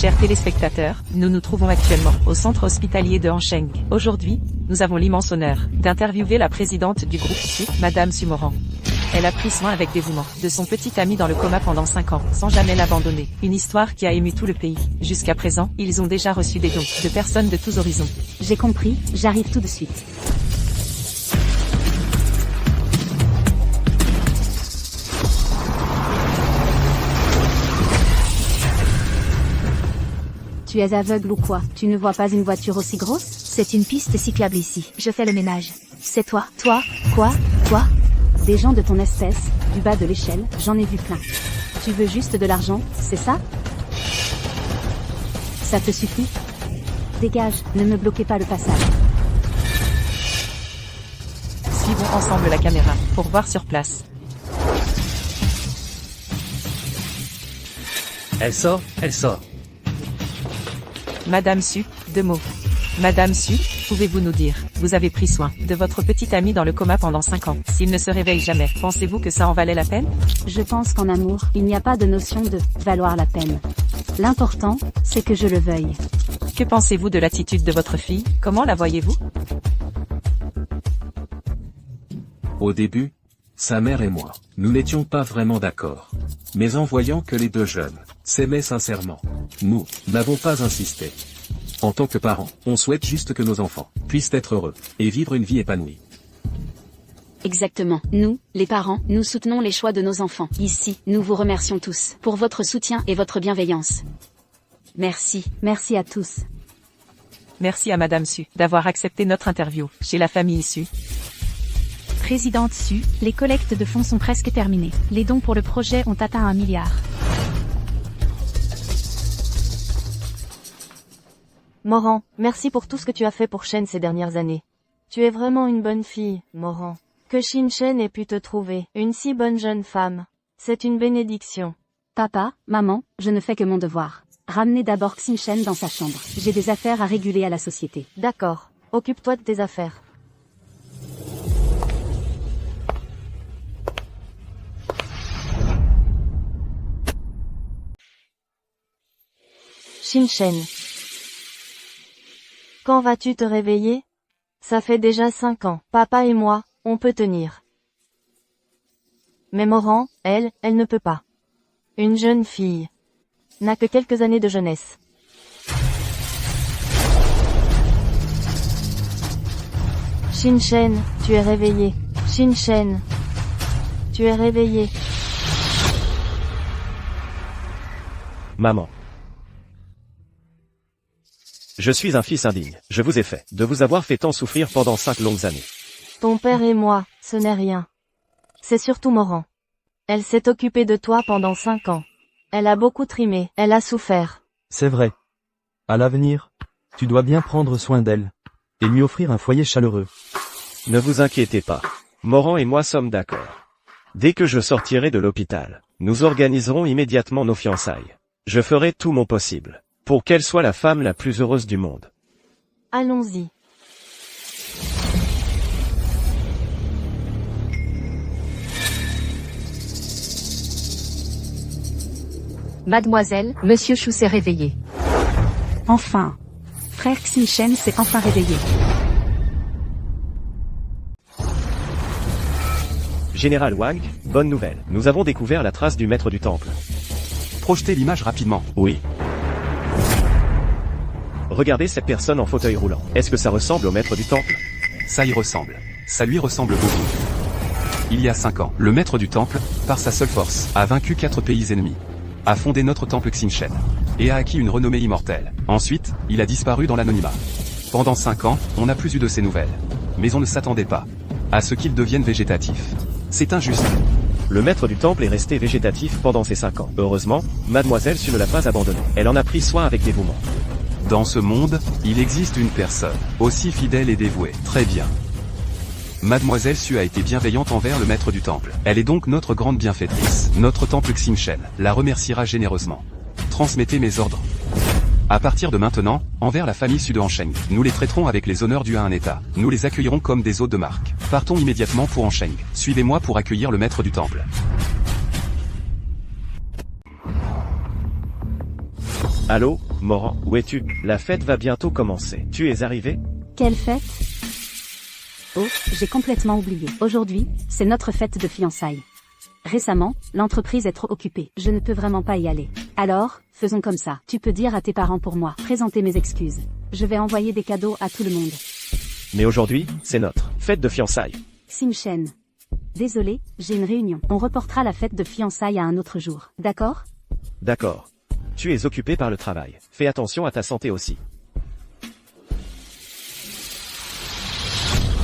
Chers téléspectateurs, nous nous trouvons actuellement au centre hospitalier de Hansheng. Aujourd'hui, nous avons l'immense honneur d'interviewer la présidente du groupe Su, Madame Su Moran. Elle a pris soin avec dévouement de son petit ami dans le coma pendant 5 ans, sans jamais l'abandonner. Une histoire qui a ému tout le pays. Jusqu'à présent, ils ont déjà reçu des dons de personnes de tous horizons. J'ai compris, j'arrive tout de suite. Tu es aveugle ou quoi? Tu ne vois pas une voiture aussi grosse? C'est une piste cyclable ici. Je fais le ménage. C'est toi? Toi? Quoi? Toi? Des gens de ton espèce, du bas de l'échelle, j'en ai vu plein. Tu veux juste de l'argent, c'est ça? Ça te suffit? Dégage, ne me bloquez pas le passage. Suivons ensemble la caméra pour voir sur place. Elle sort, elle sort. Madame Su, 2 mots. Madame Su, pouvez-vous nous dire, vous avez pris soin de votre petit ami dans le coma pendant 5 ans. S'il ne se réveille jamais, pensez-vous que ça en valait la peine? Je pense qu'en amour, il n'y a pas de notion de « valoir la peine ». L'important, c'est que je le veuille. Que pensez-vous de l'attitude de votre fille? Comment la voyez-vous? Au début, sa mère et moi, nous n'étions pas vraiment d'accord. Mais en voyant que les deux jeunes s'aimaient sincèrement, nous n'avons pas insisté. En tant que parents, on souhaite juste que nos enfants puissent être heureux et vivre une vie épanouie. Exactement. Nous, les parents, nous soutenons les choix de nos enfants. Ici, nous vous remercions tous pour votre soutien et votre bienveillance. Merci. Merci à tous. Merci à Madame Su d'avoir accepté notre interview chez la famille Su. Présidente Su, les collectes de fonds sont presque terminées. Les dons pour le projet ont atteint 1 milliard. Moran, merci pour tout ce que tu as fait pour Shen ces dernières années. Tu es vraiment une bonne fille, Moran. Que Shin-Shen ait pu te trouver, une si bonne jeune femme. C'est une bénédiction. Papa, maman, je ne fais que mon devoir. Ramenez d'abord Xinchen dans sa chambre. J'ai des affaires à réguler à la société. D'accord. Occupe-toi de tes affaires. Shin-Shen. Quand vas-tu te réveiller? Ça fait déjà 5 ans. Papa et moi, on peut tenir. Mais Moran, elle ne peut pas. Une jeune fille n'a que quelques années de jeunesse. Shin-Shen, tu es réveillé. Shin-Shen, tu es réveillé. Maman. Je suis un fils indigne. Je vous ai fait de vous avoir fait tant souffrir pendant 5 longues années. Ton père et moi, ce n'est rien. C'est surtout Moran. Elle s'est occupée de toi pendant 5 ans. Elle a beaucoup trimé, elle a souffert. C'est vrai. À l'avenir, tu dois bien prendre soin d'elle. Et lui offrir un foyer chaleureux. Ne vous inquiétez pas. Moran et moi sommes d'accord. Dès que je sortirai de l'hôpital, nous organiserons immédiatement nos fiançailles. Je ferai tout mon possible pour qu'elle soit la femme la plus heureuse du monde. Allons-y. Mademoiselle, Monsieur Chou s'est réveillé. Enfin. Frère Xinchen s'est enfin réveillé. Général Wang, bonne nouvelle. Nous avons découvert la trace du maître du temple. Projetez l'image rapidement. Oui. Regardez cette personne en fauteuil roulant. Est-ce que ça ressemble au maître du temple? Ça y ressemble. Ça lui ressemble beaucoup. Il y a 5 ans, le maître du temple, par sa seule force, a vaincu 4 pays ennemis, a fondé notre temple Xinchen, et a acquis une renommée immortelle. Ensuite, il a disparu dans l'anonymat. Pendant 5 ans, on n'a plus eu de ses nouvelles. Mais on ne s'attendait pas à ce qu'il devienne végétatif. C'est injuste. Le maître du temple est resté végétatif pendant ces 5 ans. Heureusement, Mademoiselle Su ne l'a pas abandonné. Elle en a pris soin avec dévouement. Dans ce monde, il existe une personne, aussi fidèle et dévouée. Très bien. Mademoiselle Su a été bienveillante envers le maître du temple. Elle est donc notre grande bienfaitrice. Notre temple Xinchen la remerciera généreusement. Transmettez mes ordres. À partir de maintenant, envers la famille Su de Hansheng, nous les traiterons avec les honneurs dus à un État. Nous les accueillerons comme des hôtes de marque. Partons immédiatement pour Hansheng. Suivez-moi pour accueillir le maître du temple. Allô, Morant, où es-tu? La fête va bientôt commencer. Tu es arrivé? Quelle fête? Oh, j'ai complètement oublié. Aujourd'hui, c'est notre fête de fiançailles. Récemment, l'entreprise est trop occupée. Je ne peux vraiment pas y aller. Alors, faisons comme ça. Tu peux dire à tes parents pour moi. Présenter mes excuses. Je vais envoyer des cadeaux à tout le monde. Mais aujourd'hui, c'est notre fête de fiançailles. Sim-Chen. Désolé, j'ai une réunion. On reportera la fête de fiançailles à un autre jour. D'accord? D'accord. Tu es occupé par le travail. Fais attention à ta santé aussi.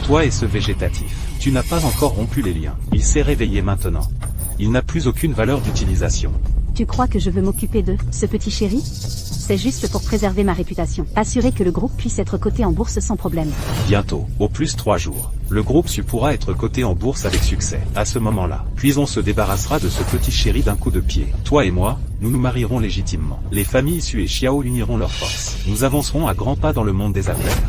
Toi et ce végétatif, tu n'as pas encore rompu les liens. Il s'est réveillé maintenant. Il n'a plus aucune valeur d'utilisation. Tu crois que je veux m'occuper de ce petit chéri? C'est juste pour préserver ma réputation. Assurer que le groupe puisse être coté en bourse sans problème. Bientôt, au plus 3 jours, le groupe Su pourra être coté en bourse avec succès. À ce moment-là, puis on se débarrassera de ce petit chéri d'un coup de pied. Toi et moi, nous nous marierons légitimement. Les familles Su et Xiao uniront leurs forces. Nous avancerons à grands pas dans le monde des affaires.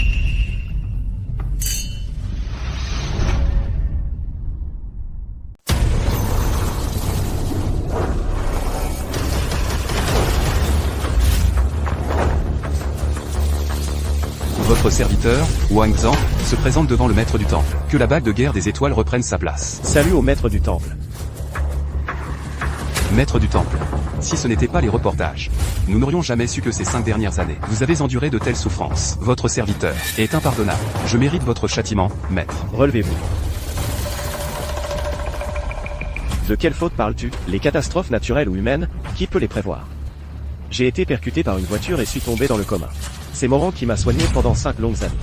Votre serviteur, Wang Zhang, se présente devant le maître du temple. Que la bague de guerre des étoiles reprenne sa place. Salut au maître du temple. Maître du temple. Si ce n'était pas les reportages, nous n'aurions jamais su que ces 5 dernières années, vous avez enduré de telles souffrances. Votre serviteur est impardonnable. Je mérite votre châtiment, maître. Relevez-vous. De quelle faute parles-tu? Les catastrophes naturelles ou humaines, qui peut les prévoir? J'ai été percuté par une voiture et suis tombé dans le coma. C'est Morant qui m'a soigné pendant 5 longues années.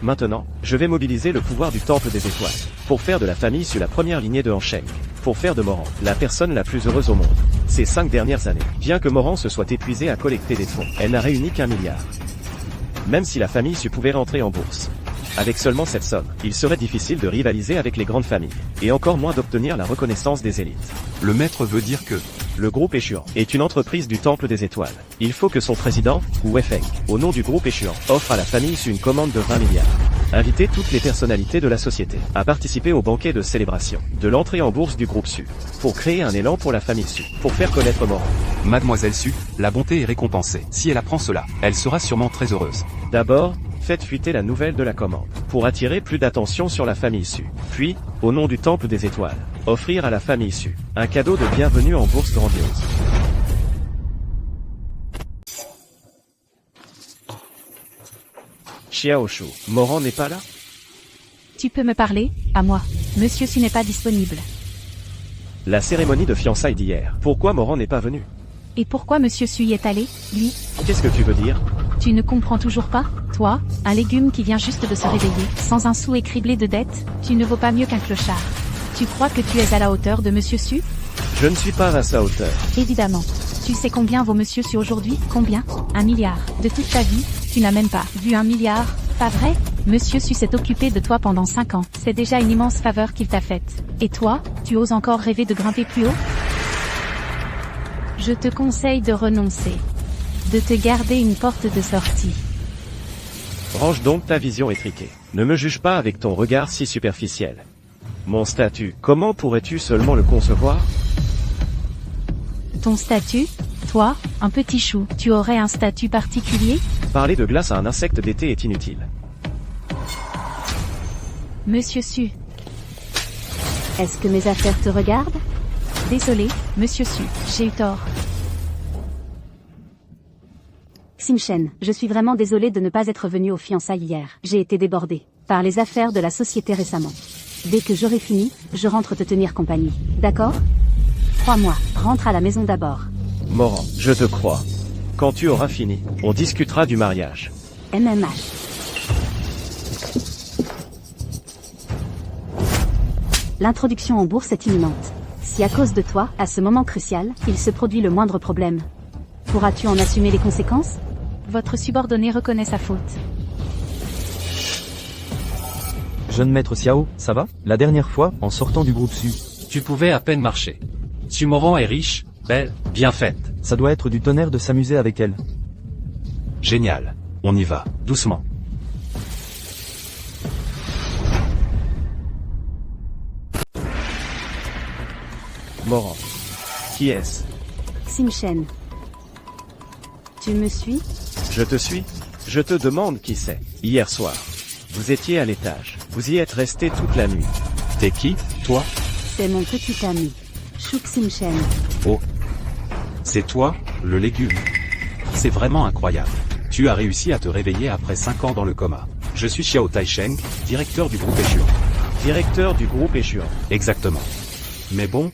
Maintenant, je vais mobiliser le pouvoir du Temple des Étoiles, pour faire de la famille Su la première lignée de Hansheng, pour faire de Morant la personne la plus heureuse au monde. Ces 5 dernières années, bien que Morant se soit épuisé à collecter des fonds, elle n'a réuni qu'1 milliard. Même si la famille Su pouvait rentrer en bourse, avec seulement cette somme, il serait difficile de rivaliser avec les grandes familles, et encore moins d'obtenir la reconnaissance des élites. Le maître veut dire que le groupe Échuan est une entreprise du Temple des Étoiles. Il faut que son président, Wei Feng, au nom du groupe Échuan, offre à la famille Su une commande de 20 milliards. Invitez toutes les personnalités de la société à participer au banquet de célébration de l'entrée en bourse du groupe Su, pour créer un élan pour la famille Su, pour faire connaître Morant. Mademoiselle Su, la bonté est récompensée. Si elle apprend cela, elle sera sûrement très heureuse. D'abord, faites fuiter la nouvelle de la commande, pour attirer plus d'attention sur la famille Su. Puis, au nom du Temple des Étoiles, offrir à la famille Su un cadeau de bienvenue en bourse grandiose. Xiao Shu, Morant n'est pas là? Tu peux me parler, à moi. Monsieur Su n'est pas disponible. La cérémonie de fiançailles d'hier. Pourquoi Morant n'est pas venu? Et pourquoi Monsieur Su y est allé, lui? Qu'est-ce que tu veux dire? Tu ne comprends toujours pas? Toi, un légume qui vient juste de se réveiller, sans un sou et criblé de dettes, tu ne vaux pas mieux qu'un clochard. Tu crois que tu es à la hauteur de Monsieur Su? Je ne suis pas à sa hauteur. Évidemment. Tu sais combien vaut Monsieur Su aujourd'hui? Combien? 1 milliard. De toute ta vie, tu n'as même pas vu 1 milliard. Pas vrai? Monsieur Su s'est occupé de toi pendant 5 ans. C'est déjà une immense faveur qu'il t'a faite. Et toi, tu oses encore rêver de grimper plus haut? Je te conseille de renoncer. De te garder une porte de sortie. Range donc ta vision étriquée. Ne me juge pas avec ton regard si superficiel. Mon statut, comment pourrais-tu seulement le concevoir? Ton statut? Toi, un petit chou, tu aurais un statut particulier? Parler de glace à un insecte d'été est inutile. Monsieur Su. Est-ce que mes affaires te regardent? Désolé, Monsieur Su, j'ai eu tort. Sim-Chen, je suis vraiment désolée de ne pas être venue aux fiançailles hier. J'ai été débordée par les affaires de la société récemment. Dès que j'aurai fini, je rentre te tenir compagnie. D'accord? Crois-moi, rentre à la maison d'abord. Morant, je te crois. Quand tu auras fini, on discutera du mariage. MMH. L'introduction en bourse est imminente. Si à cause de toi, à ce moment crucial, il se produit le moindre problème, pourras-tu en assumer les conséquences? Votre subordonné reconnaît sa faute. Jeune maître Xiao, ça va? La dernière fois, en sortant du groupe Su. Tu pouvais à peine marcher. Su Morant est riche, belle, bien faite. Ça doit être du tonnerre de s'amuser avec elle. Génial. On y va, doucement. Morant. Qui est-ce? Sim-Chen. Tu me suis? Je te suis? Je te demande qui c'est. Hier soir. Vous étiez à l'étage. Vous y êtes resté toute la nuit. T'es qui, toi? C'est mon petit ami. Shuk Sim-Chen. Oh. C'est toi, le légume. C'est vraiment incroyable. Tu as réussi à te réveiller après 5 ans dans le coma. Je suis Xiao Taisheng, directeur du groupe Échuan. Directeur du groupe Échuan. Exactement. Mais bon,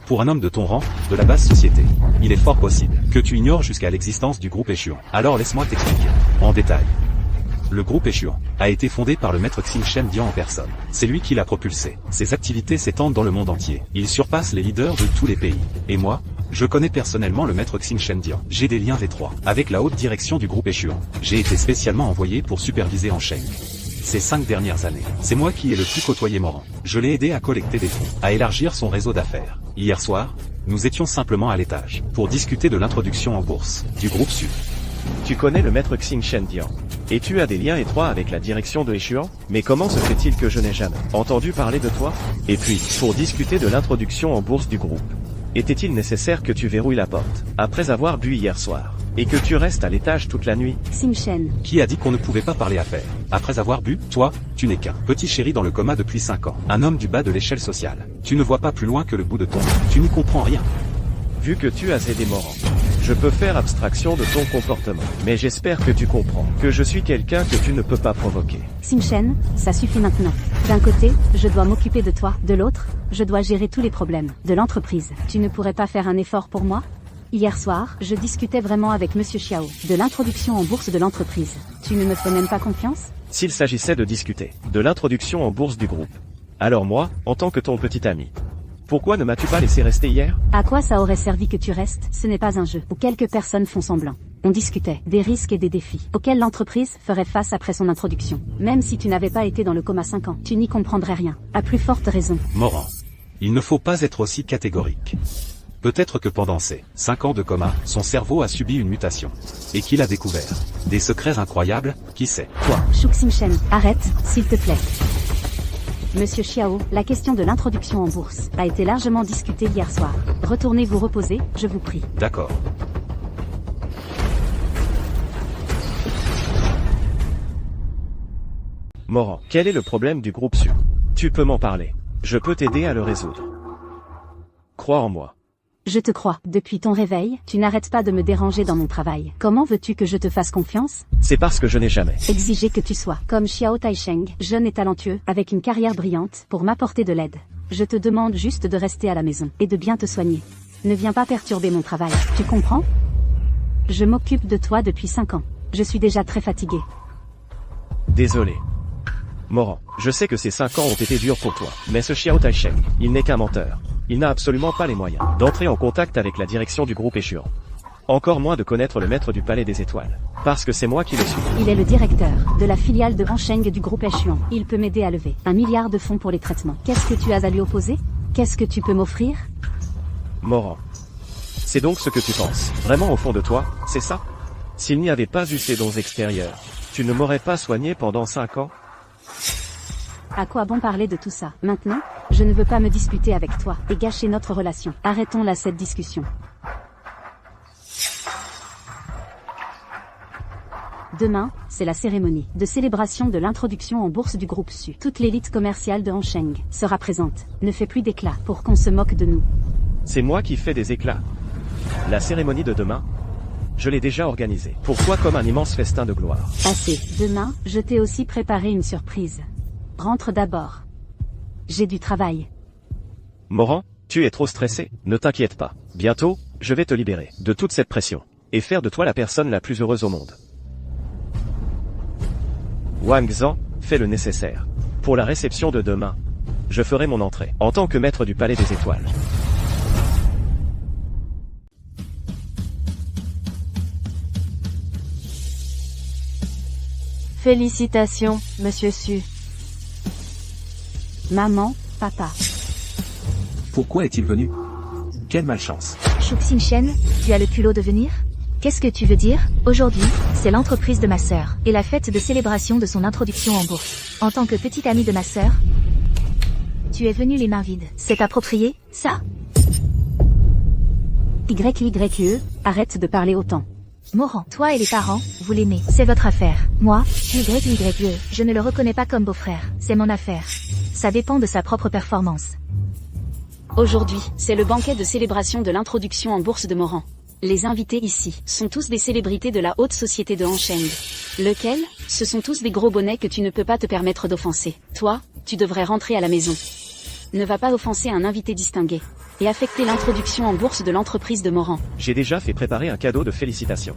pour un homme de ton rang, de la basse société, il est fort possible que tu ignores jusqu'à l'existence du groupe Échuan. Alors laisse-moi t'expliquer, en détail. Le groupe Échuan a été fondé par le maître Xingchen Dian en personne. C'est lui qui l'a propulsé. Ses activités s'étendent dans le monde entier. Il surpasse les leaders de tous les pays. Et moi, je connais personnellement le maître Xingchen Dian. J'ai des liens étroits avec la haute direction du groupe Échuan. J'ai été spécialement envoyé pour superviser Ansheng. Ces 5 dernières années, c'est moi qui ai le plus côtoyé Morant. Je l'ai aidé à collecter des fonds, à élargir son réseau d'affaires. Hier soir, nous étions simplement à l'étage, pour discuter de l'introduction en bourse, du groupe Su. Tu connais le maître Xingchen Dian. Et tu as des liens étroits avec la direction de Échuan? Mais comment se fait-il que je n'ai jamais entendu parler de toi? Et puis, pour discuter de l'introduction en bourse du groupe, était-il nécessaire que tu verrouilles la porte, après avoir bu hier soir, et que tu restes à l'étage toute la nuit? Sim-Chen. Qui a dit qu'on ne pouvait pas parler affaires? Après avoir bu, toi, tu n'es qu'un petit chéri dans le coma depuis 5 ans. Un homme du bas de l'échelle sociale. Tu ne vois pas plus loin que le bout de ton nez. Tu n'y comprends rien. Vu que tu as aidé Morant, je peux faire abstraction de ton comportement. Mais j'espère que tu comprends que je suis quelqu'un que tu ne peux pas provoquer. Sim-Chen, ça suffit maintenant. D'un côté, je dois m'occuper de toi. De l'autre, je dois gérer tous les problèmes de l'entreprise. Tu ne pourrais pas faire un effort pour moi? Hier soir, je discutais vraiment avec Monsieur Xiao, de l'introduction en bourse de l'entreprise. Tu ne me fais même pas confiance? S'il s'agissait de discuter de l'introduction en bourse du groupe, alors moi, en tant que ton petit ami, pourquoi ne m'as-tu pas laissé rester hier? À quoi ça aurait servi que tu restes? Ce n'est pas un jeu où quelques personnes font semblant. On discutait des risques et des défis auxquels l'entreprise ferait face après son introduction. Même si tu n'avais pas été dans le coma 5 ans, tu n'y comprendrais rien. À plus forte raison. Morant, il ne faut pas être aussi catégorique. Peut-être que pendant ces 5 ans de coma, son cerveau a subi une mutation. Et qu'il a découvert des secrets incroyables, qui sait? Toi, Shuk Sim-Chen, arrête, s'il te plaît. Monsieur Xiao, la question de l'introduction en bourse a été largement discutée hier soir. Retournez vous reposer, je vous prie. D'accord. Morant, quel est le problème du groupe Su? Tu peux m'en parler. Je peux t'aider à le résoudre. Crois en moi. Je te crois. Depuis ton réveil, tu n'arrêtes pas de me déranger dans mon travail. Comment veux-tu que je te fasse confiance? C'est parce que je n'ai jamais exigé que tu sois comme Xiao Taisheng, jeune et talentueux, avec une carrière brillante, pour m'apporter de l'aide. Je te demande juste de rester à la maison, et de bien te soigner. Ne viens pas perturber mon travail, tu comprends? Je m'occupe de toi depuis 5 ans. Je suis déjà très fatigué. Désolé. Morant, je sais que ces 5 ans ont été durs pour toi, mais ce Xiao Taisheng, il n'est qu'un menteur. Il n'a absolument pas les moyens d'entrer en contact avec la direction du groupe Échuan. Encore moins de connaître le maître du Palais des Étoiles. Parce que c'est moi qui le suis. Il est le directeur de la filiale de Ansheng du groupe Échuan. Il peut m'aider à lever 1 milliard de fonds pour les traitements. Qu'est-ce que tu as à lui opposer? Qu'est-ce que tu peux m'offrir? Morant. C'est donc ce que tu penses. Vraiment au fond de toi, c'est ça? S'il n'y avait pas eu ces dons extérieurs, tu ne m'aurais pas soigné pendant 5 ans? À quoi bon parler de tout ça? Maintenant, je ne veux pas me disputer avec toi et gâcher notre relation. Arrêtons là cette discussion. Demain, c'est la cérémonie de célébration de l'introduction en bourse du groupe Su. Toute l'élite commerciale de Ansheng sera présente. Ne fais plus d'éclat pour qu'on se moque de nous. C'est moi qui fais des éclats. La cérémonie de demain, je l'ai déjà organisée. Pour toi comme un immense festin de gloire. Assez. Demain, je t'ai aussi préparé une surprise. Rentre d'abord. J'ai du travail. Morant, tu es trop stressé. Ne t'inquiète pas. Bientôt, je vais te libérer de toute cette pression et faire de toi la personne la plus heureuse au monde. Wang Zhan, fais le nécessaire. Pour la réception de demain, je ferai mon entrée en tant que maître du Palais des Étoiles. Félicitations, Monsieur Su. Maman, papa. Pourquoi est-il venu? Quelle malchance. Shuk Sim-Chen, tu as le culot de venir? Qu'est-ce que tu veux dire? Aujourd'hui, c'est l'entreprise de ma sœur, et la fête de célébration de son introduction en bourse. En tant que petite amie de ma sœur, tu es venu les mains vides. C'est approprié, ça? YYE, arrête de parler autant. Morant, toi et les parents, vous l'aimez, c'est votre affaire. Moi, YYE, je ne le reconnais pas comme beau-frère, c'est mon affaire. Ça dépend de sa propre performance. Aujourd'hui, c'est le banquet de célébration de l'introduction en bourse de Morant. Les invités ici sont tous des célébrités de la haute société de Hansheng. Lequel? Ce sont tous des gros bonnets que tu ne peux pas te permettre d'offenser. Toi, tu devrais rentrer à la maison. Ne va pas offenser un invité distingué. Et affecter l'introduction en bourse de l'entreprise de Morant. J'ai déjà fait préparer un cadeau de félicitations.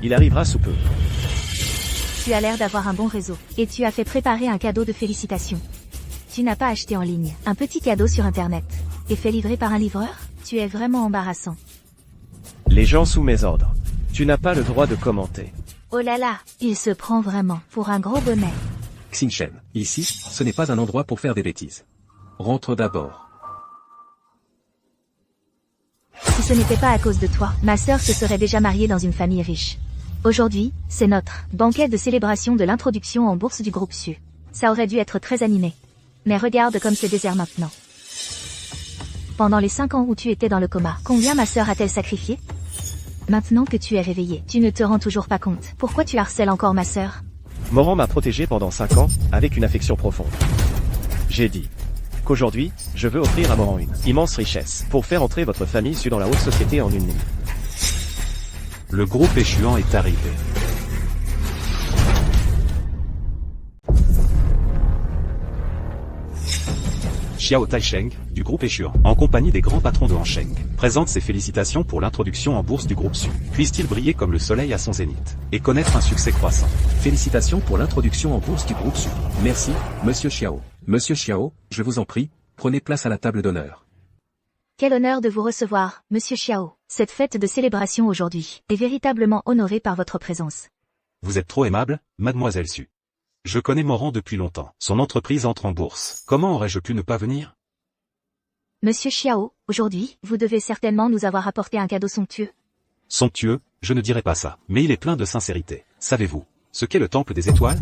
Il arrivera sous peu. Tu as l'air d'avoir un bon réseau. Et tu as fait préparer un cadeau de félicitations. Tu n'as pas acheté en ligne un petit cadeau sur internet. Et fait livrer par un livreur? Tu es vraiment embarrassant. Les gens sous mes ordres. Tu n'as pas le droit de commenter. Oh là là, il se prend vraiment pour un gros bonnet. Xinshen, ici, ce n'est pas un endroit pour faire des bêtises. Rentre d'abord. Si ce n'était pas à cause de toi, ma sœur se serait déjà mariée dans une famille riche. Aujourd'hui, c'est notre banquet de célébration de l'introduction en bourse du groupe Su. Ça aurait dû être très animé. Mais regarde comme c'est désert maintenant. Pendant les 5 ans où tu étais dans le coma, combien ma sœur a-t-elle sacrifié? Maintenant que tu es réveillé, tu ne te rends toujours pas compte. Pourquoi tu harcèles encore ma sœur? Morant m'a protégé pendant 5 ans, avec une affection profonde. J'ai dit qu'aujourd'hui, je veux offrir à Morant une immense richesse, pour faire entrer votre famille Su dans la haute société en une nuit. Le groupe échuant est arrivé. Xiao Taisheng, du groupe échuant, en compagnie des grands patrons de Hansheng, présente ses félicitations pour l'introduction en bourse du groupe Su. Puisse-t-il briller comme le soleil à son zénith, et connaître un succès croissant. Félicitations pour l'introduction en bourse du groupe Su. Merci, Monsieur Xiao. Monsieur Xiao, je vous en prie, prenez place à la table d'honneur. Quel honneur de vous recevoir, Monsieur Xiao. Cette fête de célébration aujourd'hui est véritablement honorée par votre présence. Vous êtes trop aimable, mademoiselle Su. Je connais Morant depuis longtemps. Son entreprise entre en bourse. Comment aurais-je pu ne pas venir? Monsieur Xiao, aujourd'hui, vous devez certainement nous avoir apporté un cadeau somptueux. Somptueux, je ne dirais pas ça, mais il est plein de sincérité. Savez-vous ce qu'est le Temple des Étoiles?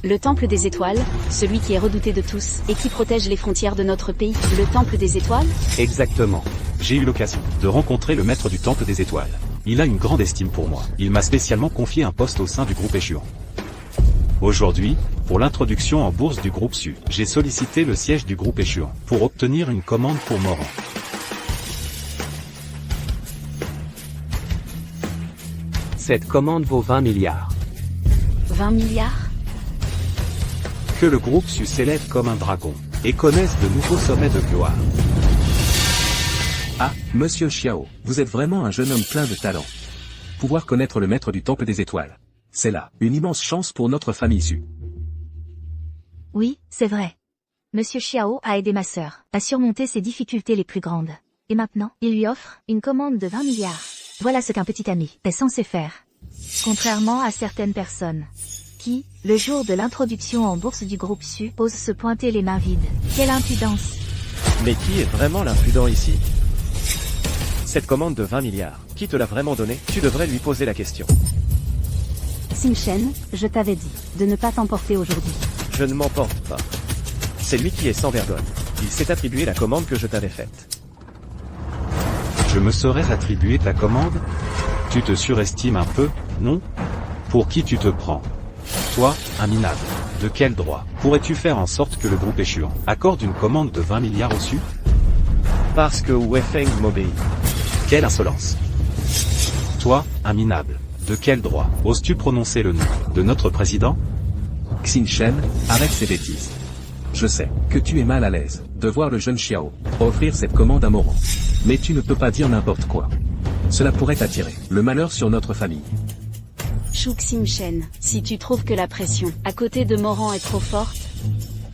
Le Temple des Étoiles, celui qui est redouté de tous et qui protège les frontières de notre pays. Le Temple des Étoiles? Exactement. J'ai eu l'occasion de rencontrer le maître du Temple des Étoiles. Il a une grande estime pour moi. Il m'a spécialement confié un poste au sein du groupe échuant. Aujourd'hui, pour l'introduction en bourse du groupe Su, j'ai sollicité le siège du groupe échuant pour obtenir une commande pour Morant. Cette commande vaut 20 milliards. 20 milliards? Que le groupe Su s'élève comme un dragon et connaisse de nouveaux sommets de gloire. Ah, Monsieur Xiao, vous êtes vraiment un jeune homme plein de talent. Pouvoir connaître le maître du Temple des Étoiles. C'est là, une immense chance pour notre famille Su. Oui, c'est vrai. Monsieur Xiao a aidé ma sœur à surmonter ses difficultés les plus grandes. Et maintenant, il lui offre une commande de 20 milliards. Voilà ce qu'un petit ami est censé faire. Contrairement à certaines personnes qui, le jour de l'introduction en bourse du groupe Su, osent se pointer les mains vides. Quelle impudence! Mais qui est vraiment l'impudent ici? Cette commande de 20 milliards, qui te l'a vraiment donnée? Tu devrais lui poser la question. Xinshen, je t'avais dit de ne pas t'emporter aujourd'hui. Je ne m'emporte pas. C'est lui qui est sans vergogne. Il s'est attribué la commande que je t'avais faite. Je me serais attribué ta commande? Tu te surestimes un peu, non? Pour qui tu te prends? Toi, un minable. De quel droit pourrais-tu faire en sorte que le groupe échuant accorde une commande de 20 milliards au Su? Parce que Weifeng m'obéit. Quelle insolence! Toi, un minable. De quel droit oses-tu prononcer le nom de notre président? Xinshen, arrête ces bêtises. Je sais que tu es mal à l'aise de voir le jeune Xiao offrir cette commande à Morant. Mais tu ne peux pas dire n'importe quoi. Cela pourrait attirer le malheur sur notre famille. Shu Xinshen, si tu trouves que la pression à côté de Morant est trop forte,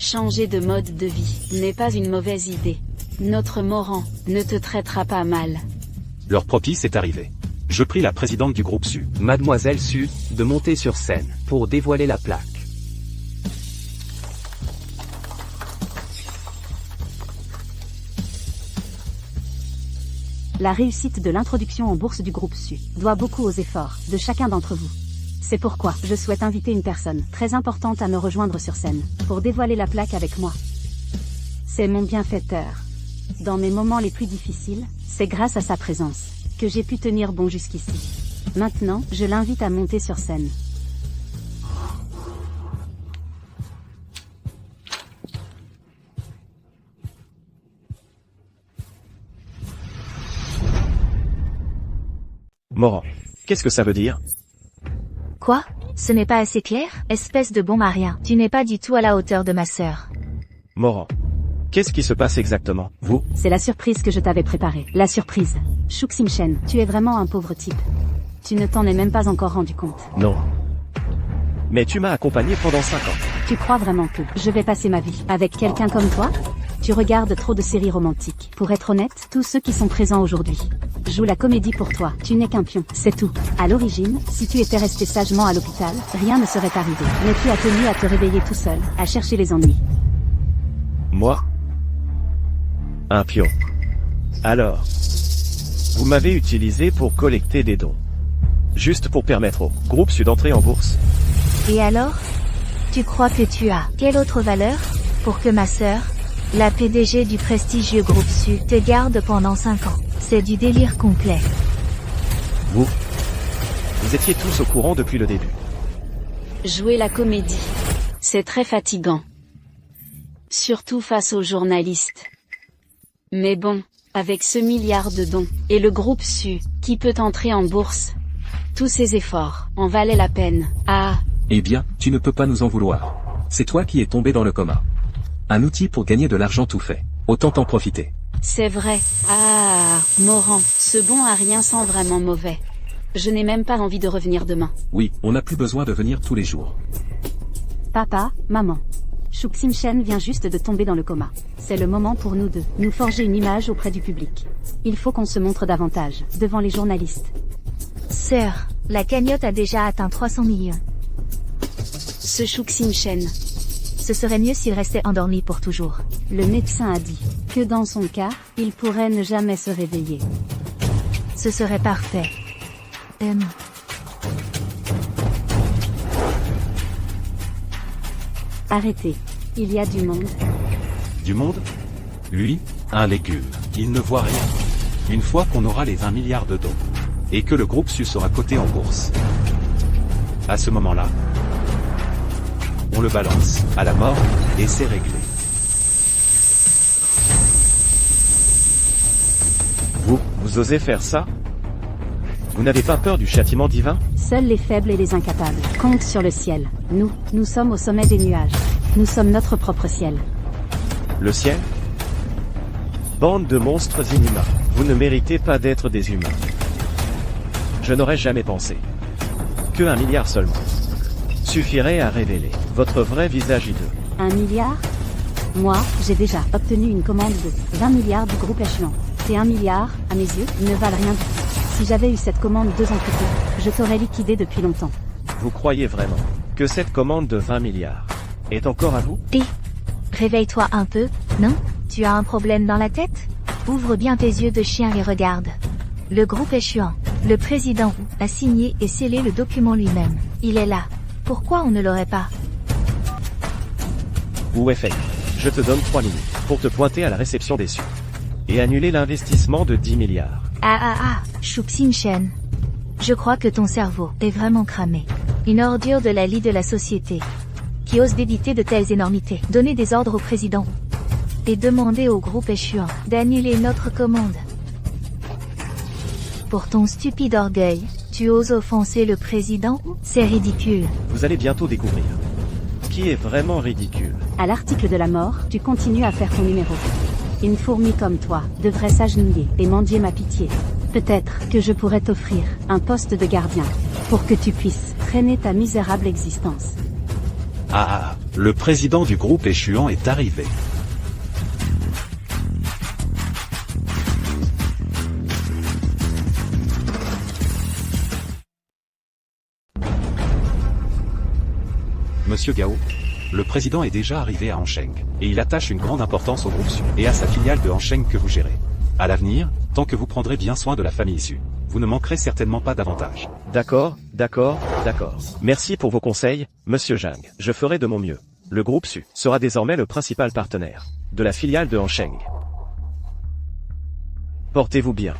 changer de mode de vie n'est pas une mauvaise idée. Notre Morant ne te traitera pas mal. L'heure propice est arrivée. Je prie la présidente du groupe Su, Mademoiselle Su, de monter sur scène pour dévoiler la plaque. La réussite de l'introduction en bourse du groupe Su doit beaucoup aux efforts de chacun d'entre vous. C'est pourquoi je souhaite inviter une personne très importante à me rejoindre sur scène pour dévoiler la plaque avec moi. C'est mon bienfaiteur. Dans mes moments les plus difficiles, c'est grâce à sa présence que j'ai pu tenir bon jusqu'ici. Maintenant, je l'invite à monter sur scène. Morant. Qu'est-ce que ça veut dire? Quoi? Ce n'est pas assez clair? Espèce de bon marien, tu n'es pas du tout à la hauteur de ma sœur. Morant. Qu'est-ce qui se passe exactement? Vous? C'est la surprise que je t'avais préparée. La surprise. Shuxin Shen, tu es vraiment un pauvre type. Tu ne t'en es même pas encore rendu compte. Non. Mais tu m'as accompagné pendant 5 ans. Tu crois vraiment que je vais passer ma vie avec quelqu'un comme toi? Tu regardes trop de séries romantiques. Pour être honnête, tous ceux qui sont présents aujourd'hui jouent la comédie pour toi. Tu n'es qu'un pion, c'est tout. À l'origine, si tu étais resté sagement à l'hôpital, rien ne serait arrivé. Mais tu as tenu à te réveiller tout seul, à chercher les ennuis. Moi? Un pion. Alors, vous m'avez utilisé pour collecter des dons. Juste pour permettre au groupe Sud d'entrer en bourse. Et alors? Tu crois que tu as quelle autre valeur pour que ma sœur, la PDG du prestigieux groupe Sud, te garde pendant 5 ans? C'est du délire complet. Vous étiez tous au courant depuis le début. Jouer la comédie, c'est très fatigant. Surtout face aux journalistes. Mais bon, avec ce milliard de dons, et le groupe Su, qui peut entrer en bourse, tous ces efforts en valaient la peine. Ah, Eh bien, tu ne peux pas nous en vouloir. C'est toi qui es tombé dans le coma. Un outil pour gagner de l'argent tout fait. Autant en profiter. c'est vrai. Ah, Morant, ce bon à rien sent vraiment mauvais. Je n'ai même pas envie de revenir demain. Oui, on n'a plus besoin de venir tous les jours. Papa, maman. Shuxin Shen vient juste de tomber dans le coma. C'est le moment pour nous de nous forger une image auprès du public. Il faut qu'on se montre davantage, devant les journalistes. Sœur, la cagnotte a déjà atteint 300 millions. Ce Shuxin Shen, Ce serait mieux s'il restait endormi pour toujours. le médecin a dit que dans son cas, il pourrait ne jamais se réveiller. Ce serait parfait. Arrêtez. Il y a du monde. Du monde? Lui, un légume. Il ne voit rien. Une fois qu'on aura les 20 milliards de dons, et que le groupe Su sera coté en bourse, à ce moment-là, on le balance à la mort, et c'est réglé. Vous osez faire ça? Vous n'avez pas peur du châtiment divin? Seuls les faibles et les incapables comptent sur le ciel. Nous sommes au sommet des nuages. Nous sommes notre propre ciel. Le ciel? Bande de monstres inhumains. Vous ne méritez pas d'être des humains. Je n'aurais jamais pensé que 1 milliard seulement suffirait à révéler votre vrai visage hideux. 1 milliard? Moi, j'ai déjà obtenu une commande de 20 milliards du groupe Échelon. Et 1 milliard, à mes yeux, ne valent rien du tout. Si j'avais eu cette commande 2 ans plus tôt, je t'aurais liquidé depuis longtemps. Vous croyez vraiment que cette commande de 20 milliards est encore à vous? Réveille-toi un peu, non? Tu as un problème dans la tête? Ouvre bien tes yeux de chien et regarde. Le groupe échuant, le président a signé et scellé le document lui-même. Il est là. Pourquoi on ne l'aurait pas? Où est fait? Je te donne 3 minutes pour te pointer à la réception des Su et annuler l'investissement de 10 milliards. Shuxin Shen. Je crois que ton cerveau est vraiment cramé. Une ordure de la lie de la société. Qui ose d'éditer de telles énormités. Donner des ordres au président. Et demander au groupe échuant d'annuler notre commande. Pour ton stupide orgueil, tu oses offenser le président? C'est ridicule. Vous allez bientôt découvrir qui est vraiment ridicule. À l'article de la mort, tu continues à faire ton numéro. Une fourmi comme toi devrait s'agenouiller et mendier ma pitié. Peut-être que je pourrais t'offrir un poste de gardien pour que tu puisses traîner ta misérable existence. Le président du groupe échuant est arrivé. Monsieur Gao, le président est déjà arrivé à Hansheng, et il attache une grande importance au groupe Su, et à sa filiale de Hansheng que vous gérez. À l'avenir, tant que vous prendrez bien soin de la famille Su, vous ne manquerez certainement pas d'avantages. D'accord. Merci pour vos conseils, monsieur Zhang. Je ferai de mon mieux. Le groupe Su sera désormais le principal partenaire de la filiale de Hansheng. Portez-vous bien.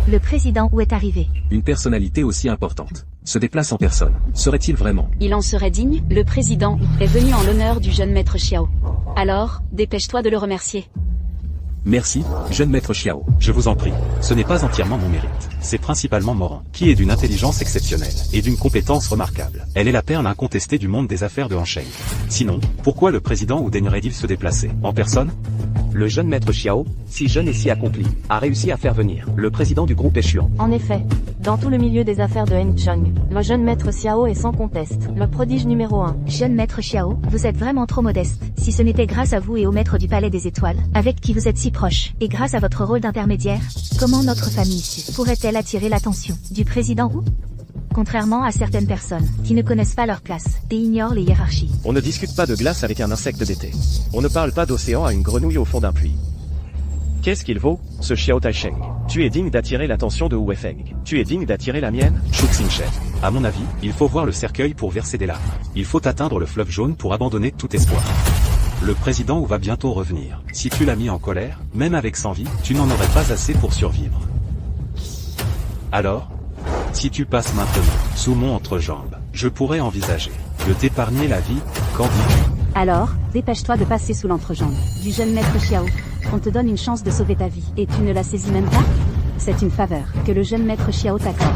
Le président où est arrivé? Une personnalité aussi importante se déplace en personne. Serait-il vraiment? Il en serait digne, le président est venu en l'honneur du jeune maître Xiao. Alors, dépêche-toi de le remercier. Merci, jeune maître Xiao. Je vous en prie, ce n'est pas entièrement mon mérite. C'est principalement Moran, qui est d'une intelligence exceptionnelle, et d'une compétence remarquable. Elle est la perle incontestée du monde des affaires de Hansheng. Sinon, pourquoi le président ou daignerait-il se déplacer, en personne? Le jeune maître Xiao, si jeune et si accompli, a réussi à faire venir le président du groupe échuant. En effet, dans tout le milieu des affaires de Hengcheng, le jeune maître Xiao est sans conteste le prodige numéro 1. Jeune maître Xiao, vous êtes vraiment trop modeste. Si ce n'était grâce à vous et au maître du palais des étoiles, avec qui vous êtes si proche, et grâce à votre rôle d'intermédiaire, comment notre famille issue pourrait-elle attirer l'attention du président Wu? Contrairement à certaines personnes, qui ne connaissent pas leur place, et ignorent les hiérarchies. On ne discute pas de glace avec un insecte d'été. On ne parle pas d'océan à une grenouille au fond d'un puits. Qu'est-ce qu'il vaut, ce Xiao Taisheng? Tu es digne d'attirer l'attention de Wu Feng. Tu es digne d'attirer la mienne? Shu Xingchen. À mon avis, il faut voir le cercueil pour verser des larmes. Il faut atteindre le fleuve jaune pour abandonner tout espoir. Le président Wu va bientôt revenir. Si tu l'as mis en colère, même avec 100 vies, tu n'en aurais pas assez pour survivre. Alors, si tu passes maintenant, sous mon entrejambe, je pourrais envisager de t'épargner la vie, qu'en dis-tu? Alors, dépêche-toi de passer sous l'entrejambe du jeune maître Xiao. On te donne une chance de sauver ta vie, et tu ne la saisis même pas? C'est une faveur que le jeune maître Xiao t'accorde.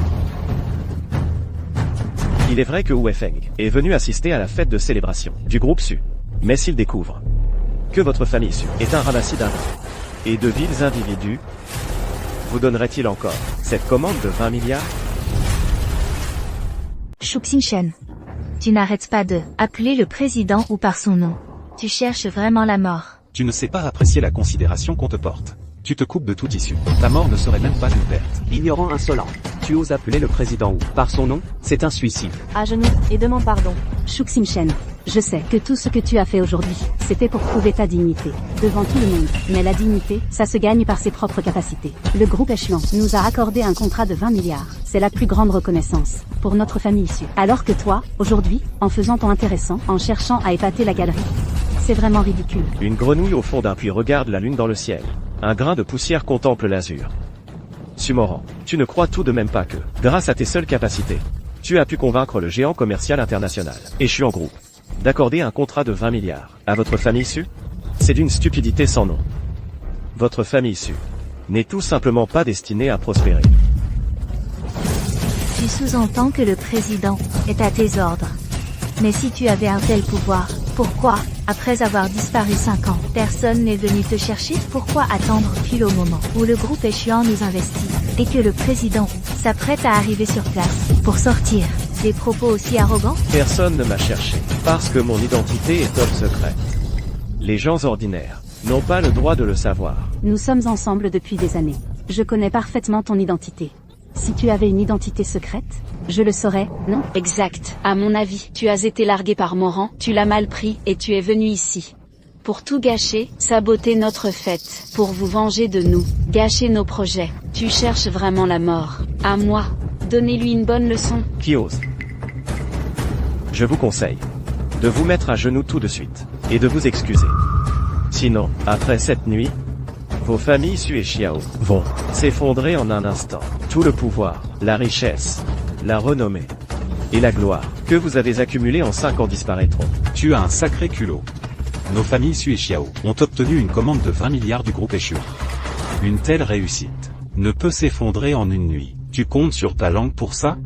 Il est vrai que Wu Feng est venu assister à la fête de célébration du groupe Su. Mais s'il découvre que votre famille Su est un ramassis d'individus et de vils individus, vous donnerait-il encore cette commande de 20 milliards? Shu Xingchen, tu n'arrêtes pas de appeler le président ou par son nom. Tu cherches vraiment la mort. Tu ne sais pas apprécier la considération qu'on te porte. Tu te coupes de tout issue. Ta mort ne serait même pas une perte. Ignorant insolent. Tu oses appeler le président Wu par son nom? C'est un suicide. À genoux, et demande pardon. Shu Xingchen, je sais que tout ce que tu as fait aujourd'hui, c'était pour prouver ta dignité, devant tout le monde. Mais la dignité, ça se gagne par ses propres capacités. Le groupe échuant nous a accordé un contrat de 20 milliards. C'est la plus grande reconnaissance pour notre famille issue. Alors que toi, aujourd'hui, en faisant ton intéressant, en cherchant à épater la galerie, c'est vraiment ridicule. Une grenouille au fond d'un puits regarde la lune dans le ciel. Un grain de poussière contemple l'azur. Sumoran, tu ne crois tout de même pas que, grâce à tes seules capacités, tu as pu convaincre le géant commercial international, Échuant Group, d'accorder un contrat de 20 milliards à votre famille Su? C'est d'une stupidité sans nom. Votre famille Su n'est tout simplement pas destinée à prospérer. Tu sous-entends que le président est à tes ordres. Mais si tu avais un tel pouvoir, pourquoi, après avoir disparu 5 ans, personne n'est venu te chercher? Pourquoi attendre pile au moment où le groupe échuant nous investit, et que le président s'apprête à arriver sur place, pour sortir des propos aussi arrogants? Personne ne m'a cherché, parce que mon identité est top secret. Les gens ordinaires n'ont pas le droit de le savoir. Nous sommes ensemble depuis des années. Je connais parfaitement ton identité. Si tu avais une identité secrète, je le saurais, non? Exact. À mon avis, tu as été largué par Moran, tu l'as mal pris, et tu es venu ici. Pour tout gâcher, saboter notre fête, pour vous venger de nous, gâcher nos projets. Tu cherches vraiment la mort. À moi. Donnez-lui une bonne leçon. Qui ose? Je vous conseille de vous mettre à genoux tout de suite, et de vous excuser. Sinon, après cette nuit, vos familles Su et Xiao vont s'effondrer en un instant. Tout le pouvoir, la richesse, la renommée et la gloire que vous avez accumulés en 5 ans disparaîtront. Tu as un sacré culot. Nos familles Su et Xiao ont obtenu une commande de 20 milliards du groupe échuant. Une telle réussite ne peut s'effondrer en une nuit. Tu comptes sur ta langue pour ça?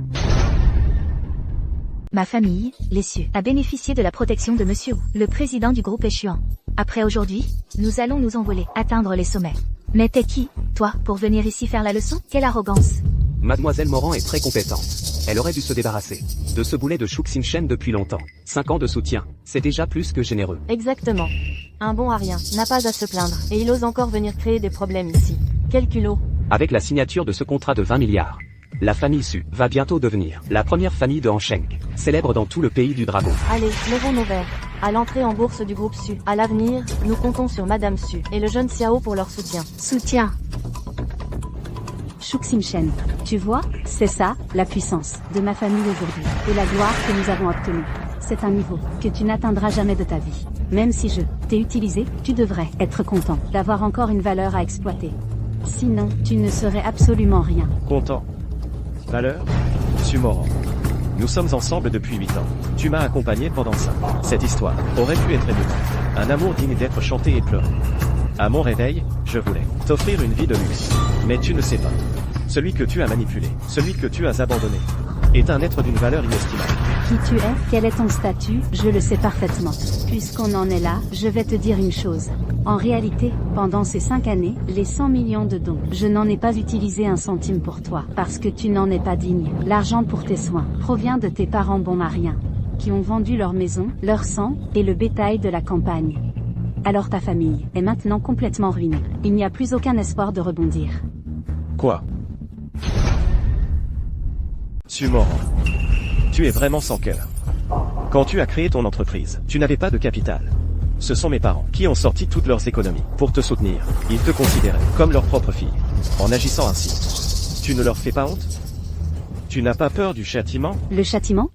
Ma famille, les Su, a bénéficié de la protection de Monsieur Wu, le président du groupe échuant. Après aujourd'hui, nous allons nous envoler, atteindre les sommets. Mais t'es qui, toi, pour venir ici faire la leçon? Quelle arrogance! Mademoiselle Moran est très compétente. Elle aurait dû se débarrasser de ce boulet de Shu Xingchen depuis longtemps. 5 ans de soutien, c'est déjà plus que généreux. Exactement. Un bon à rien, n'a pas à se plaindre, et il ose encore venir créer des problèmes ici. Quel culot! Avec la signature de ce contrat de 20 milliards, la famille Su va bientôt devenir la première famille de Hansheng, célèbre dans tout le pays du dragon. Allez, levons nos verres. À l'entrée en bourse du groupe Su. À l'avenir, nous comptons sur Madame Su et le jeune Xiao pour leur soutien. Soutien. Shu Xingchen, tu vois, c'est ça, la puissance de ma famille aujourd'hui, et la gloire que nous avons obtenue. C'est un niveau que tu n'atteindras jamais de ta vie. Même si je t'ai utilisé, tu devrais être content d'avoir encore une valeur à exploiter. Sinon, tu ne serais absolument rien. Content. Valeur. Sumoran. Nous sommes ensemble depuis 8 ans. Tu m'as accompagné pendant ça. Cette histoire aurait pu être émouvante. Un amour digne d'être chanté et pleuré. À mon réveil, je voulais t'offrir une vie de luxe. Mais tu ne sais pas. Celui que tu as manipulé, celui que tu as abandonné, est un être d'une valeur inestimable. Qui tu es, quel est ton statut, je le sais parfaitement. Puisqu'on en est là, je vais te dire une chose. En réalité, pendant ces 5 années, les 100 millions de dons, je n'en ai pas utilisé un centime pour toi, parce que tu n'en es pas digne. L'argent pour tes soins provient de tes parents bonmariens, qui ont vendu leur maison, leur sang, et le bétail de la campagne. Alors ta famille est maintenant complètement ruinée. Il n'y a plus aucun espoir de rebondir. Quoi? Sumoran. Tu es vraiment sans cœur. Quand tu as créé ton entreprise, tu n'avais pas de capital. Ce sont mes parents qui ont sorti toutes leurs économies pour te soutenir. Ils te considéraient comme leur propre fille. En agissant ainsi, tu ne leur fais pas honte? Tu n'as pas peur du châtiment? Le châtiment?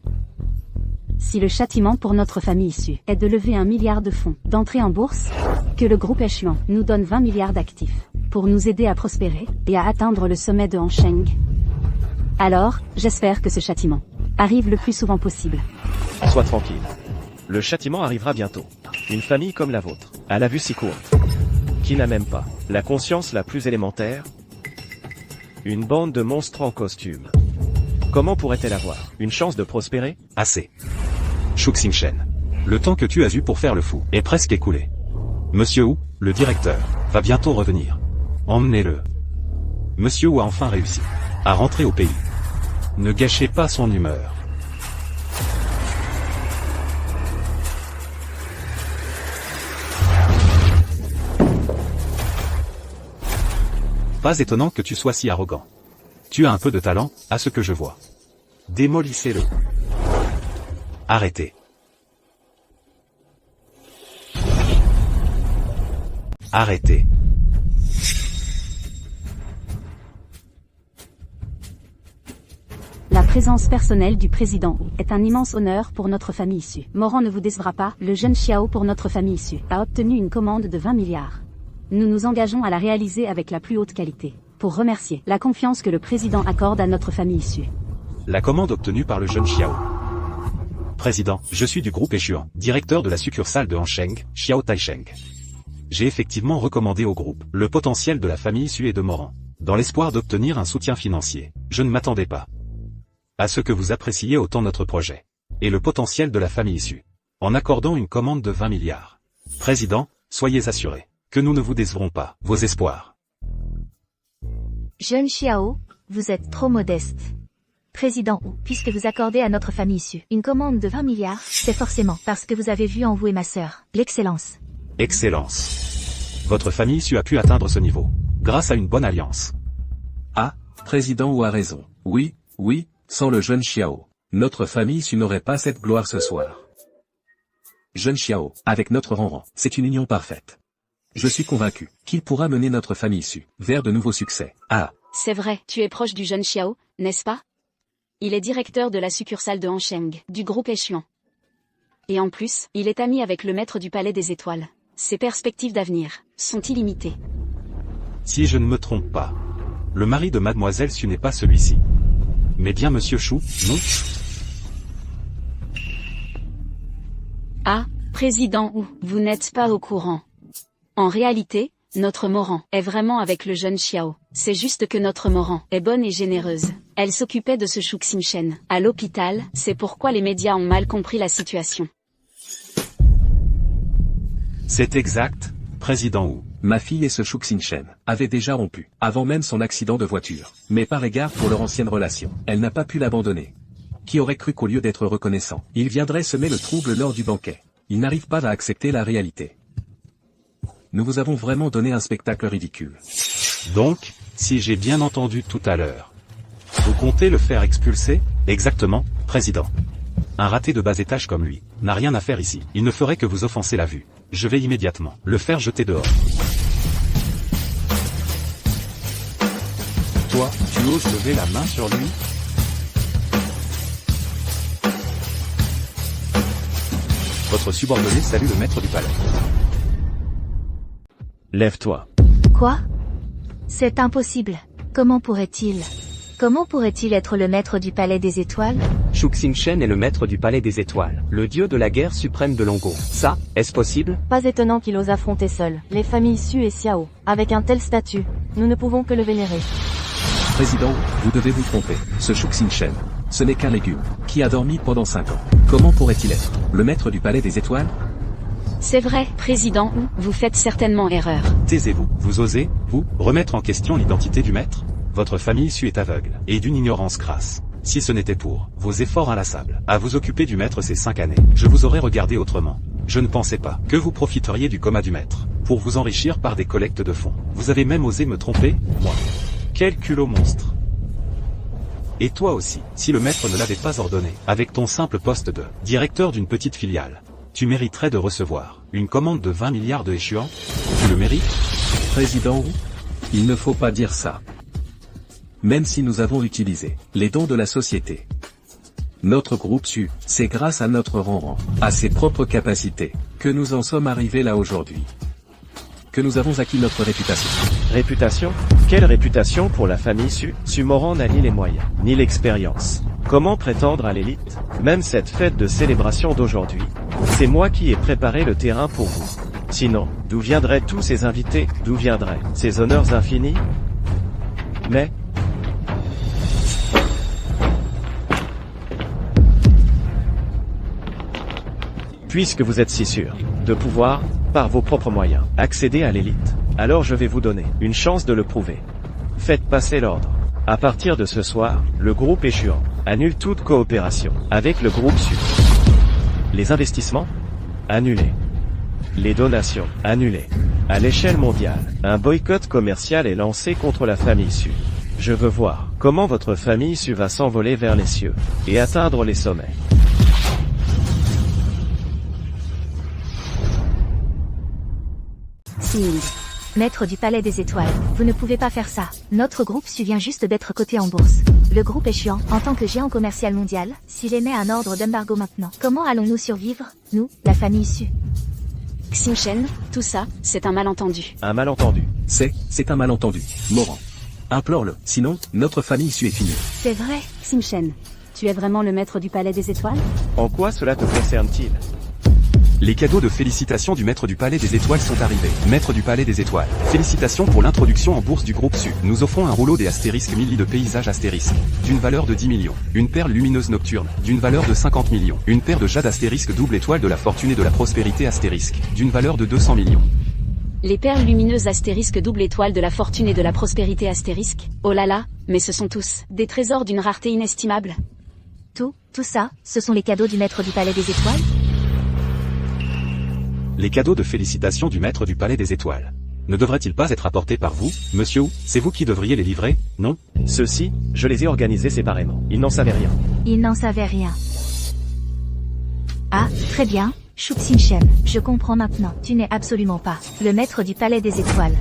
Si le châtiment pour notre famille issue est de lever 1 milliard de fonds, d'entrer en bourse, que le groupe échelon nous donne 20 milliards d'actifs, pour nous aider à prospérer, et à atteindre le sommet de Hansheng, alors, j'espère que ce châtiment arrive le plus souvent possible. Sois tranquille. Le châtiment arrivera bientôt. Une famille comme la vôtre, à la vue si courte, qui n'a même pas la conscience la plus élémentaire. Une bande de monstres en costume. Comment pourrait-elle avoir une chance de prospérer? Assez. Shuxing-Shen. Le temps que tu as eu pour faire le fou est presque écoulé. Monsieur Wu, le directeur, va bientôt revenir. Emmenez-le. Monsieur Wu a enfin réussi à rentrer au pays. Ne gâchez pas son humeur. Pas étonnant que tu sois si arrogant. Tu as un peu de talent, à ce que je vois. Démolissez-le. Arrêtez. Arrêtez. La présence personnelle du président est un immense honneur pour notre famille issue. Moran ne vous décevra pas, le jeune Xiao pour notre famille issue a obtenu une commande de 20 milliards. Nous nous engageons à la réaliser avec la plus haute qualité, pour remercier la confiance que le président accorde à notre famille issue. La commande obtenue par le jeune Xiao. Président, je suis du groupe Échuan, directeur de la succursale de Hansheng, Xiao Taisheng. J'ai effectivement recommandé au groupe le potentiel de la famille issue et de Moran, dans l'espoir d'obtenir un soutien financier. Je ne m'attendais pas à ce que vous appréciiez autant notre projet et le potentiel de la famille issue, en accordant une commande de 20 milliards. Président, soyez assuré que nous ne vous décevrons pas vos espoirs. Jeune Xiao, vous êtes trop modeste. Président Wu, puisque vous accordez à notre famille issue une commande de 20 milliards, c'est forcément parce que vous avez vu en vous et ma sœur l'excellence. Excellence. Votre famille issue a pu atteindre ce niveau, grâce à une bonne alliance. Ah, président Wu a raison. Oui, oui, sans le jeune Xiao, notre famille issue n'aurait pas cette gloire ce soir. Jeune Xiao, avec notre Ranran, c'est une union parfaite. Je suis convaincu qu'il pourra mener notre famille issue vers de nouveaux succès. Ah. C'est vrai, tu es proche du jeune Xiao, n'est-ce pas? Il est directeur de la succursale de Hansheng, du groupe Échuan. Et en plus, il est ami avec le maître du Palais des Étoiles. Ses perspectives d'avenir sont illimitées. Si je ne me trompe pas, le mari de Mademoiselle Su n'est pas celui-ci, mais bien Monsieur Chou, non? Ah, président Wu, vous n'êtes pas au courant. En réalité, notre Moran est vraiment avec le jeune Xiao. C'est juste que notre Moran est bonne et généreuse. Elle s'occupait de ce Shuxing-Shen à l'hôpital, c'est pourquoi les médias ont mal compris la situation. C'est exact, président Wu. Ma fille et ce Shuxing-Shen avaient déjà rompu, avant même son accident de voiture. Mais par égard pour leur ancienne relation, elle n'a pas pu l'abandonner. Qui aurait cru qu'au lieu d'être reconnaissant, il viendrait semer le trouble lors du banquet? Il n'arrive pas à accepter la réalité. Nous vous avons vraiment donné un spectacle ridicule. Donc, si j'ai bien entendu tout à l'heure, vous comptez le faire expulser? Exactement, président. Un raté de bas étage comme lui n'a rien à faire ici. Il ne ferait que vous offenser la vue. Je vais immédiatement le faire jeter dehors. Toi, tu oses lever la main sur lui? Votre subordonné salue le maître du palais. Lève-toi. Quoi? C'est impossible. Comment pourrait-il être le maître du palais des étoiles? Shuk-Sin Shen est le maître du palais des étoiles, le dieu de la guerre suprême de Longo. Ça, est-ce possible? Pas étonnant qu'il ose affronter seul les familles Su et Xiao. Avec un tel statut, nous ne pouvons que le vénérer. Président, vous devez vous tromper. Ce Shuk-Sin Shen, ce n'est qu'un légume, qui a dormi pendant 5 ans. Comment pourrait-il être le maître du palais des étoiles? C'est vrai, Président, vous faites certainement erreur. Taisez-vous. Vous osez, vous, remettre en question l'identité du maître? Votre famille issue est aveugle, et d'une ignorance crasse. Si ce n'était pour vos efforts inlassables à vous occuper du maître ces 5 années, je vous aurais regardé autrement. Je ne pensais pas que vous profiteriez du coma du maître pour vous enrichir par des collectes de fonds. Vous avez même osé me tromper, moi. Quel culot monstre. Et toi aussi, si le maître ne l'avait pas ordonné, avec ton simple poste de directeur d'une petite filiale, tu mériterais de recevoir une commande de 20 milliards de échuan. Tu le mérites? Président, il ne faut pas dire ça. Même si nous avons utilisé les dons de la société, notre groupe Su, c'est grâce à notre rang, à ses propres capacités, que nous en sommes arrivés là aujourd'hui. Que nous avons acquis notre réputation. Réputation? Quelle réputation pour la famille Su? Sumoran n'a ni les moyens, ni l'expérience. Comment prétendre à l'élite? Même cette fête de célébration d'aujourd'hui, c'est moi qui ai préparé le terrain pour vous. Sinon, d'où viendraient tous ces invités? D'où viendraient ces honneurs infinis? Mais, puisque vous êtes si sûr de pouvoir, par vos propres moyens, accéder à l'élite, alors je vais vous donner une chance de le prouver. Faites passer l'ordre. À partir de ce soir, le groupe Échuan annule toute coopération avec le groupe Su. Les investissements? Annulés. Les donations? Annulées. À l'échelle mondiale, un boycott commercial est lancé contre la famille Su. Je veux voir comment votre famille Su va s'envoler vers les cieux et atteindre les sommets. Signe. Maître du palais des étoiles, vous ne pouvez pas faire ça. Notre groupe Su vient juste d'être coté en bourse. Le groupe Échuan, en tant que géant commercial mondial, s'il émet un ordre d'embargo maintenant, comment allons-nous survivre, nous, la famille Su? Xin Shen, tout ça, c'est un malentendu. Un malentendu. C'est un malentendu. Moran. Implore-le, sinon, notre famille Su est finie. C'est vrai. Xin Shen, tu es vraiment le maître du palais des étoiles? En quoi cela te concerne-t-il? Les cadeaux de félicitations du maître du palais des étoiles sont arrivés. Maître du palais des étoiles. Félicitations pour l'introduction en bourse du groupe Su. Nous offrons un rouleau des astérisques milli de paysages astérisques, d'une valeur de 10 millions. Une perle lumineuse nocturne, d'une valeur de 50 millions. Une paire de jade astérisque double étoile de la fortune et de la prospérité astérisque, d'une valeur de 200 millions. Les perles lumineuses astérisque double étoile de la fortune et de la prospérité astérisque. Oh là là, mais ce sont tous des trésors d'une rareté inestimable. Tout ça, ce sont les cadeaux du maître du palais des étoiles? Les cadeaux de félicitations du maître du palais des étoiles. Ne devraient-ils pas être apportés par vous, monsieur Wu? C'est vous qui devriez les livrer, non? Ceux-ci, je les ai organisés séparément. Ils n'en savaient rien. Ils n'en savaient rien. Ah, très bien, Shuk-Sin Shen, je comprends maintenant. Tu n'es absolument pas le maître du palais des étoiles.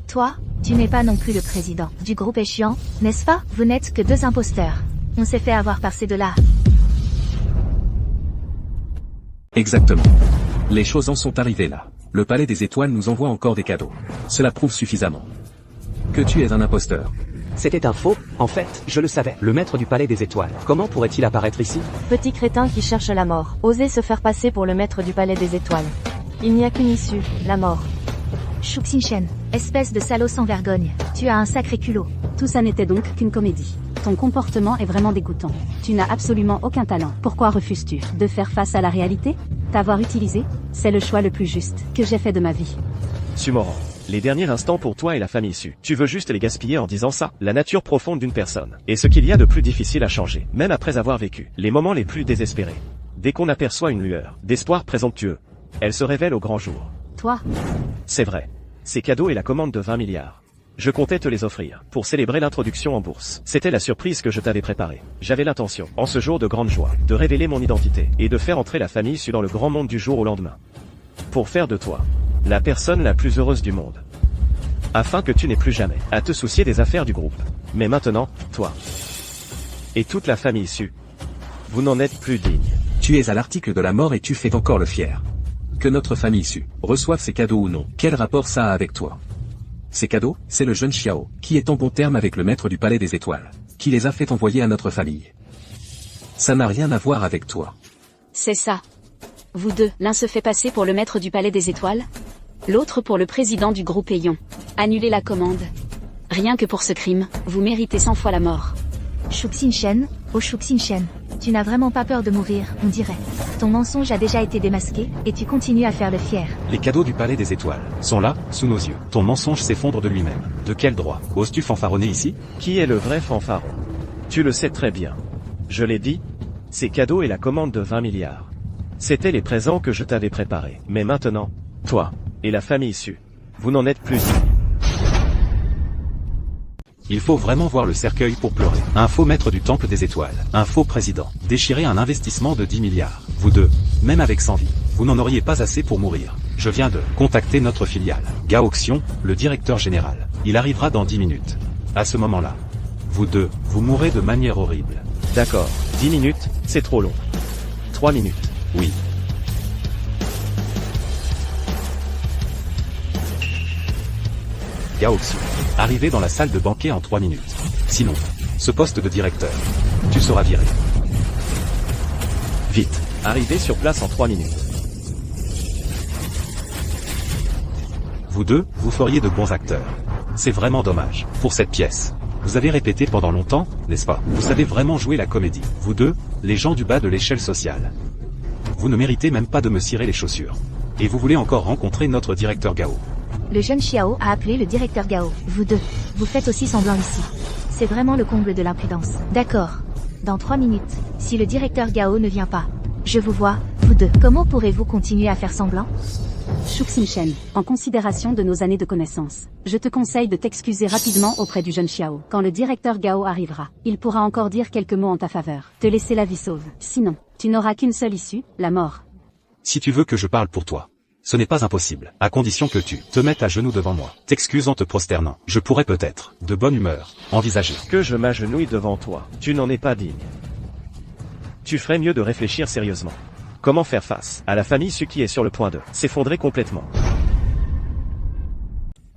Toi, tu n'es pas non plus le président du groupe Échuan, n'est-ce pas? Vous n'êtes que deux imposteurs. On s'est fait avoir par ces deux-là. Exactement. Les choses en sont arrivées là. Le palais des étoiles nous envoie encore des cadeaux. Cela prouve suffisamment que tu es un imposteur. C'était un faux, en fait, je le savais. Le maître du palais des étoiles, comment pourrait-il apparaître ici? Petit crétin qui cherche la mort. Oser se faire passer pour le maître du palais des étoiles. Il n'y a qu'une issue, la mort. Shuk-Sin Shen, espèce de salaud sans vergogne. Tu as un sacré culot. Tout ça n'était donc qu'une comédie. Ton comportement est vraiment dégoûtant. Tu n'as absolument aucun talent. Pourquoi refuses-tu de faire face à la réalité? T'avoir utilisé, c'est le choix le plus juste que j'ai fait de ma vie. Sumoran. Les derniers instants pour toi et la famille Su. Tu veux juste les gaspiller en disant ça? La nature profonde d'une personne. Et ce qu'il y a de plus difficile à changer, même après avoir vécu les moments les plus désespérés. Dès qu'on aperçoit une lueur d'espoir présomptueux, elle se révèle au grand jour. Toi? C'est vrai. Ces cadeaux et la commande de 20 milliards. Je comptais te les offrir, pour célébrer l'introduction en bourse. C'était la surprise que je t'avais préparée. J'avais l'intention, en ce jour de grande joie, de révéler mon identité, et de faire entrer la famille Su dans le grand monde du jour au lendemain. Pour faire de toi, la personne la plus heureuse du monde. Afin que tu n'aies plus jamais à te soucier des affaires du groupe. Mais maintenant, toi, et toute la famille Su, vous n'en êtes plus digne. Tu es à l'article de la mort et tu fais encore le fier. que notre famille Su reçoive ces cadeaux ou non. Quel rapport ça a avec toi? Ces cadeaux, c'est le jeune Xiao, qui est en bon terme avec le maître du palais des étoiles, qui les a fait envoyer à notre famille. Ça n'a rien à voir avec toi. C'est ça. Vous deux, l'un se fait passer pour le maître du palais des étoiles, l'autre pour le président du groupe Aeon. Annulez la commande. Rien que pour ce crime, vous méritez 100 fois la mort. Shuxin-Shen, oh Shuxin-Shen, tu n'as vraiment pas peur de mourir, on dirait. Ton mensonge a déjà été démasqué, et tu continues à faire le fier. Les cadeaux du palais des étoiles sont là, sous nos yeux. Ton mensonge s'effondre de lui-même. De quel droit oses-tu fanfaronner ici? Qui est le vrai fanfaron? Tu le sais très bien. Je l'ai dit, ces cadeaux et la commande de 20 milliards. C'étaient les présents que je t'avais préparés. Mais maintenant, toi, et la famille Su, vous n'en êtes plus dignes. Il faut vraiment voir le cercueil pour pleurer. Un faux maître du temple des étoiles, un faux président, déchirer un investissement de 10 milliards. Vous deux, même avec 100 vies, vous n'en auriez pas assez pour mourir. Je viens de contacter notre filiale, Gao Xiong, le directeur général. Il arrivera dans 10 minutes. À ce moment-là, vous deux, vous mourrez de manière horrible. D'accord, 10 minutes, c'est trop long. 3 minutes. Oui. Gao Xiong, arrivé dans la salle de banquet en 3 minutes. Sinon, ce poste de directeur, tu seras viré. Vite, arrivé sur place en 3 minutes. Vous deux, vous feriez de bons acteurs. C'est vraiment dommage. Pour cette pièce, vous avez répété pendant longtemps, n'est-ce pas? Vous savez vraiment jouer la comédie. Vous deux, les gens du bas de l'échelle sociale. Vous ne méritez même pas de me cirer les chaussures. Et vous voulez encore rencontrer notre directeur Gao. Le jeune Xiao a appelé le directeur Gao. Vous deux, vous faites aussi semblant ici. C'est vraiment le comble de l'impudence. D'accord. Dans 3 minutes, si le directeur Gao ne vient pas, je vous vois, vous deux. Comment pourrez-vous continuer à faire semblant? Shuxin-Shen, en considération de nos années de connaissance, je te conseille de t'excuser rapidement auprès du jeune Xiao. Quand le directeur Gao arrivera, il pourra encore dire quelques mots en ta faveur, te laisser la vie sauve. Sinon, tu n'auras qu'une seule issue, la mort. Si tu veux que je parle pour toi, ce n'est pas impossible, à condition que tu te mettes à genoux devant moi. T'excuses en te prosternant. Je pourrais peut-être, de bonne humeur, envisager que je m'agenouille devant toi. Tu n'en es pas digne. Tu ferais mieux de réfléchir sérieusement. Comment faire face à la famille Su qui est sur le point de s'effondrer complètement.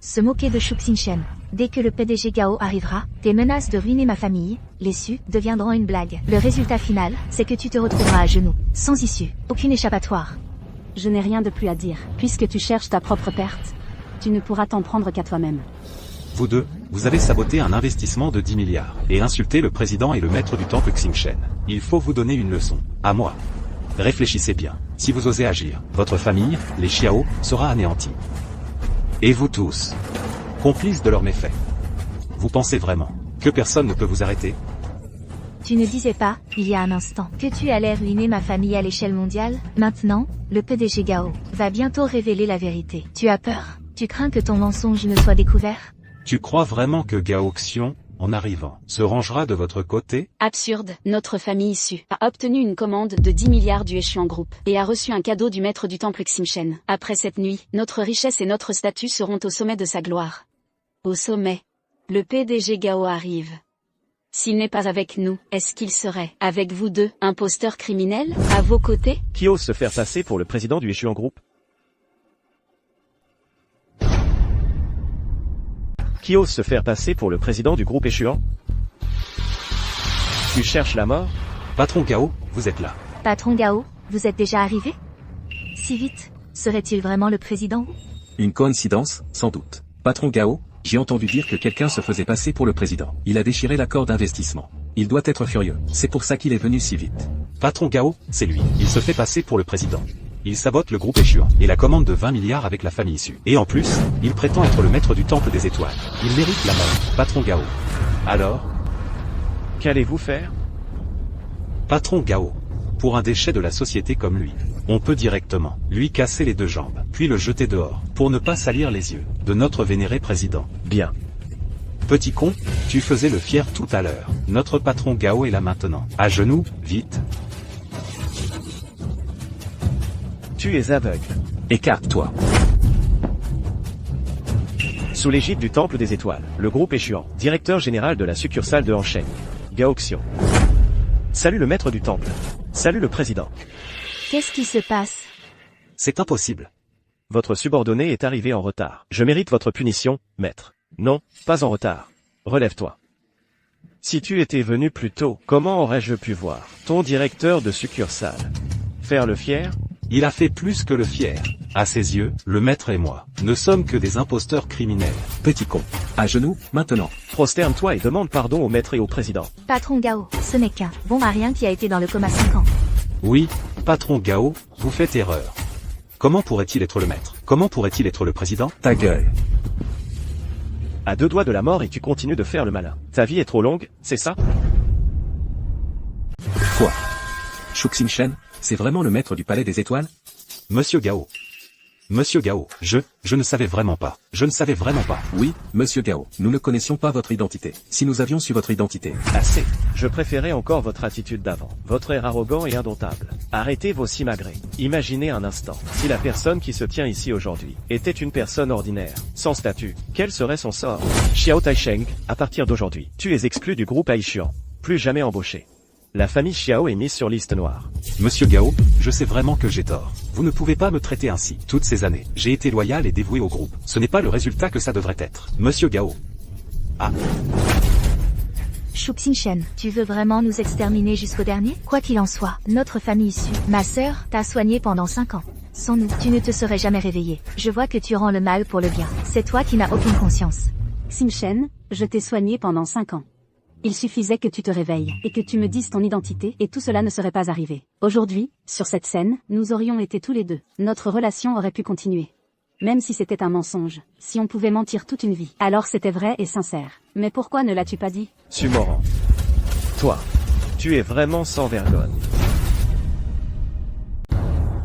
Se moquer de Shuxin-Shen. Dès que le PDG Gao arrivera, tes menaces de ruiner ma famille, les Su, deviendront une blague. Le résultat final, c'est que tu te retrouveras à genoux, sans issue, aucune échappatoire. Je n'ai rien de plus à dire. Puisque tu cherches ta propre perte, tu ne pourras t'en prendre qu'à toi-même. Vous deux, vous avez saboté un investissement de 10 milliards, et insulté le président et le maître du temple Xingchen. Il faut vous donner une leçon. À moi. Réfléchissez bien. Si vous osez agir, votre famille, les Xiao, sera anéantie. Et vous tous, complices de leurs méfaits. Vous pensez vraiment que personne ne peut vous arrêter? Tu ne disais pas, il y a un instant, que tu allais ruiner ma famille à l'échelle mondiale? Maintenant, le PDG Gao va bientôt révéler la vérité. Tu as peur? Tu crains que ton mensonge ne soit découvert? Tu crois vraiment que Gao Xiong, en arrivant, se rangera de votre côté? Absurde. Notre famille issue a obtenu une commande de 10 milliards du Echuan Group et a reçu un cadeau du maître du temple Xingchen. Après cette nuit, notre richesse et notre statut seront au sommet de sa gloire. Au sommet. Le PDG Gao arrive. S'il n'est pas avec nous, est-ce qu'il serait, avec vous deux, imposteur criminel, à vos côtés? Qui ose se faire passer pour le président du Echuan Group? Qui ose se faire passer pour le président du groupe Echuan? Tu cherches la mort? Patron Gao, vous êtes là. Patron Gao, vous êtes déjà arrivé? Si vite, serait-il vraiment le président? Une coïncidence, sans doute. Patron Gao, j'ai entendu dire que quelqu'un se faisait passer pour le président. Il a déchiré l'accord d'investissement. Il doit être furieux. C'est pour ça qu'il est venu si vite. Patron Gao, c'est lui. Il se fait passer pour le président. Il sabote le groupe Echuan et la commande de 20 milliards avec la famille Su. Et en plus, il prétend être le maître du temple des étoiles. Il mérite la mort. Patron Gao. Alors? Qu'allez-vous faire? Patron Gao. Pour un déchet de la société comme lui, on peut directement lui casser les 2 jambes, puis le jeter dehors, pour ne pas salir les yeux de notre vénéré président. Bien. Petit con, tu faisais le fier tout à l'heure. Notre patron Gao est là maintenant. À genoux, vite. Tu es aveugle. Écarte-toi. Sous l'égide du Temple des Étoiles, le groupe Echuan, directeur général de la succursale de Hansheng, Gao Xiong. Salut le maître du temple. Salut le président. Qu'est-ce qui se passe? C'est impossible. Votre subordonné est arrivé en retard. Je mérite votre punition, maître. Non, pas en retard. Relève-toi. Si tu étais venu plus tôt, comment aurais-je pu voir ton directeur de succursale faire le fier? Il a fait plus que le fier. À ses yeux, le maître et moi ne sommes que des imposteurs criminels. Petit con. À genoux, maintenant. Prosterne-toi et demande pardon au maître et au président. Patron Gao, ce n'est qu'un bon marien qui a été dans le coma 5 ans. Oui, patron Gao, vous faites erreur. Comment pourrait-il être le maître? Comment pourrait-il être le président? Ta gueule. À 2 doigts de la mort et tu continues de faire le malin. Ta vie est trop longue, c'est ça? Quoi? Shuxin Shen, c'est vraiment le maître du palais des étoiles? Monsieur Gao, je ne savais vraiment pas. Je ne savais vraiment pas. Oui, monsieur Gao, nous ne connaissions pas votre identité. Si nous avions su votre identité. Assez. Je préférais encore votre attitude d'avant. Votre air arrogant et indomptable. Arrêtez vos simagrées. Imaginez un instant. Si la personne qui se tient ici aujourd'hui était une personne ordinaire, sans statut, quel serait son sort? Xiao Taisheng, à partir d'aujourd'hui, tu es exclu du groupe Aishian. Plus jamais embauché. La famille Xiao est mise sur liste noire. Monsieur Gao, je sais vraiment que j'ai tort. Vous ne pouvez pas me traiter ainsi. Toutes ces années, j'ai été loyal et dévoué au groupe. Ce n'est pas le résultat que ça devrait être. Monsieur Gao. Ah. Shuxin Shen, tu veux vraiment nous exterminer jusqu'au dernier? Quoi qu'il en soit, notre famille issue, ma sœur, t'a soigné pendant 5 ans. Sans nous, tu ne te serais jamais réveillé. Je vois que tu rends le mal pour le bien. C'est toi qui n'as aucune conscience. Xin Shen, je t'ai soigné pendant 5 ans. Il suffisait que tu te réveilles, et que tu me dises ton identité, et tout cela ne serait pas arrivé. Aujourd'hui, sur cette scène, nous aurions été tous les deux. Notre relation aurait pu continuer. Même si c'était un mensonge, si on pouvait mentir toute une vie, alors c'était vrai et sincère. Mais pourquoi ne l'as-tu pas dit? Sumoran. Toi, tu es vraiment sans vergogne.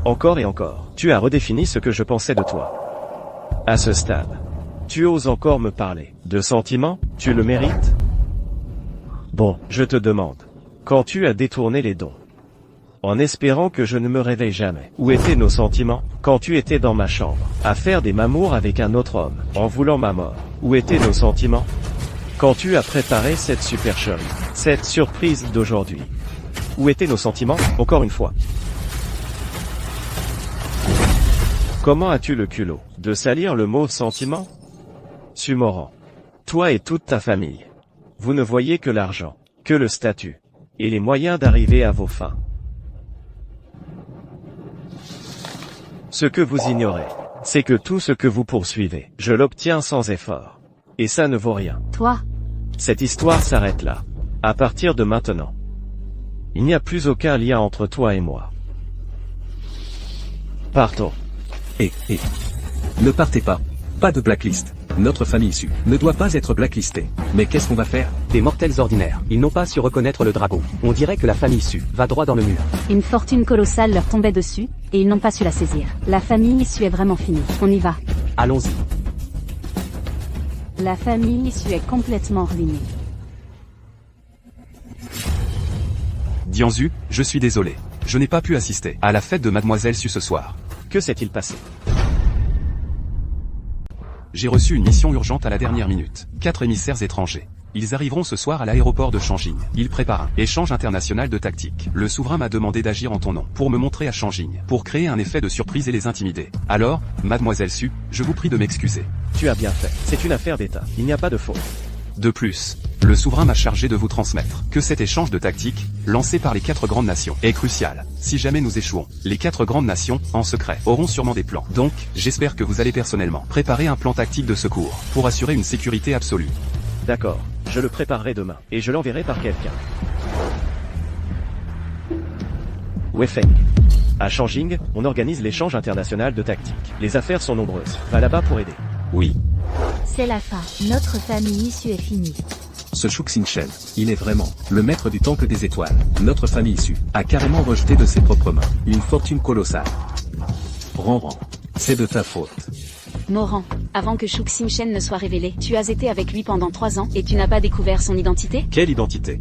Encore et encore, tu as redéfini ce que je pensais de toi. À ce stade, tu oses encore me parler de sentiments? Tu le mérites? Bon, je te demande, quand tu as détourné les dons, en espérant que je ne me réveille jamais, où étaient nos sentiments? Quand tu étais dans ma chambre, à faire des mamours avec un autre homme, en voulant ma mort, où étaient nos sentiments? Quand tu as préparé cette supercherie, cette surprise d'aujourd'hui, où étaient nos sentiments? Encore une fois. Comment as-tu le culot de salir le mot sentiment? Sumoran. Toi et toute ta famille. Vous ne voyez que l'argent, que le statut, et les moyens d'arriver à vos fins. Ce que vous ignorez, c'est que tout ce que vous poursuivez, je l'obtiens sans effort. Et ça ne vaut rien. Toi? Cette histoire s'arrête là. À partir de maintenant. Il n'y a plus aucun lien entre toi et moi. Partons. Ne partez pas. Pas de blacklist. Notre famille issue ne doit pas être blacklistée. Mais qu'est-ce qu'on va faire? Des mortels ordinaires. Ils n'ont pas su reconnaître le dragon. On dirait que la famille issue va droit dans le mur. Une fortune colossale leur tombait dessus, et ils n'ont pas su la saisir. La famille issue est vraiment finie. On y va. Allons-y. La famille issue est complètement ruinée. Dianzu, je suis désolé. Je n'ai pas pu assister à la fête de Mademoiselle Su ce soir. Que s'est-il passé? J'ai reçu une mission urgente à la dernière minute. 4 émissaires étrangers. Ils arriveront ce soir à l'aéroport de Shanjing. Ils préparent un échange international de tactiques. Le souverain m'a demandé d'agir en ton nom, pour me montrer à Shanjing, pour créer un effet de surprise et les intimider. Alors, Mademoiselle Su, je vous prie de m'excuser. Tu as bien fait. C'est une affaire d'État. Il n'y a pas de faute. De plus, le souverain m'a chargé de vous transmettre que cet échange de tactiques, lancé par les 4 grandes nations, est crucial. Si jamais nous échouons, les 4 grandes nations, en secret, auront sûrement des plans. Donc, j'espère que vous allez personnellement préparer un plan tactique de secours, pour assurer une sécurité absolue. D'accord, je le préparerai demain, et je l'enverrai par quelqu'un. Weifeng. À Shanjing, on organise l'échange international de tactiques. Les affaires sont nombreuses. Va là-bas pour aider. Oui. C'est la fin. Notre famille issue est finie. Ce Shuxin Shen, il est vraiment le maître du temple des étoiles. Notre famille issue a carrément rejeté de ses propres mains une fortune colossale. Ranran, c'est de ta faute. Moran, avant que Shuxin Shen ne soit révélé, tu as été avec lui pendant 3 ans et tu n'as pas découvert son identité? Quelle identité?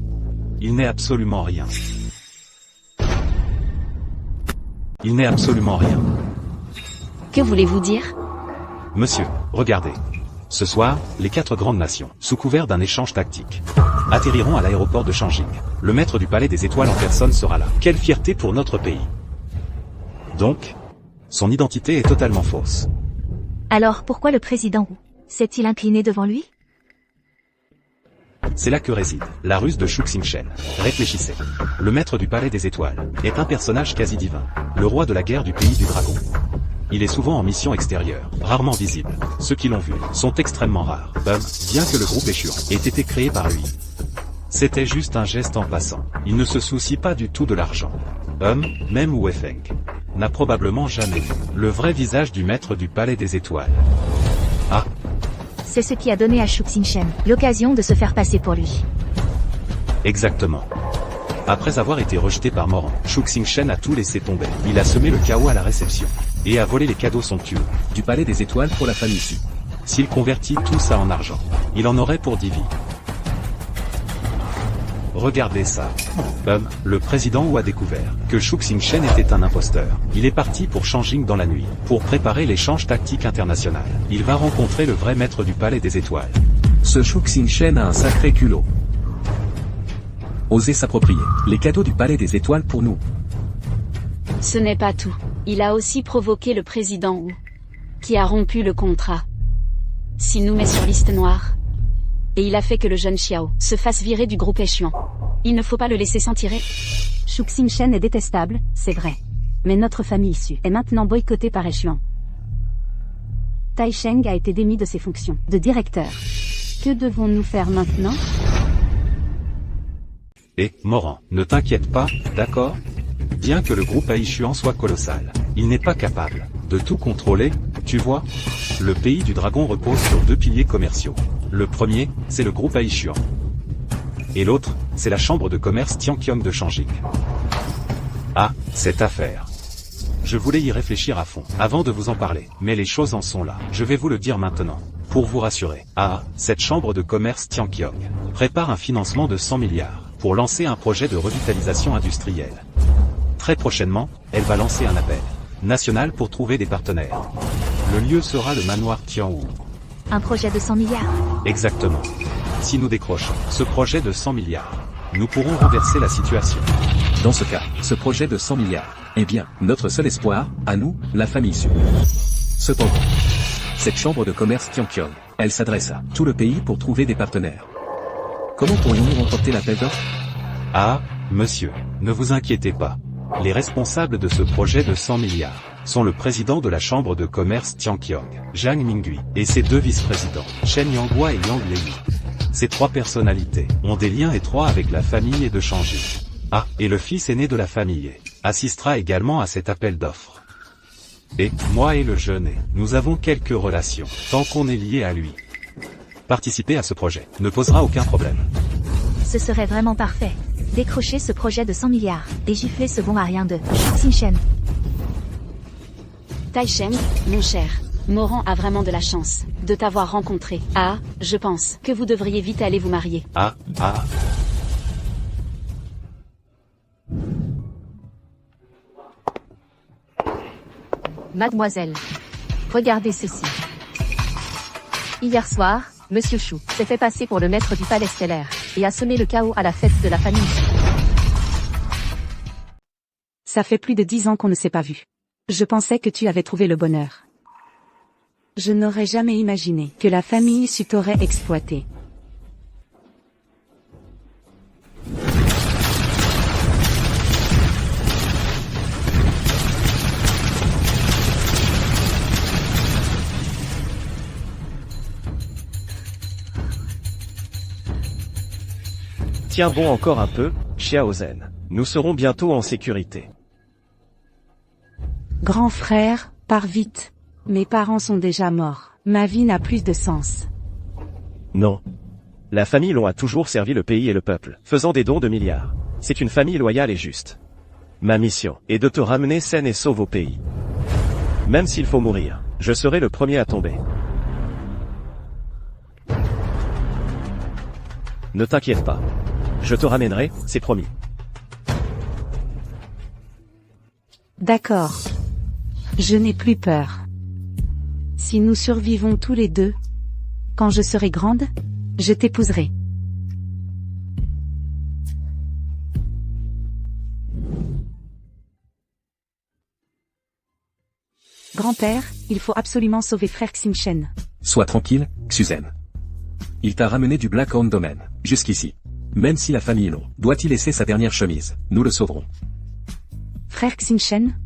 Il n'est absolument rien. Il n'est absolument rien. Que voulez-vous dire? Monsieur, regardez. Ce soir, les 4 grandes nations, sous couvert d'un échange tactique, atterriront à l'aéroport de Shanjing. Le maître du palais des étoiles en personne sera là. Quelle fierté pour notre pays. Donc, Son identité est totalement fausse. Alors pourquoi le président s'est-il incliné devant lui? C'est là que réside la ruse de Shuxing-Shen. Réfléchissez. Le maître du palais des étoiles est un personnage quasi divin. Le roi de la guerre du pays du dragon. Il est souvent en mission extérieure, rarement visible. Ceux qui l'ont vu sont extrêmement rares. Bien que le groupe échouant ait été créé par lui. C'était juste un geste en passant. Il ne se soucie pas du tout de l'argent. Même Wu Feng n'a probablement jamais vu le vrai visage du maître du palais des étoiles. Ah, C'est ce qui a donné à Shuxing-Shen l'occasion de se faire passer pour lui. exactement. Après avoir été rejeté par Moran, Shuxing-Shen a tout laissé tomber. Il a semé le chaos à la réception. Et a volé les cadeaux somptueux du palais des étoiles pour la famille Su. S'il convertit tout ça en argent, il en aurait pour 10 vies. Regardez ça. Le président Wu a découvert que Shuxing-Shen était un imposteur. Il est parti pour Shanjing dans la nuit, pour préparer l'échange tactique international. Il va rencontrer le vrai maître du palais des étoiles. Ce Shuxing-Shen a un sacré culot. Oser s'approprier les cadeaux du palais des étoiles pour nous. Ce n'est pas tout. Il a aussi provoqué le président Wu, qui a rompu le contrat. S'il nous met sur liste noire. Et il a fait que le jeune Xiao se fasse virer du groupe échouant. Il ne faut pas le laisser s'en tirer. Shuxing-Shen est détestable, c'est vrai. Mais notre famille issue est maintenant boycottée par échouant. Tai Sheng a été démis de ses fonctions de directeur. Que devons-nous faire maintenant? Et, Moran, ne t'inquiète pas, d'accord? Bien que le groupe Aishuan soit colossal, il n'est pas capable de tout contrôler, tu vois. Le pays du dragon repose sur 2 piliers commerciaux. Le premier, c'est le groupe Aishuan. Et l'autre, c'est la chambre de commerce Tianqiong de Shanjing. Ah, cette affaire. Je voulais y réfléchir à fond, avant de vous en parler, mais les choses en sont là. Je vais vous le dire maintenant, pour vous rassurer. Ah, cette chambre de commerce Tianqiong prépare un financement de 100 milliards, pour lancer un projet de revitalisation industrielle. Très prochainement, elle va lancer un appel national pour trouver des partenaires. Le lieu sera le manoir Tianwu. Un projet de 100 milliards. Exactement. Si nous décrochons ce projet de 100 milliards, nous pourrons renverser la situation. Dans ce cas, ce projet de 100 milliards, eh bien, notre seul espoir, à nous, la famille Su. Cependant, cette chambre de commerce Tianqiong, elle s'adresse à tout le pays pour trouver des partenaires. Comment pourrions-nous remporter l'appel d'offres? Ah, monsieur, ne vous inquiétez pas. Les responsables de ce projet de 100 milliards sont le président de la chambre de commerce Tianqiong, Zhang Mingui, et ses 2 vice-présidents, Shen Yanghua et Yang Lei. Ces 3 personnalités ont des liens étroits avec la famille et de Shanjing. Ah, et le fils aîné de la famille assistera également à cet appel d'offres. Et, moi et le jeune nous avons quelques relations, tant qu'on est lié à lui. Participer à ce projet ne posera aucun problème. Ce serait vraiment parfait. Décrocher ce projet de 100 milliards, et gifler ce bon à rien de Shuxing-Shen. Tai Sheng, mon cher, Moran a vraiment de la chance de t'avoir rencontré. Ah, je pense que vous devriez vite aller vous marier. Ah. Mademoiselle, regardez ceci. Hier soir, Monsieur Chou s'est fait passer pour le maître du palais stellaire, et a semé le chaos à la fête de la famille. Ça fait plus de 10 ans qu'on ne s'est pas vu. Je pensais que tu avais trouvé le bonheur. Je n'aurais jamais imaginé que la famille Su t'aurait exploité. Tiens bon encore un peu, Xiaozen. Nous serons bientôt en sécurité. Grand frère, pars vite. Mes parents sont déjà morts. Ma vie n'a plus de sens. Non. La famille Long a toujours servi le pays et le peuple, faisant des dons de milliards. C'est une famille loyale et juste. Ma mission est de te ramener saine et sauve au pays. Même s'il faut mourir, je serai le premier à tomber. Ne t'inquiète pas. Je te ramènerai, c'est promis. D'accord. Je n'ai plus peur. Si nous survivons tous les deux, quand je serai grande, je t'épouserai. Grand-père, il faut absolument sauver frère Xinchen. Sois tranquille, Xuzen. Il t'a ramené du Blackhorn Domain, jusqu'ici. Même si la famille Long doit y laisser sa dernière chemise, nous le sauverons. Frère Xinchen?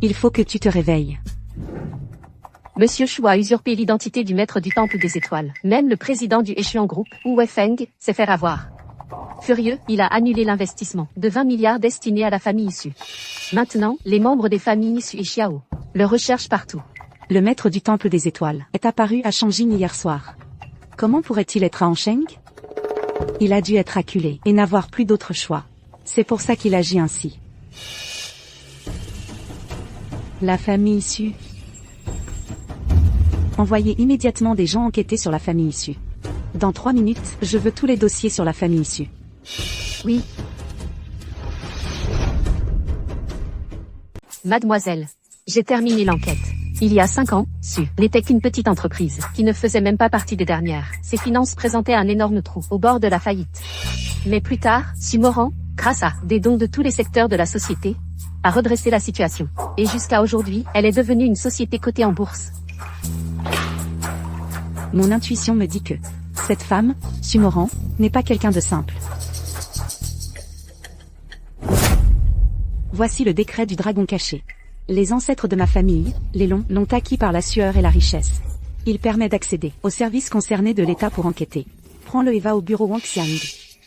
Il faut que tu te réveilles. Monsieur Shu a usurpé l'identité du maître du Temple des Étoiles. Même le président du Échelon Group, Wu Weifeng, s'est fait avoir. Furieux, il a annulé l'investissement de 20 milliards destiné à la famille issue. Maintenant, les membres des familles issue et Xiao le recherchent partout. Le maître du Temple des Étoiles est apparu à Shangjing hier soir. Comment pourrait-il être à Ansheng? Il a dû être acculé et n'avoir plus d'autre choix. C'est pour ça qu'il agit ainsi. La famille issue. Envoyez immédiatement des gens enquêter sur la famille issue. Dans 3 minutes, je veux tous les dossiers sur la famille issue. Oui. Mademoiselle, j'ai terminé l'enquête. Il y a 5 ans, Su n'était qu'une petite entreprise, qui ne faisait même pas partie des dernières. Ses finances présentaient un énorme trou, au bord de la faillite. Mais plus tard, Su Moran, grâce à des dons de tous les secteurs de la société, a redressé la situation. Et jusqu'à aujourd'hui, elle est devenue une société cotée en bourse. Mon intuition me dit que cette femme, Su Moran, n'est pas quelqu'un de simple. Voici le décret du dragon caché. Les ancêtres de ma famille, les Long, l'ont acquis par la sueur et la richesse. Il permet d'accéder aux services concernés de l'État pour enquêter. Prends-le et va au bureau Wang Xiang.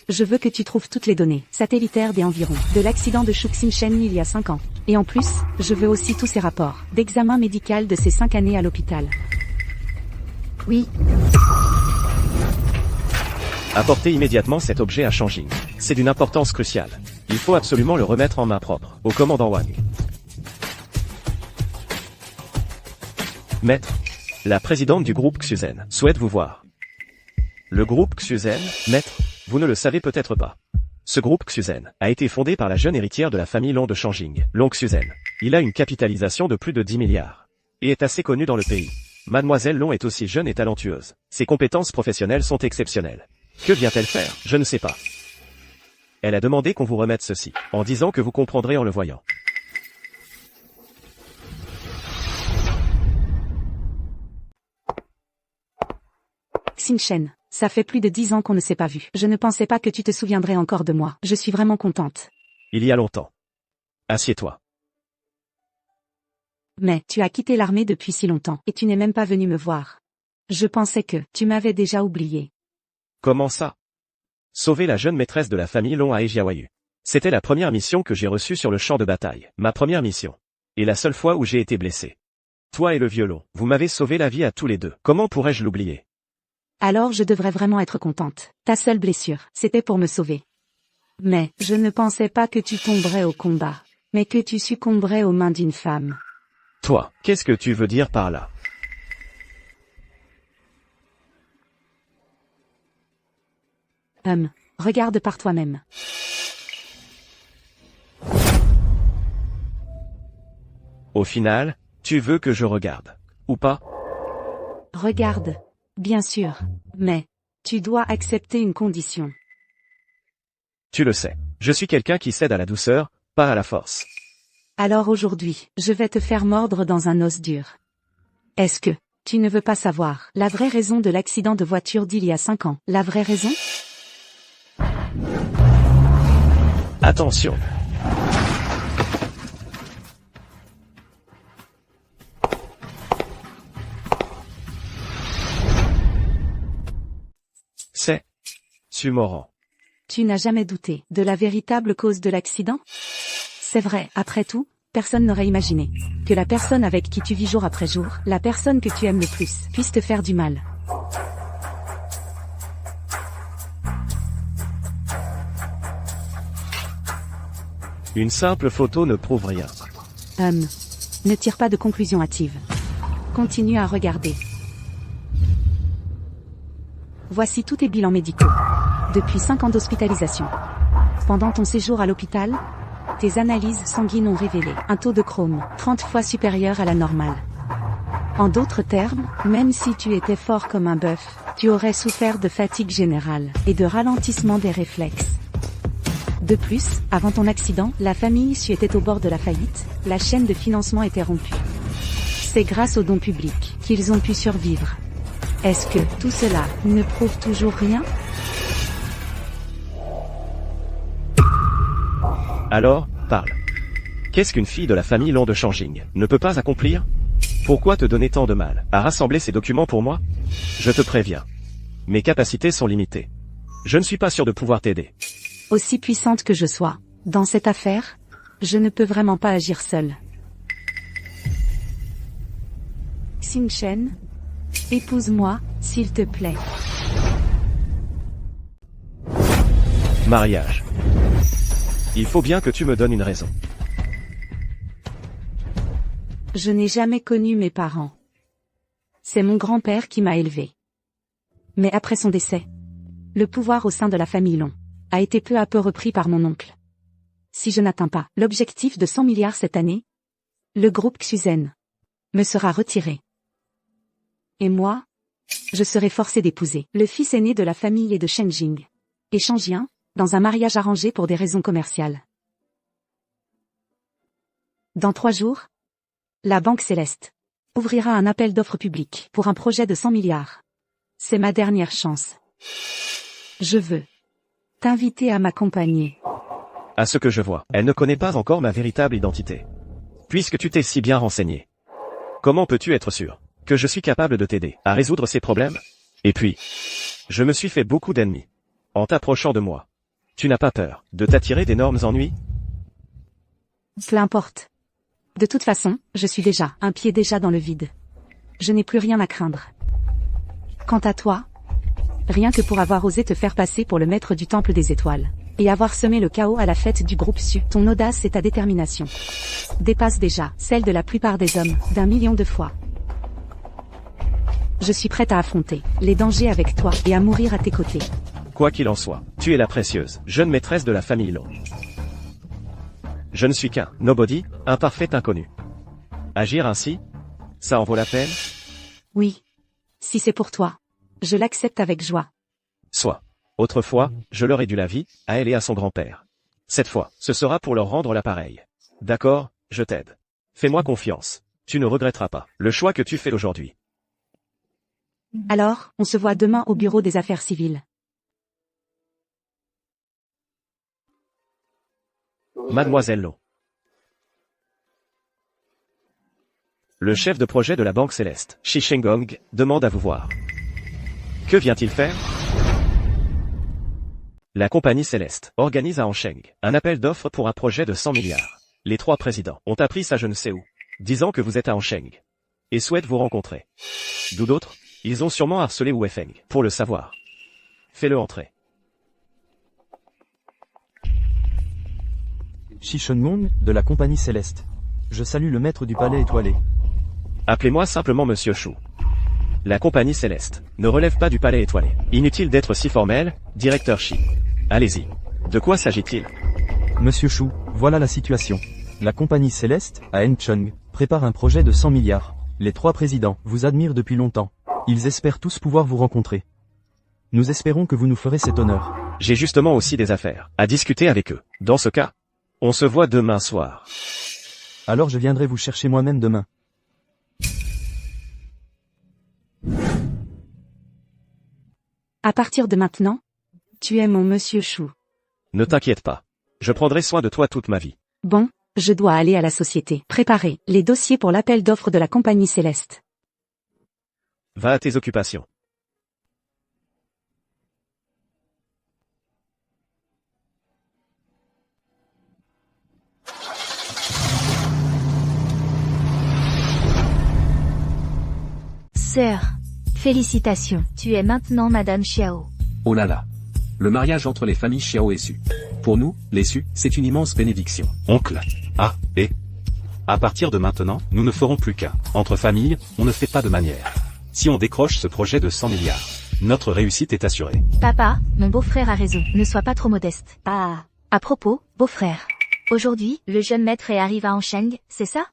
Je veux que tu trouves toutes les données satellitaires des environs de l'accident de Shuxin il y a 5 ans. Et en plus, je veux aussi tous ces rapports d'examen médical de ces 5 années à l'hôpital. Oui. Apportez immédiatement cet objet à Shangjing. C'est d'une importance cruciale. Il faut absolument le remettre en main propre, au commandant Wang. Maître, la présidente du groupe Xuzen souhaite vous voir. Le groupe Xuzen, maître, vous ne le savez peut-être pas. Ce groupe Xuzen a été fondé par la jeune héritière de la famille Long de Shangjing, Long Xuzen. Il a une capitalisation de plus de 10 milliards. Et est assez connu dans le pays. Mademoiselle Long est aussi jeune et talentueuse. Ses compétences professionnelles sont exceptionnelles. Que vient-elle faire? Je ne sais pas. Elle a demandé qu'on vous remette ceci, en disant que vous comprendrez en le voyant. Xinchen, ça fait plus de 10 ans qu'on ne s'est pas vu. Je ne pensais pas que tu te souviendrais encore de moi. Je suis vraiment contente. Il y a longtemps. Assieds-toi. Mais tu as quitté l'armée depuis si longtemps, et tu n'es même pas venu me voir. Je pensais que tu m'avais déjà oublié. Comment ça? Sauver la jeune maîtresse de la famille Long à Ejiawayu. C'était la première mission que j'ai reçue sur le champ de bataille. Ma première mission. Et la seule fois où j'ai été blessé. Toi et le vieux Long, vous m'avez sauvé la vie à tous les deux. Comment pourrais-je l'oublier? Alors je devrais vraiment être contente. Ta seule blessure, c'était pour me sauver. Mais, je ne pensais pas que tu tomberais au combat, mais que tu succomberais aux mains d'une femme. Toi, qu'est-ce que tu veux dire par là? Regarde par toi-même. Au final, tu veux que je regarde, ou pas? Regarde. Bien sûr. Mais, tu dois accepter une condition. Tu le sais. Je suis quelqu'un qui cède à la douceur, pas à la force. Alors aujourd'hui, je vais te faire mordre dans un os dur. Est-ce que, tu ne veux pas savoir, la vraie raison de l'accident de voiture d'il y a 5 ans? La vraie raison? Attention. C'est Su Moran. Tu n'as jamais douté de la véritable cause de l'accident? C'est vrai, après tout, personne n'aurait imaginé que la personne avec qui tu vis jour après jour, la personne que tu aimes le plus, puisse te faire du mal. Une simple photo ne prouve rien. Ne tire pas de conclusion hâtive. Continue à regarder. Voici tous tes bilans médicaux. Depuis 5 ans d'hospitalisation. Pendant ton séjour à l'hôpital, tes analyses sanguines ont révélé un taux de chrome 30 fois supérieur à la normale. En d'autres termes, même si tu étais fort comme un bœuf, tu aurais souffert de fatigue générale et de ralentissement des réflexes. De plus, avant ton accident, la famille Xu était au bord de la faillite, la chaîne de financement était rompue. C'est grâce aux dons publics qu'ils ont pu survivre. Est-ce que tout cela ne prouve toujours rien? Alors, parle. Qu'est-ce qu'une fille de la famille Long de Shanging ne peut pas accomplir? Pourquoi te donner tant de mal à rassembler ces documents pour moi? Je te préviens. Mes capacités sont limitées. Je ne suis pas sûr de pouvoir t'aider. Aussi puissante que je sois, dans cette affaire, je ne peux vraiment pas agir seule. Xing Shen, épouse-moi, s'il te plaît. Mariage. Il faut bien que tu me donnes une raison. Je n'ai jamais connu mes parents. C'est mon grand-père qui m'a élevé. Mais après son décès, le pouvoir au sein de la famille Long a été peu à peu repris par mon oncle. Si je n'atteins pas l'objectif de 100 milliards cette année, le groupe Xuzen me sera retiré. Et moi, je serai forcé d'épouser le fils aîné de la famille et de Shenjing, et Shangjian, dans un mariage arrangé pour des raisons commerciales. Dans 3 jours, la Banque Céleste ouvrira un appel d'offres public pour un projet de 100 milliards. C'est ma dernière chance. Je veux t'inviter à m'accompagner. À ce que je vois, elle ne connaît pas encore ma véritable identité. Puisque tu t'es si bien renseigné, comment peux-tu être sûr que je suis capable de t'aider à résoudre ces problèmes? Et puis, je me suis fait beaucoup d'ennemis en t'approchant de moi. Tu n'as pas peur de t'attirer d'énormes ennuis? Peu importe. De toute façon, je suis déjà un pied dans le vide. Je n'ai plus rien à craindre. Quant à toi, rien que pour avoir osé te faire passer pour le maître du temple des étoiles, et avoir semé le chaos à la fête du groupe Xu, ton audace et ta détermination dépassent déjà celle de la plupart des hommes, d'1 million de fois. Je suis prête à affronter les dangers avec toi et à mourir à tes côtés. Quoi qu'il en soit, tu es la précieuse jeune maîtresse de la famille Long. Je ne suis qu'un nobody, un parfait inconnu. Agir ainsi, ça en vaut la peine? Oui. Si c'est pour toi, je l'accepte avec joie. Soit. Autrefois, je leur ai dû la vie, à elle et à son grand-père. Cette fois, ce sera pour leur rendre l'appareil. D'accord, je t'aide. Fais-moi confiance. Tu ne regretteras pas le choix que tu fais aujourd'hui. Alors, on se voit demain au bureau des affaires civiles. Mademoiselle Long. Le chef de projet de la Banque Céleste, Shi Shenggong, demande à vous voir. Que vient-il faire? La compagnie Céleste organise à Hansheng un appel d'offres pour un projet de 100 milliards. Les 3 présidents ont appris ça je ne sais où, disant que vous êtes à Hansheng et souhaitent vous rencontrer. D'où d'autres? Ils ont sûrement harcelé Wu Feng pour le savoir. Fais-le entrer. Shi Shenggong, de la compagnie Céleste. Je salue le maître du palais étoilé. Appelez-moi simplement Monsieur Chou. La compagnie Céleste ne relève pas du palais étoilé. Inutile d'être si formel, directeur Shi. Allez-y. De quoi s'agit-il? Monsieur Chou, voilà la situation. La compagnie Céleste, à Hansheng, prépare un projet de 100 milliards. Les 3 présidents vous admirent depuis longtemps. Ils espèrent tous pouvoir vous rencontrer. Nous espérons que vous nous ferez cet honneur. J'ai justement aussi des affaires à discuter avec eux. Dans ce cas, on se voit demain soir. Alors je viendrai vous chercher moi-même demain. À partir de maintenant, tu es mon Monsieur Chou. Ne t'inquiète pas. Je prendrai soin de toi toute ma vie. Bon, je dois aller à la société. Préparer les dossiers pour l'appel d'offres de la compagnie Céleste. Va à tes occupations. Sœur, félicitations, tu es maintenant Madame Xiao. Oh là là. Le mariage entre les familles Xiao et Su. Pour nous, les Su, c'est une immense bénédiction. Oncle. Ah, et à partir de maintenant, nous ne ferons plus qu'un. Entre familles, on ne fait pas de manière. Si on décroche ce projet de 100 milliards, notre réussite est assurée. Papa, mon beau-frère a raison, ne sois pas trop modeste. Ah, à propos, beau-frère. Aujourd'hui, le jeune maître arrive à Hansheng, c'est ça?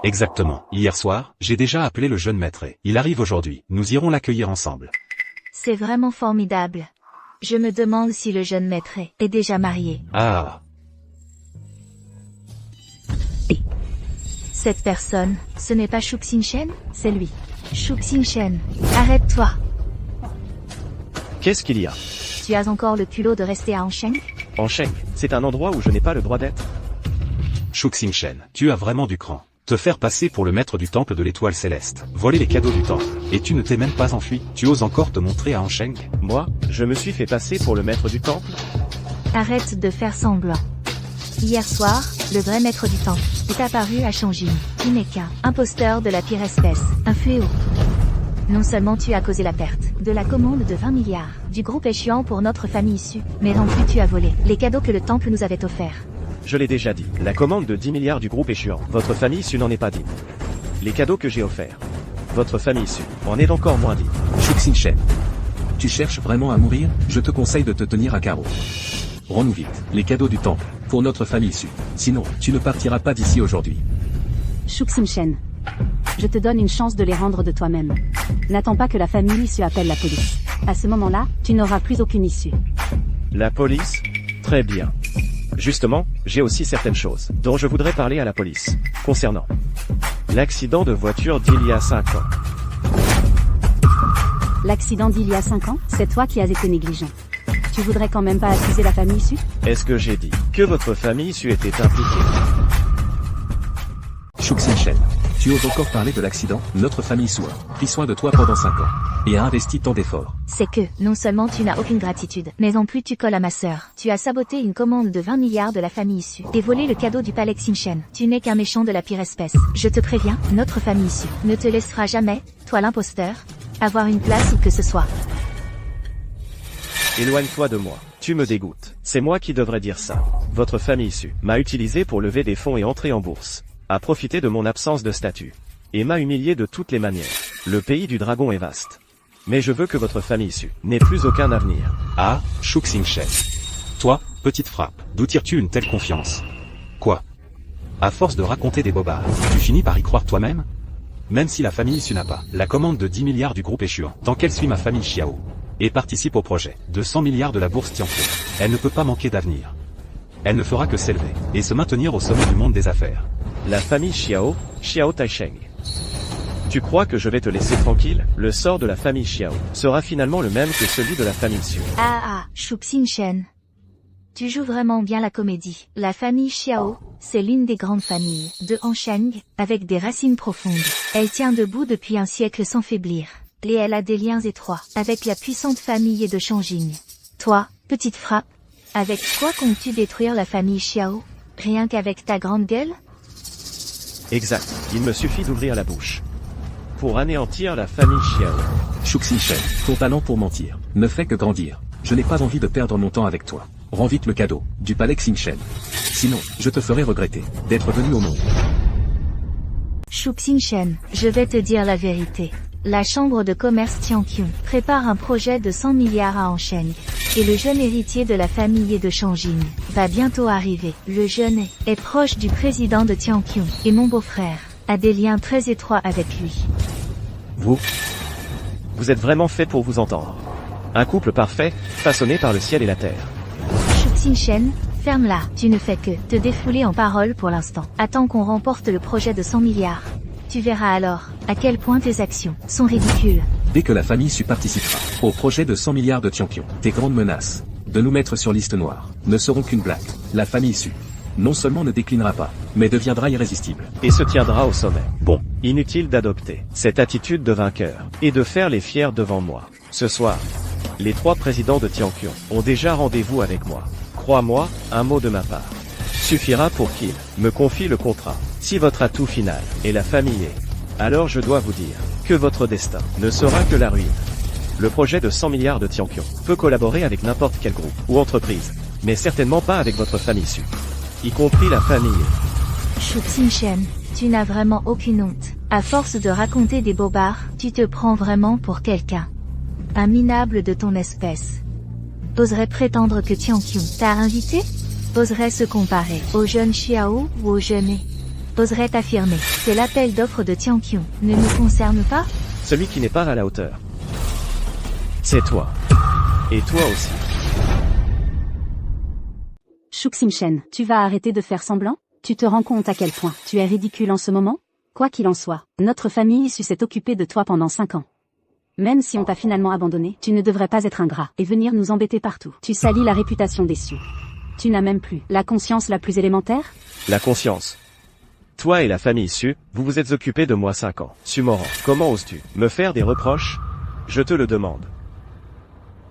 Exactement. Hier soir, j'ai déjà appelé le jeune maître. Il arrive aujourd'hui. Nous irons l'accueillir ensemble. C'est vraiment formidable. Je me demande si le jeune maître est déjà marié. Ah, Cette personne, ce n'est pas Shu Xinshen? C'est lui. Shu Xinshen, arrête-toi. Qu'est-ce qu'il y a? Tu as encore le culot de rester à Ansheng? Ansheng, c'est un endroit où je n'ai pas le droit d'être. Shu Xinshen, tu as vraiment du cran. Te faire passer pour le maître du temple de l'étoile céleste, voler les cadeaux du temple, et tu ne t'es même pas enfui, tu oses encore te montrer à Ansheng? Moi, je me suis fait passer pour le maître du temple? Arrête de faire semblant. Hier soir, le vrai maître du temple est apparu à Changjin. Tu n'es qu'un imposteur de la pire espèce, un fléau. Non seulement tu as causé la perte de la commande de 20 milliards du groupe échéant pour notre famille issue, mais en plus tu as volé les cadeaux que le temple nous avait offerts. Je l'ai déjà dit, la commande de 10 milliards du groupe échéant, votre famille issue n'en est pas digne. Les cadeaux que j'ai offerts, votre famille issue en est encore moins digne. Shu Xinshen, tu cherches vraiment à mourir? Je te conseille de te tenir à carreau. Rends-nous vite les cadeaux du temple, pour notre famille issue. Sinon, tu ne partiras pas d'ici aujourd'hui. Shu Xinshen, je te donne une chance de les rendre de toi-même. N'attends pas que la famille issue appelle la police. À ce moment-là, tu n'auras plus aucune issue. La police? Très bien. Justement, j'ai aussi certaines choses dont je voudrais parler à la police, concernant l'accident de voiture d'il y a 5 ans. L'accident d'il y a 5 ans, c'est toi qui as été négligent. Tu voudrais quand même pas accuser la famille issue? Est-ce que j'ai dit que votre famille issue était impliquée? Shu Xinshen, tu oses encore parler de l'accident? Notre famille issue a pris soin de toi pendant 5 ans, et a investi tant d'efforts. C'est que, non seulement tu n'as aucune gratitude, mais en plus tu colles à ma sœur. Tu as saboté une commande de 20 milliards de la famille issue, et volé le cadeau du palais Xinshen. Tu n'es qu'un méchant de la pire espèce. Je te préviens, notre famille issue ne te laissera jamais, toi l'imposteur, avoir une place où que ce soit. Éloigne-toi de moi. Tu me dégoûtes. C'est moi qui devrais dire ça. Votre famille issue m'a utilisé pour lever des fonds et entrer en bourse. A profité de mon absence de statut. Et m'a humilié de toutes les manières. Le pays du dragon est vaste. Mais je veux que votre famille issue n'ait plus aucun avenir. Ah, Shu Xinshen. Toi, petite frappe, d'où tires-tu une telle confiance? Quoi? À force de raconter des bobards, tu finis par y croire toi-même? Même si la famille issue n'a pas la commande de 10 milliards du groupe échuant, tant qu'elle suit ma famille Xiao, et participe au projet de 100 milliards de la bourse Tianqiu, elle ne peut pas manquer d'avenir. Elle ne fera que s'élever, et se maintenir au sommet du monde des affaires. La famille Xiao, Xiao Taisheng. Tu crois que je vais te laisser tranquille? Le sort de la famille Xiao sera finalement le même que celui de la famille Xu. Shu Xinshen. Tu joues vraiment bien la comédie. La famille Xiao, c'est l'une des grandes familles de Ansheng, avec des racines profondes. Elle tient debout depuis un siècle sans faiblir. Et elle a des liens étroits avec la puissante famille de Changjin. Toi, petite frappe, avec quoi comptes-tu détruire la famille Xiao? Rien qu'avec ta grande gueule? Exact, il me suffit d'ouvrir la bouche pour anéantir la famille Xiao. Shu Xinshen, ton talent pour mentir ne fait que grandir. Je n'ai pas envie de perdre mon temps avec toi. Rends vite le cadeau du palais Xinshen. Sinon, je te ferai regretter d'être venu au monde. Shu Xinshen, je vais te dire la vérité. La chambre de commerce Tianqiu prépare un projet de 100 milliards à Ansheng. Et le jeune héritier de la famille de Changjin va bientôt arriver. Le jeune est proche du président de Tianqiu. Et mon beau-frère a des liens très étroits avec lui. Vous êtes vraiment fait pour vous entendre. Un couple parfait, façonné par le ciel et la terre. Shu Xinshen, ferme-la. Tu ne fais que te défouler en paroles pour l'instant. Attends qu'on remporte le projet de 100 milliards. Tu verras alors à quel point tes actions sont ridicules. Dès que la famille Xu participera au projet de 100 milliards de Tianqiu, tes grandes menaces de nous mettre sur liste noire ne seront qu'une blague. La famille Xu non seulement ne déclinera pas, mais deviendra irrésistible. Et se tiendra au sommet. Bon, inutile d'adopter cette attitude de vainqueur et de faire les fiers devant moi. Ce soir, les 3 présidents de Tianqiu ont déjà rendez-vous avec moi. Crois-moi, un mot de ma part suffira pour qu'ils me confient le contrat. Si votre atout final est la famille, alors je dois vous dire que votre destin ne sera que la ruine. Le projet de 100 milliards de Tianqiu peut collaborer avec n'importe quel groupe ou entreprise, mais certainement pas avec votre famille issue, y compris la famille. Shu Xinshen, tu n'as vraiment aucune honte. À force de raconter des bobards, tu te prends vraiment pour quelqu'un. Un minable de ton espèce. Oserais prétendre que Tianqiu t'a invité? Oserait se comparer au jeune Xiao ou au jeune? Oserait t'affirmer que l'appel d'offres de Tianqiu ne nous concerne pas? Celui qui n'est pas à la hauteur, c'est toi. Et toi aussi. Shu Xinshen, tu vas arrêter de faire semblant? Tu te rends compte à quel point tu es ridicule en ce moment? Quoi qu'il en soit, notre famille issue s'est occupée de toi pendant 5 ans. Même si on t'a finalement abandonné, tu ne devrais pas être ingrat et venir nous embêter partout. Tu salis la réputation des Sioux. Tu n'as même plus la conscience la plus élémentaire? La conscience. Toi et la famille Su, vous vous êtes occupés de moi 5 ans. Sumoran, comment oses-tu me faire des reproches? Je te le demande.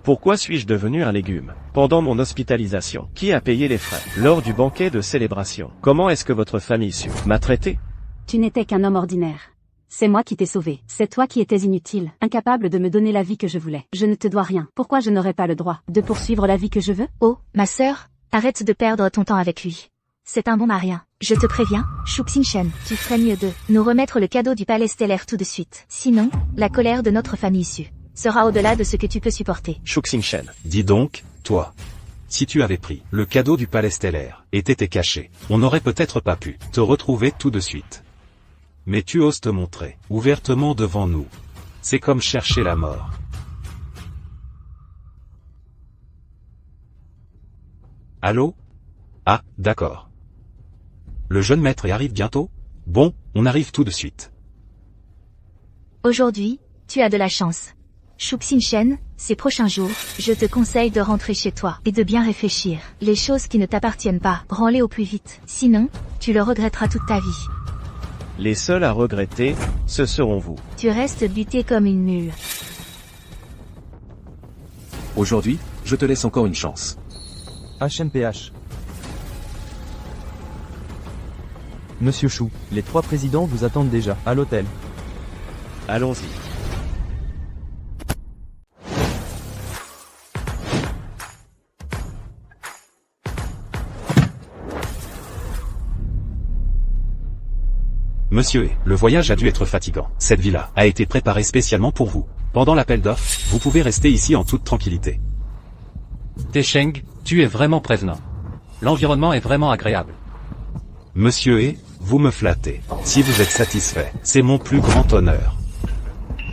Pourquoi suis-je devenu un légume? Pendant mon hospitalisation, qui a payé les frais? Lors du banquet de célébration, comment est-ce que votre famille Su m'a traité? Tu n'étais qu'un homme ordinaire. C'est moi qui t'ai sauvé. C'est toi qui étais inutile, incapable de me donner la vie que je voulais. Je ne te dois rien. Pourquoi je n'aurais pas le droit de poursuivre la vie que je veux? Oh, ma sœur, arrête de perdre ton temps avec lui. C'est un bon marien. Je te préviens, Shuxin-Shen, tu ferais mieux de nous remettre le cadeau du palais stellaire tout de suite. Sinon, la colère de notre famille Su sera au-delà de ce que tu peux supporter. Shuxin-Shen. Dis donc, toi. Si tu avais pris le cadeau du palais stellaire et t'étais caché, on n'aurait peut-être pas pu te retrouver tout de suite. Mais tu oses te montrer ouvertement devant nous. C'est comme chercher la mort. Allô? Ah, d'accord. Le jeune maître y arrive bientôt? Bon, on arrive tout de suite. Aujourd'hui, tu as de la chance. Shuxin-Shen, ces prochains jours, je te conseille de rentrer chez toi et de bien réfléchir. Les choses qui ne t'appartiennent pas, rends-les au plus vite. Sinon, tu le regretteras toute ta vie. Les seuls à regretter, ce seront vous. Tu restes buté comme une mule. Aujourd'hui, je te laisse encore une chance. HMPH. Monsieur Chou, les 3 présidents vous attendent déjà, à l'hôtel. Allons-y. Monsieur le voyage a dû être fatigant. Cette villa a été préparée spécialement pour vous. Pendant l'appel d'offres, vous pouvez rester ici en toute tranquillité. Sheng, tu es vraiment prévenant. L'environnement est vraiment agréable. Monsieur vous me flattez. Si vous êtes satisfait, c'est mon plus grand honneur.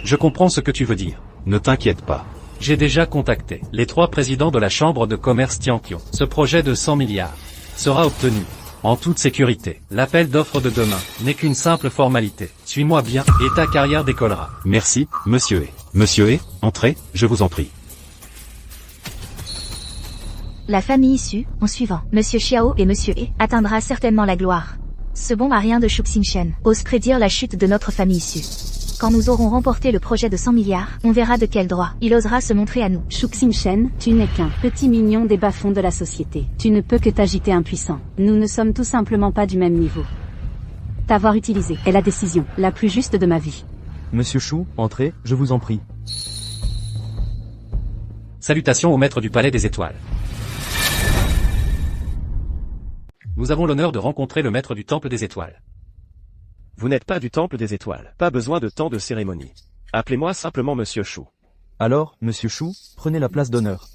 Je comprends ce que tu veux dire. Ne t'inquiète pas. J'ai déjà contacté les 3 présidents de la chambre de commerce Tianqiu. Ce projet de 100 milliards sera obtenu en toute sécurité. L'appel d'offres de demain n'est qu'une simple formalité. Suis-moi bien et ta carrière décollera. Merci, monsieur Monsieur entrez, je vous en prie. La famille issue, en suivant Monsieur Xiao et Monsieur atteindra certainement la gloire. Ce bon marien de Shuxin-Shen ose prédire la chute de notre famille issue. Quand nous aurons remporté le projet de 100 milliards, on verra de quel droit il osera se montrer à nous. Shuxin-Shen, tu n'es qu'un petit mignon des bas-fonds de la société. Tu ne peux que t'agiter impuissant. Nous ne sommes tout simplement pas du même niveau. T'avoir utilisé est la décision la plus juste de ma vie. Monsieur Chou, entrez, je vous en prie. Salutations au maître du palais des étoiles. Nous avons l'honneur de rencontrer le maître du temple des étoiles. Vous n'êtes pas du temple des étoiles. Pas besoin de tant de cérémonie. Appelez-moi simplement Monsieur Chou. Alors, Monsieur Chou, prenez la place d'honneur.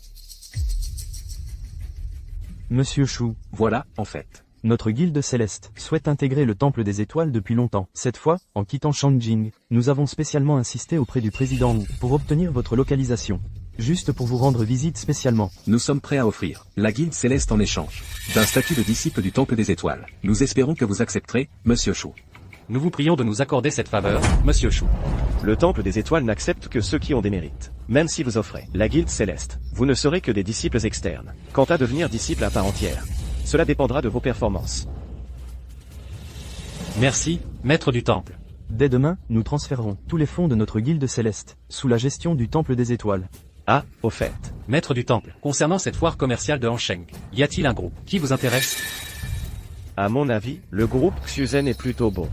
Monsieur Chou. Voilà, en fait. Notre guilde céleste souhaite intégrer le temple des étoiles depuis longtemps. Cette fois, en quittant Shangjing, nous avons spécialement insisté auprès du président Wu pour obtenir votre localisation. Juste pour vous rendre visite spécialement. Nous sommes prêts à offrir la guilde céleste en échange d'un statut de disciple du temple des étoiles. Nous espérons que vous accepterez, Monsieur Chou. Nous vous prions de nous accorder cette faveur, Monsieur Chou. Le temple des étoiles n'accepte que ceux qui ont des mérites. Même si vous offrez la guilde céleste, vous ne serez que des disciples externes. Quant à devenir disciple à part entière, cela dépendra de vos performances. Merci, maître du temple. Dès demain, nous transférerons tous les fonds de notre guilde céleste, sous la gestion du temple des étoiles. Ah, au fait. Maître du temple, concernant cette foire commerciale de Hansheng, y a-t-il un groupe qui vous intéresse? À mon avis, le groupe Xuzen est plutôt bon.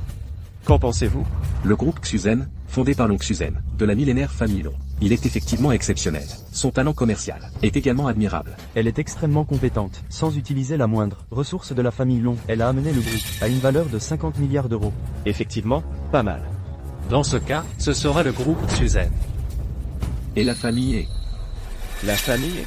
Qu'en pensez-vous? Le groupe Xuzen, fondé par Long Xuzen, de la millénaire famille Long. Il est effectivement exceptionnel. Son talent commercial est également admirable. Elle est extrêmement compétente, sans utiliser la moindre ressource de la famille Long. Elle a amené le groupe à une valeur de 50 milliards d'euros. Effectivement, pas mal. Dans ce cas, ce sera le groupe Xuzen. Et la famille est... La famille?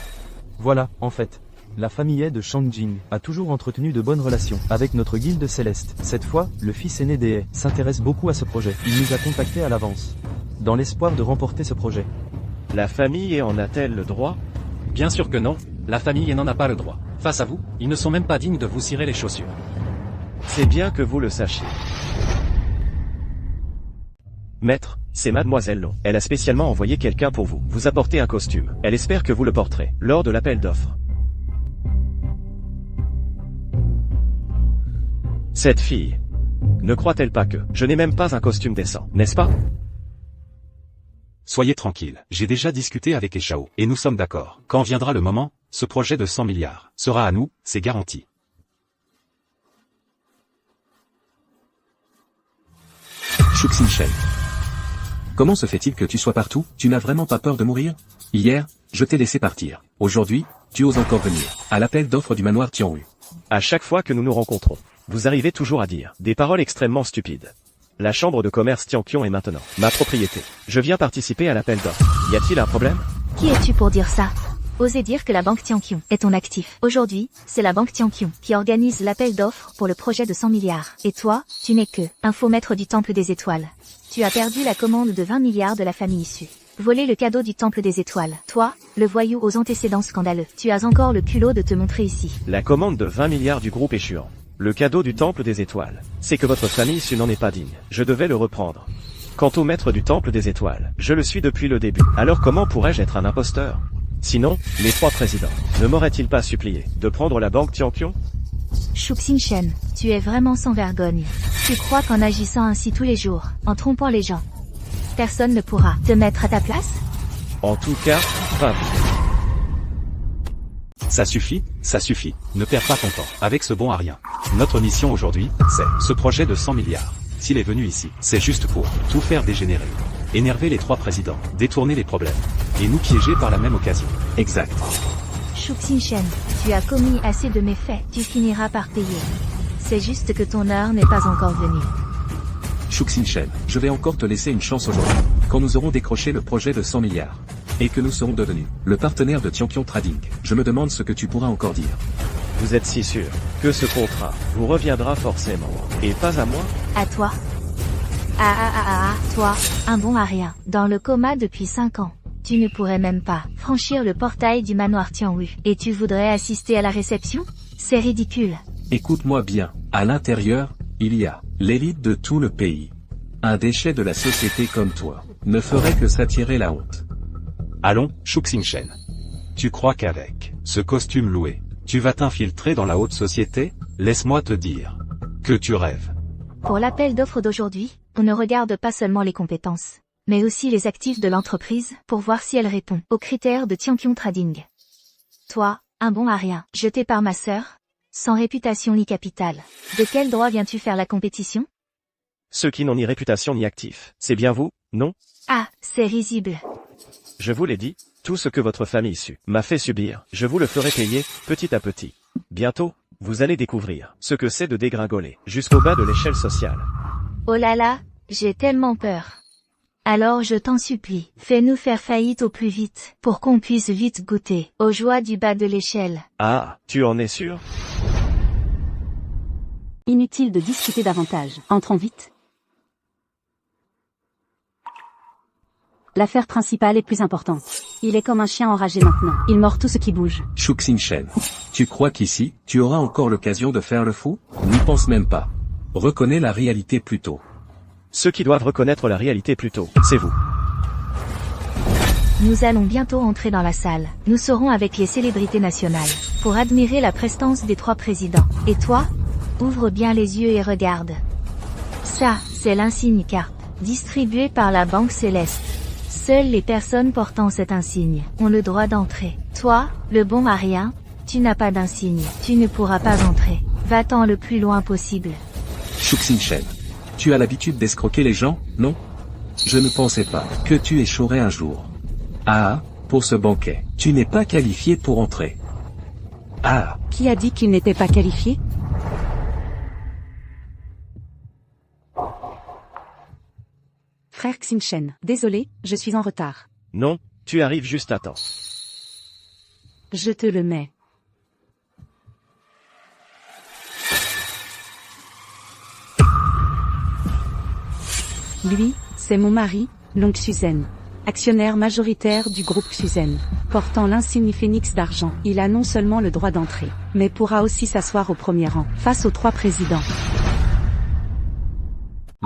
Voilà, en fait. La famille de Shangjing a toujours entretenu de bonnes relations avec notre guilde céleste. Cette fois, le fils aîné des s'intéresse beaucoup à ce projet. Il nous a contactés à l'avance, dans l'espoir de remporter ce projet. La famille en a-t-elle le droit? Bien sûr que non, la famille n'en a pas le droit. Face à vous, ils ne sont même pas dignes de vous cirer les chaussures. C'est bien que vous le sachiez. Maître, c'est Mademoiselle Long. Elle a spécialement envoyé quelqu'un pour vous. Vous apporter un costume. Elle espère que vous le porterez lors de l'appel d'offres. Cette fille. Ne croit-elle pas que je n'ai même pas un costume décent, n'est-ce pas? Soyez tranquille, j'ai déjà discuté avec Eshao, et nous sommes d'accord. Quand viendra le moment, ce projet de 100 milliards sera à nous, c'est garanti. Shuxin Shen. Comment se fait-il que tu sois partout? Tu n'as vraiment pas peur de mourir? Hier, je t'ai laissé partir. Aujourd'hui, tu oses encore venir. À l'appel d'offres du manoir Tianyu. À chaque fois que nous nous rencontrons, vous arrivez toujours à dire des paroles extrêmement stupides. La chambre de commerce Tianqiong est maintenant ma propriété. Je viens participer à l'appel d'offres. Y a-t-il un problème? Qui es-tu pour dire ça? Osez dire que la banque Tianqiong est ton actif. Aujourd'hui, c'est la banque Tianqiong qui organise l'appel d'offres pour le projet de 100 milliards. Et toi, tu n'es que un faux maître du Temple des Étoiles. Tu as perdu la commande de 20 milliards de la famille issue. Volé le cadeau du Temple des Étoiles. Toi, le voyou aux antécédents scandaleux. Tu as encore le culot de te montrer ici. La commande de 20 milliards du groupe échuant. Le cadeau du Temple des Étoiles. C'est que votre famille issue n'en est pas digne. Je devais le reprendre. Quant au maître du Temple des Étoiles, je le suis depuis le début. Alors comment pourrais-je être un imposteur? Sinon, les 3 présidents ne m'auraient-ils pas supplié de prendre la banque Tianqiong? Shuxin Shen, tu es vraiment sans vergogne. Tu crois qu'en agissant ainsi tous les jours, en trompant les gens, personne ne pourra te mettre à ta place? En tout cas, pas vous. Ça suffit, ne perds pas ton temps avec ce bon à rien. Notre mission aujourd'hui, c'est ce projet de 100 milliards. S'il est venu ici, c'est juste pour tout faire dégénérer. Énerver les 3 présidents, détourner les problèmes, et nous piéger par la même occasion. Exact. Shuxin Shen, tu as commis assez de méfaits, tu finiras par payer. C'est juste que ton heure n'est pas encore venue. Shuxin Shen, je vais encore te laisser une chance aujourd'hui, quand nous aurons décroché le projet de 100 milliards. Et que nous serons devenus le partenaire de Tianqiong Trading. Je me demande ce que tu pourras encore dire. Vous êtes si sûr que ce contrat vous reviendra forcément, et pas à moi? À toi. Toi, un bon à rien, dans le coma depuis 5 ans. Tu ne pourrais même pas franchir le portail du manoir Tianyu. Et tu voudrais assister à la réception? C'est ridicule. Écoute-moi bien, à l'intérieur, il y a l'élite de tout le pays. Un déchet de la société comme toi ne ferait que s'attirer la honte. Allons, Shuxin Shen. Tu crois qu'avec ce costume loué, tu vas t'infiltrer dans la haute société? Laisse-moi te dire que tu rêves. Pour l'appel d'offres d'aujourd'hui, on ne regarde pas seulement les compétences, mais aussi les actifs de l'entreprise pour voir si elle répond aux critères de Tianqiong Trading. Toi, un bon à rien, jeté par ma sœur, sans réputation ni capital. De quel droit viens-tu faire la compétition? Ceux qui n'ont ni réputation ni actif. C'est bien vous, non? Ah, c'est risible. Je vous l'ai dit, tout ce que votre famille issue m'a fait subir, je vous le ferai payer, petit à petit. Bientôt, vous allez découvrir ce que c'est de dégringoler jusqu'au bas de l'échelle sociale. Oh là là, j'ai tellement peur. Alors je t'en supplie, fais-nous faire faillite au plus vite, pour qu'on puisse vite goûter aux joies du bas de l'échelle. Ah, tu en es sûr? Inutile de discuter davantage. Entrons vite. L'affaire principale est plus importante. Il est comme un chien enragé maintenant. Il mord tout ce qui bouge. Shuxin Shen, tu crois qu'ici, tu auras encore l'occasion de faire le fou? N'y pense même pas. Reconnais la réalité plus tôt. Ceux qui doivent reconnaître la réalité plus tôt, c'est vous. Nous allons bientôt entrer dans la salle. Nous serons avec les célébrités nationales, pour admirer la prestance des 3 présidents. Et toi? Ouvre bien les yeux et regarde. Ça, c'est l'insigne carte, distribuée par la Banque Céleste. Seules les personnes portant cet insigne ont le droit d'entrer. Toi, le bon à rien, tu n'as pas d'insigne. Tu ne pourras pas entrer. Va-t'en le plus loin possible. Shuxin Shen, tu as l'habitude d'escroquer les gens, non? Je ne pensais pas que tu échouerais un jour. Ah, pour ce banquet, tu n'es pas qualifié pour entrer. Ah. Qui a dit qu'il n'était pas qualifié? Frère Xinchen, désolé, je suis en retard. Non, tu arrives juste à temps. Je te le mets. Lui, c'est mon mari, l'oncle Xuzen. Actionnaire majoritaire du groupe Xuzen. Portant l'insigne phénix d'argent, il a non seulement le droit d'entrer, mais pourra aussi s'asseoir au premier rang, face aux 3 présidents.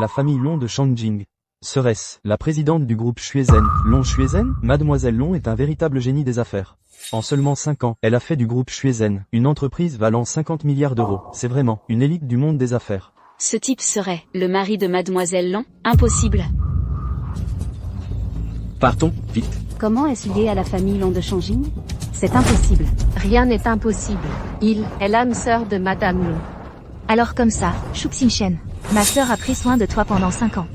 La famille Long de Shangjing. Serait-ce la présidente du groupe Shuezen, Long Shuezen? Mademoiselle Long est un véritable génie des affaires. En seulement 5 ans, elle a fait du groupe Shuezen une entreprise valant 50 milliards d'euros. C'est vraiment une élite du monde des affaires. Ce type serait le mari de Mademoiselle Long? Impossible. Partons, vite. Comment est-ce lié à la famille Long de Shangjing? C'est impossible. Rien n'est impossible. Il est l'âme sœur de Madame Long. Alors comme ça, Shuxin, ma sœur a pris soin de toi pendant 5 ans.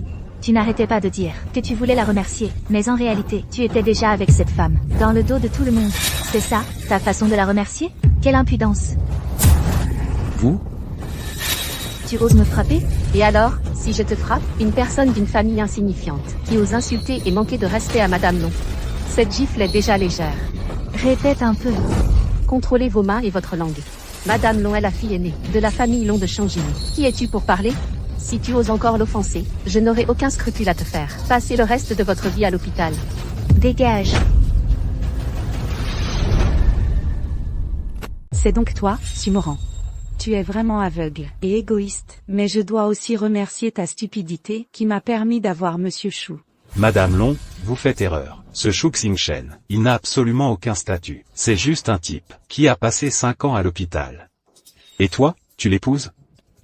Tu n'arrêtais pas de dire que tu voulais la remercier, mais en réalité, tu étais déjà avec cette femme, dans le dos de tout le monde. C'est ça, ta façon de la remercier? Quelle impudence! Vous? Tu oses me frapper? Et alors, si je te frappe, une personne d'une famille insignifiante, qui ose insulter et manquer de respect à Madame Long. Cette gifle est déjà légère. Répète un peu. Contrôlez vos mains et votre langue. Madame Long est la fille aînée de la famille Long de Shangjing. Qui es-tu pour parler? Si tu oses encore l'offenser, je n'aurai aucun scrupule à te faire passer le reste de votre vie à l'hôpital. Dégage. C'est donc toi, Sumoran. Tu es vraiment aveugle et égoïste, mais je dois aussi remercier ta stupidité qui m'a permis d'avoir Monsieur Shu. Madame Long, vous faites erreur. Ce Shuxin Shen, il n'a absolument aucun statut. C'est juste un type qui a passé 5 ans à l'hôpital. Et toi, tu l'épouses?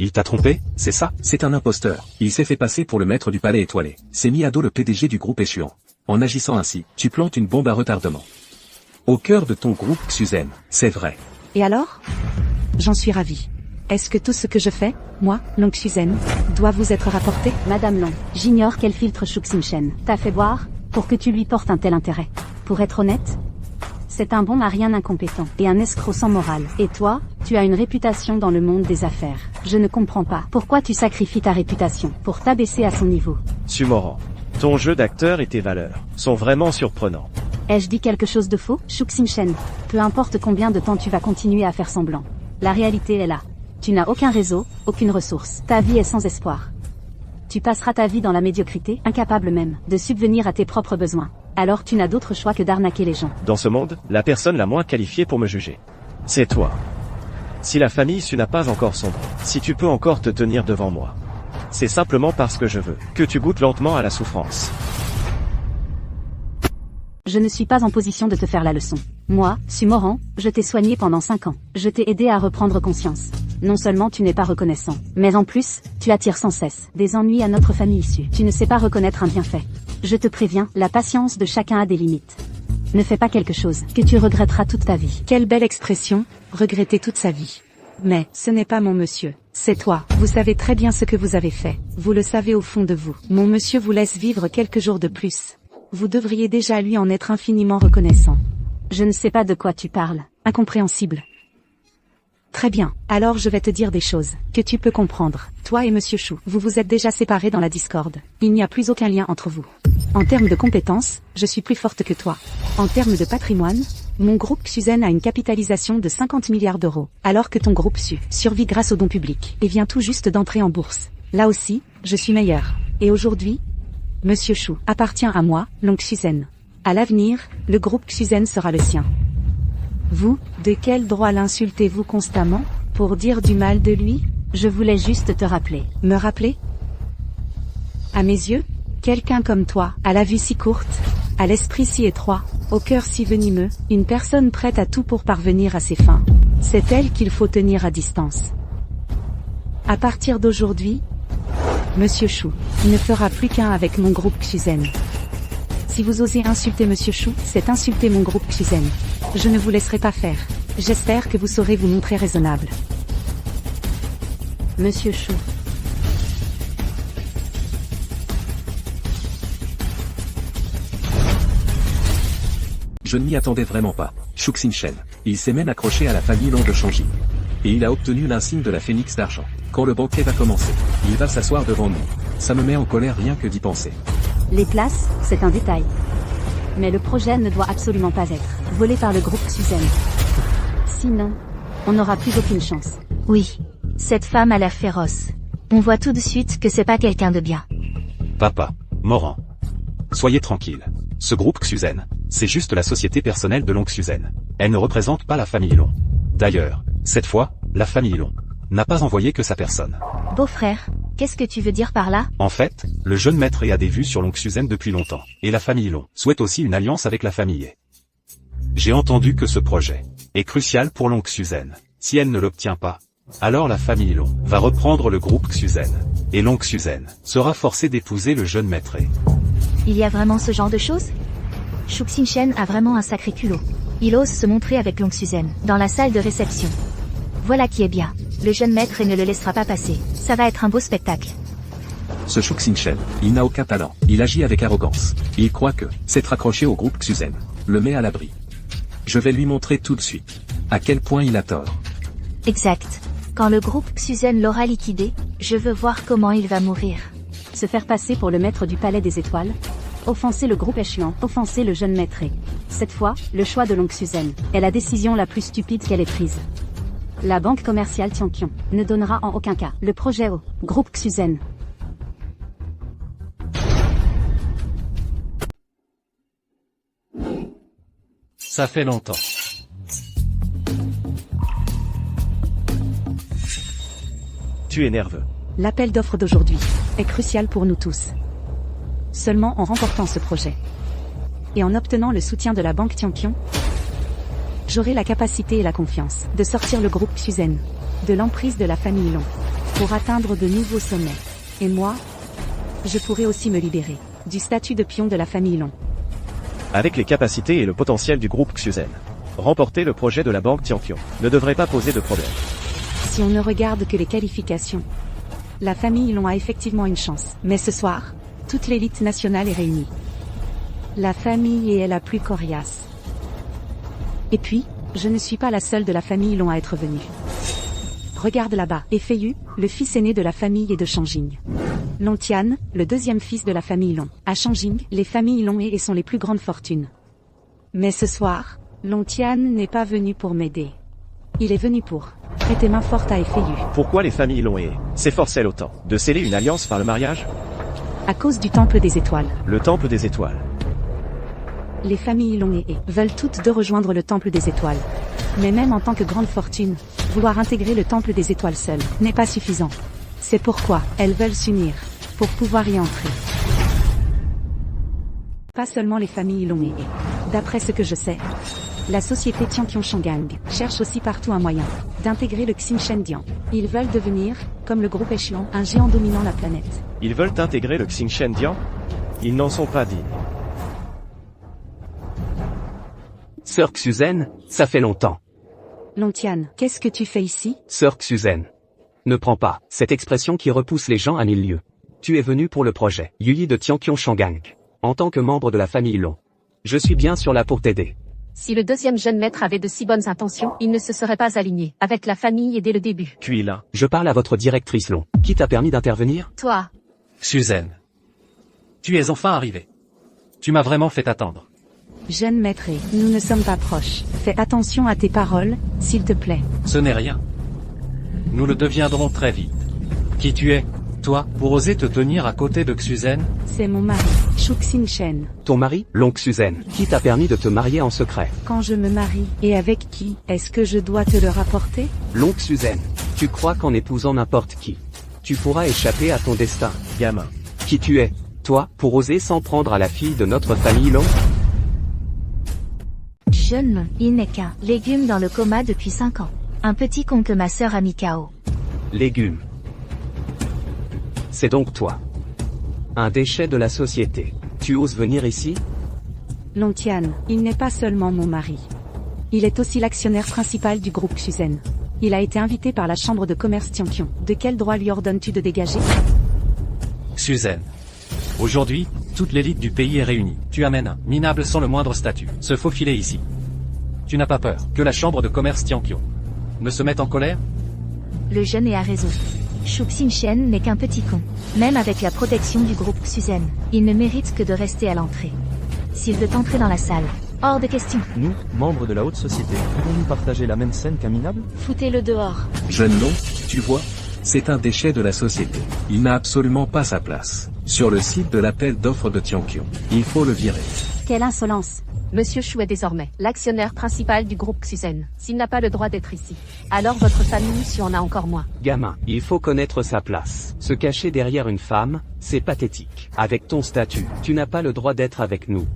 Il t'a trompé, c'est ça? C'est un imposteur. Il s'est fait passer pour le maître du palais étoilé. C'est mis à dos le PDG du groupe échuant. En agissant ainsi, tu plantes une bombe à retardement. Au cœur de ton groupe Xuzen, c'est vrai. Et alors? J'en suis ravie. Est-ce que tout ce que je fais, moi, Long Xuzen, doit vous être rapporté? Madame Long, j'ignore quel filtre Shuxin t'a fait boire, pour que tu lui portes un tel intérêt. Pour être honnête, c'est un bon marien incompétent, et un escroc sans morale. Et toi, tu as une réputation dans le monde des affaires. Je ne comprends pas pourquoi tu sacrifies ta réputation, pour t'abaisser à son niveau. Sumoran, ton jeu d'acteur et tes valeurs sont vraiment surprenants. Ai-je dit quelque chose de faux? Shuxin, peu importe combien de temps tu vas continuer à faire semblant. La réalité est là. Tu n'as aucun réseau, aucune ressource. Ta vie est sans espoir. Tu passeras ta vie dans la médiocrité, incapable même de subvenir à tes propres besoins. Alors tu n'as d'autre choix que d'arnaquer les gens. Dans ce monde, la personne la moins qualifiée pour me juger, c'est toi. Si la famille Su n'a pas encore sombré, si tu peux encore te tenir devant moi, c'est simplement parce que je veux que tu goûtes lentement à la souffrance. Je ne suis pas en position de te faire la leçon. Moi, Sumoran, je t'ai soigné pendant 5 ans. Je t'ai aidé à reprendre conscience. Non seulement tu n'es pas reconnaissant, mais en plus, tu attires sans cesse des ennuis à notre famille issue. Tu ne sais pas reconnaître un bienfait. Je te préviens, la patience de chacun a des limites. Ne fais pas quelque chose que tu regretteras toute ta vie. Quelle belle expression, regretter toute sa vie. Mais, ce n'est pas mon monsieur, c'est toi. Vous savez très bien ce que vous avez fait. Vous le savez au fond de vous. Mon monsieur vous laisse vivre quelques jours de plus. Vous devriez déjà lui en être infiniment reconnaissant. Je ne sais pas de quoi tu parles. Incompréhensible. Très bien, alors je vais te dire des choses que tu peux comprendre. Toi et Monsieur Shu, vous vous êtes déjà séparés dans la discorde. Il n'y a plus aucun lien entre vous. En termes de compétences, je suis plus forte que toi. En termes de patrimoine, mon groupe Xuzen a une capitalisation de 50 milliards d'euros, alors que ton groupe Su survit grâce aux dons publics et vient tout juste d'entrer en bourse. Là aussi, je suis meilleur. Et aujourd'hui, Monsieur Shu appartient à moi, Long Xuzen. À l'avenir, le groupe Xuzen sera le sien. Vous, de quel droit l'insultez-vous constamment, pour dire du mal de lui? Je voulais juste te rappeler. Me rappeler? À mes yeux, quelqu'un comme toi, à la vue si courte, à l'esprit si étroit, au cœur si venimeux, une personne prête à tout pour parvenir à ses fins. C'est elle qu'il faut tenir à distance. À partir d'aujourd'hui, Monsieur Shu ne fera plus qu'un avec mon groupe Xuzen. Si vous osez insulter Monsieur Shu, c'est insulter mon groupe Xuzen. Je ne vous laisserai pas faire. J'espère que vous saurez vous montrer raisonnable. Monsieur Shu. Je ne m'y attendais vraiment pas. Shuxin Shen. Il s'est même accroché à la famille Long de Shangjing. Et il a obtenu l'insigne de la phénix d'argent. Quand le banquet va commencer, il va s'asseoir devant nous. Ça me met en colère rien que d'y penser. Les places, c'est un détail. Mais le projet ne doit absolument pas être volé par le groupe Xuzen. Sinon, on n'aura plus aucune chance. Oui. Cette femme a l'air féroce. On voit tout de suite que c'est pas quelqu'un de bien. Papa, Moran. Soyez tranquille. Ce groupe Xuzen, c'est juste la société personnelle de Long Xuzen. Elle ne représente pas la famille Long. D'ailleurs, cette fois, la famille Long n'a pas envoyé que sa personne. Beau-frère, Qu'est-ce que tu veux dire par là? En fait, le jeune maître a des vues sur l'oncle Suzanne depuis longtemps, et la famille Long souhaite aussi une alliance avec la famille. J'ai entendu que ce projet est crucial pour l'oncle Suzanne. Si elle ne l'obtient pas, alors la famille Long va reprendre le groupe Suzanne, et l'oncle Suzanne sera forcé d'épouser le jeune maître. Il y a vraiment ce genre de choses? Shuxin Shen a vraiment un sacré culot. Il ose se montrer avec l'oncle Suzanne, dans la salle de réception. Voilà qui est bien. Le jeune maître ne le laissera pas passer. Ça va être un beau spectacle. Ce Shuxin Shen, il n'a aucun talent. Il agit avec arrogance. Il croit que s'être accroché au groupe Suzanne le met à l'abri. Je vais lui montrer tout de suite à quel point il a tort. Exact. Quand le groupe Suzanne l'aura liquidé, je veux voir comment il va mourir. Se faire passer pour le maître du palais des étoiles. Offenser le groupe échelon, offenser le jeune maître. Cette fois, le choix de l'oncle Suzanne est la décision la plus stupide qu'elle ait prise. La banque commerciale Tianqiong ne donnera en aucun cas le projet au groupe Suzanne. Ça fait longtemps. Tu es nerveux. L'appel d'offres d'aujourd'hui est crucial pour nous tous. Seulement en remportant ce projet et en obtenant le soutien de la banque Tianqiong, j'aurai la capacité et la confiance de sortir le groupe Suzanne de l'emprise de la famille Long pour atteindre de nouveaux sommets. Et moi, je pourrai aussi me libérer du statut de pion de la famille Long. Avec les capacités et le potentiel du groupe Suzanne, remporter le projet de la banque Tianqiong ne devrait pas poser de problème. Si on ne regarde que les qualifications, la famille Long a effectivement une chance. Mais ce soir, toute l'élite nationale est réunie. La famille est la plus coriace. Et puis, je ne suis pas la seule de la famille Long à être venue. Regarde là-bas, et Feiyu, le fils aîné de la famille et de Shangjing. Long Tian, le deuxième fils de la famille Long. À Shangjing, les familles Long et sont les plus grandes fortunes. Mais ce soir, Long Tian n'est pas venu pour m'aider. Il est venu pour prêter main forte à Feiyu. Pourquoi les familles Long s'efforcent-elles autant de sceller une alliance par le mariage? À cause du temple des étoiles. Le temple des étoiles. Les familles Long veulent toutes deux rejoindre le temple des étoiles. Mais même en tant que grande fortune, vouloir intégrer le temple des étoiles seul n'est pas suffisant. C'est pourquoi elles veulent s'unir pour pouvoir y entrer. Pas seulement les familles Long d'après ce que je sais, la société Tianqiong Shangang cherche aussi partout un moyen d'intégrer le Xinshen Dian. Ils veulent devenir, comme le groupe échelon, un géant dominant la planète. Ils veulent intégrer le Xinshen Dian? Ils n'en sont pas dignes. Sœur Suzanne, ça fait longtemps. Long Tian, qu'est-ce que tu fais ici? Sœur Suzanne. Ne prends pas cette expression qui repousse les gens à 1000 lieues. Tu es venu pour le projet Yuyi de Tianqiong Shangang. En tant que membre de la famille Long. Je suis bien sûr là pour t'aider. Si le deuxième jeune maître avait de si bonnes intentions, il ne se serait pas aligné avec la famille et dès le début. Puis là. Je parle à votre directrice Long. Qui t'a permis d'intervenir? Toi. Suzanne. Tu es enfin arrivée. Tu m'as vraiment fait attendre. Jeune maître, nous ne sommes pas proches. Fais attention à tes paroles, s'il te plaît. Ce n'est rien. Nous le deviendrons très vite. Qui tu es, toi, pour oser te tenir à côté de Suzanne? C'est mon mari, Shuxin Shen. Ton mari, l'oncle Suzanne, qui t'a permis de te marier en secret? Quand je me marie, et avec qui, est-ce que je dois te le rapporter? L'oncle Suzanne, tu crois qu'en épousant n'importe qui, tu pourras échapper à ton destin? Gamin. Qui tu es, toi, pour oser s'en prendre à la fille de notre famille Long? Jeune, il n'est qu'un légume dans le coma depuis 5 ans. Un petit con que ma sœur a mis KO. Légume. C'est donc toi. Un déchet de la société. Tu oses venir ici? Long Tian, il n'est pas seulement mon mari. Il est aussi l'actionnaire principal du groupe Suzanne. Il a été invité par la chambre de commerce Tianqiong. De quel droit lui ordonnes-tu de dégager? Suzanne. Aujourd'hui, toute l'élite du pays est réunie. Tu amènes un minable sans le moindre statut se faufiler ici. Tu n'as pas peur que la chambre de commerce Tianqiong ne se mette en colère? Le jeune a raison. Shuxin Shen n'est qu'un petit con. Même avec la protection du groupe Suzanne, il ne mérite que de rester à l'entrée. S'il veut entrer dans la salle, hors de question. Nous, membres de la haute société, pouvons-nous partager la même scène qu'un minable? Foutez-le dehors. Jeune non, tu vois, c'est un déchet de la société. Il n'a absolument pas sa place sur le site de l'appel d'offres de Tianqiong. Il faut le virer. Quelle insolence! Monsieur Chou est désormais l'actionnaire principal du groupe Xuzen. S'il n'a pas le droit d'être ici, alors votre famille s'y en a encore moins. Gamin, il faut connaître sa place. Se cacher derrière une femme, c'est pathétique. Avec ton statut, tu n'as pas le droit d'être avec nous.